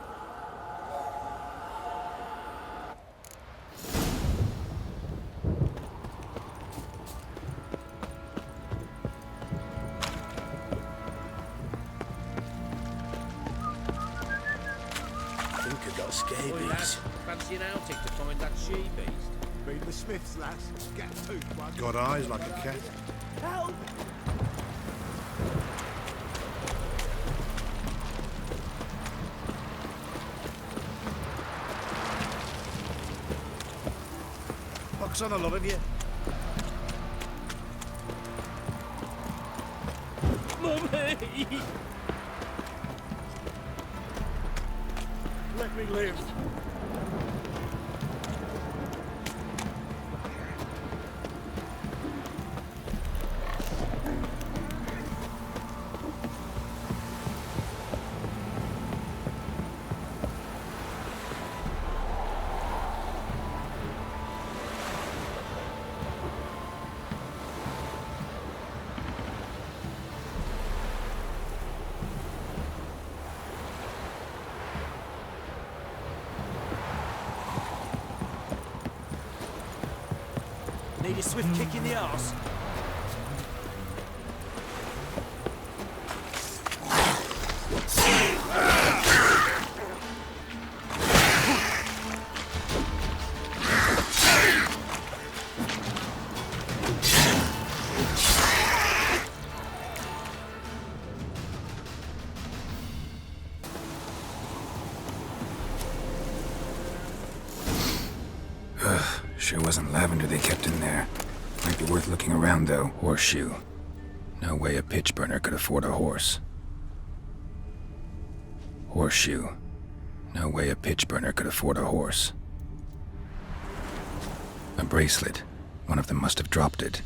Oi, lads, fancy an outing to find that she-beast? Been the Smiths, lass. Get a tooth, one. Got eyes like a cat. Help! Pox on a lot of you. Mummy! Let me live. Need a swift kick in the arse. Sure wasn't lavender they kept in there. Might be worth looking around, though. Horseshoe. No way a pitch burner could afford a horse. Horseshoe. No way a pitch burner could afford a horse. A bracelet. One of them must have dropped it.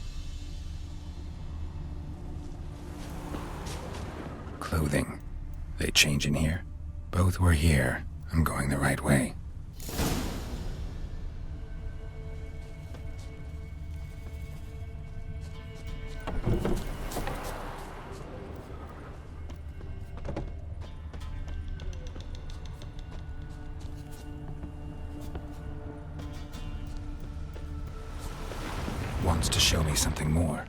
Clothing. They change in here? Both were here. I'm going the right way. Wants to show me something more.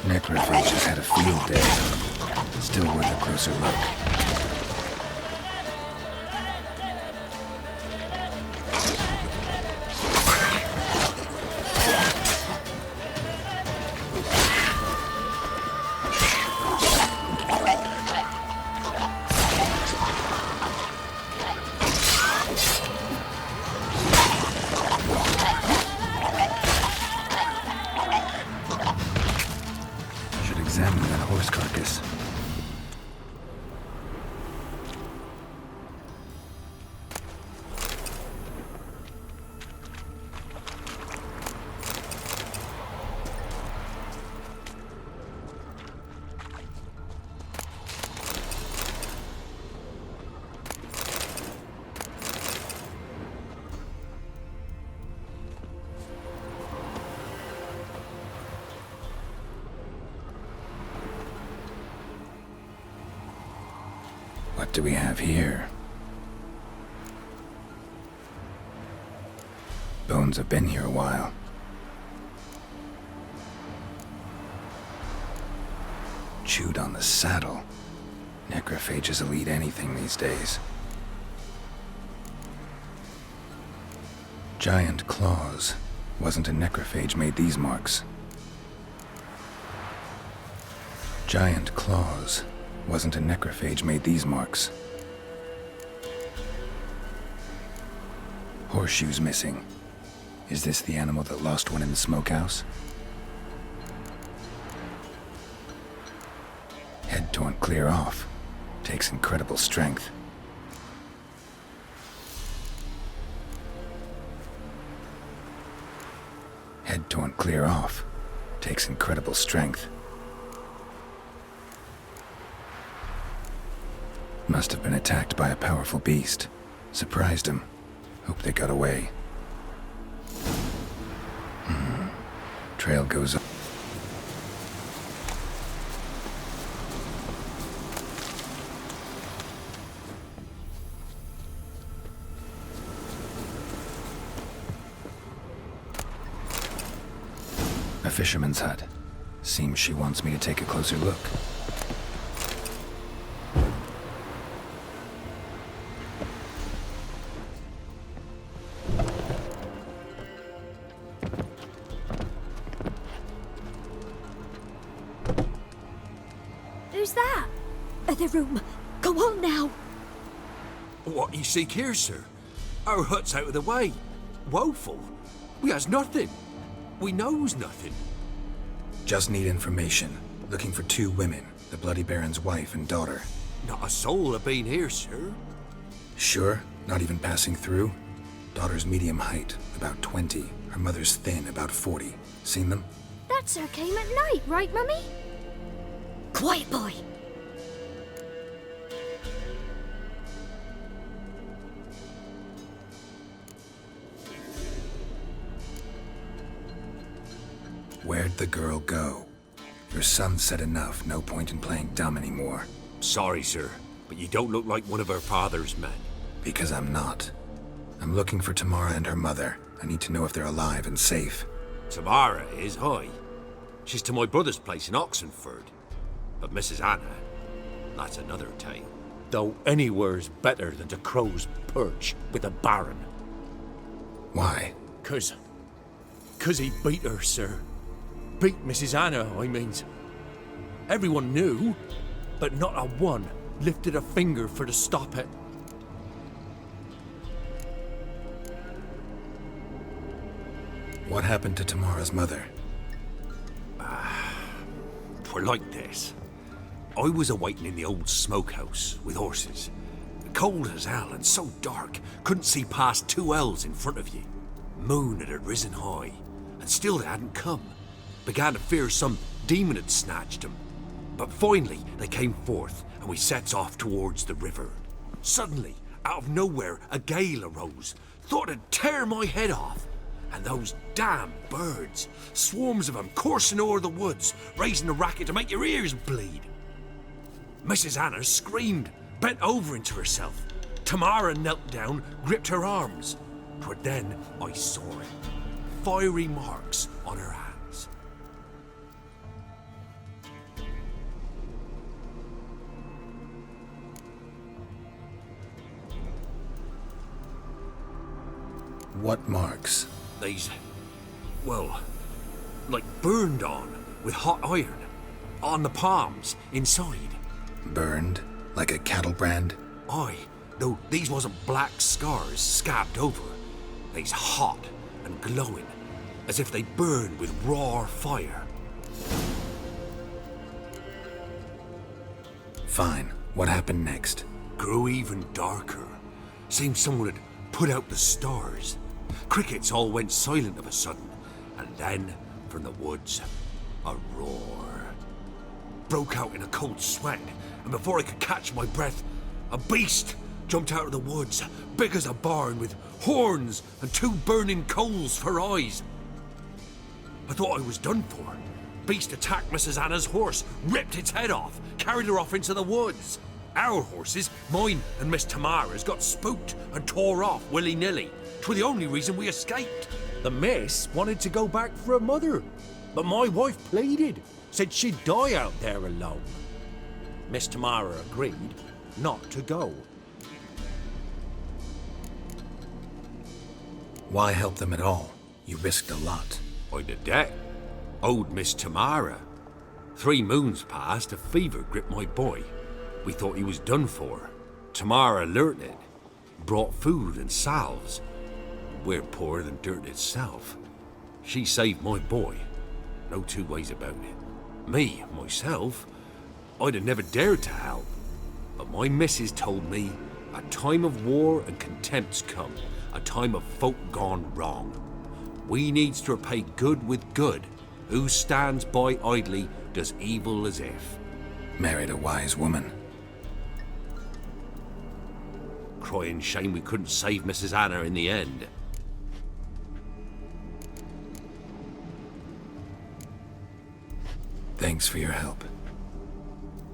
Necrophages had a field day. Still worth a closer look. Examine that horse carcass. What do we have here? Bones have been here a while. Chewed on the saddle. Necrophages will eat anything these days. Giant claws. Wasn't a necrophage made these marks. Giant claws. Wasn't a necrophage made these marks. Horseshoes missing. Is this the animal that lost one in the smokehouse? Head torn clear off. Takes incredible strength. Head torn clear off. Takes incredible strength. Must have been attacked by a powerful beast. Surprised him. Hope they got away. Trail goes up. A fisherman's hut. Seems she wants me to take a closer look. Who's that? Other room. Go on now. What you seek here, sir? Our hut's out of the way. Woeful. We has nothing. We knows nothing. Just need information. Looking for 2 women, the Bloody Baron's wife and daughter. Not a soul have been here, sir. Sure? Not even passing through? Daughter's medium height, about 20. Her mother's thin, about 40. Seen them? That sir came at night, right, Mummy? Quiet, boy. Where'd the girl go? Your son said enough, no point in playing dumb anymore. Sorry, sir, but you don't look like one of her father's men. Because I'm not. I'm looking for Tamara and her mother. I need to know if they're alive and safe. Tamara is, aye. She's to my brother's place in Oxenford. But Mrs. Anna, that's another tale. Though anywhere's better than to crow's perch with the Baron. Why? 'Cause he beat her, sir. Beat Mrs. Anna, I means. Everyone knew, but not a one lifted a finger for to stop it. What happened to Tamara's mother? Twere like this. I was awaiting in the old smokehouse with horses. Cold as hell and so dark, couldn't see past 2 ells in front of you. Moon had risen high, and still they hadn't come. Began to fear some demon had snatched them. But finally they came forth, and we sets off towards the river. Suddenly, out of nowhere, a gale arose. Thought it'd tear my head off. And those damn birds, swarms of them coursing o'er the woods, raising a racket to make your ears bleed. Mrs. Anna screamed, bent over into herself. Tamara knelt down, gripped her arms. But then I saw it. Fiery marks on her hands. What marks? These, well, like burned on with hot iron. On the palms, inside. Burned? Like a cattle brand? Aye, though these wasn't black scars scabbed over. They's hot and glowing, as if they burned with raw fire. Fine. What happened next? Grew even darker. Seemed someone had put out the stars. Crickets all went silent of a sudden, and then, from the woods, a roar. Broke out in a cold sweat, and before I could catch my breath, a beast jumped out of the woods, big as a barn, with horns and 2 burning coals for eyes. I thought I was done for. Beast attacked Mrs. Anna's horse, ripped its head off, carried her off into the woods. Our horses, mine and Miss Tamara's, got spooked and tore off willy-nilly. 'Twere the only reason we escaped. The miss wanted to go back for her mother, but my wife pleaded, said she'd die out there alone. Miss Tamara agreed not to go. Why help them at all? You risked a lot. I'd a debt. Owed Miss Tamara. 3 moons passed, a fever gripped my boy. We thought he was done for. Tamara learnt it. Brought food and salves. We're poorer than dirt itself. She saved my boy. No 2 ways about it. Me, myself, I'd have never dared to help. But my missus told me a time of war and contempt's come, a time of folk gone wrong. We needs to repay good with good. Who stands by idly does evil as if. Married a wise woman. Crying shame we couldn't save Mrs. Anna in the end. Thanks for your help.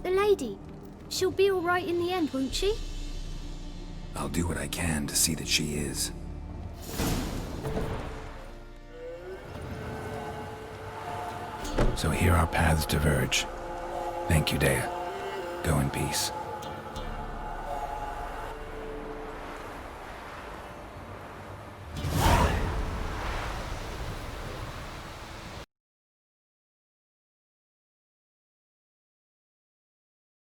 The lady, she'll be all right in the end, won't she? I'll do what I can to see that she is. So here our paths diverge. Thank you, Dea. Go in peace.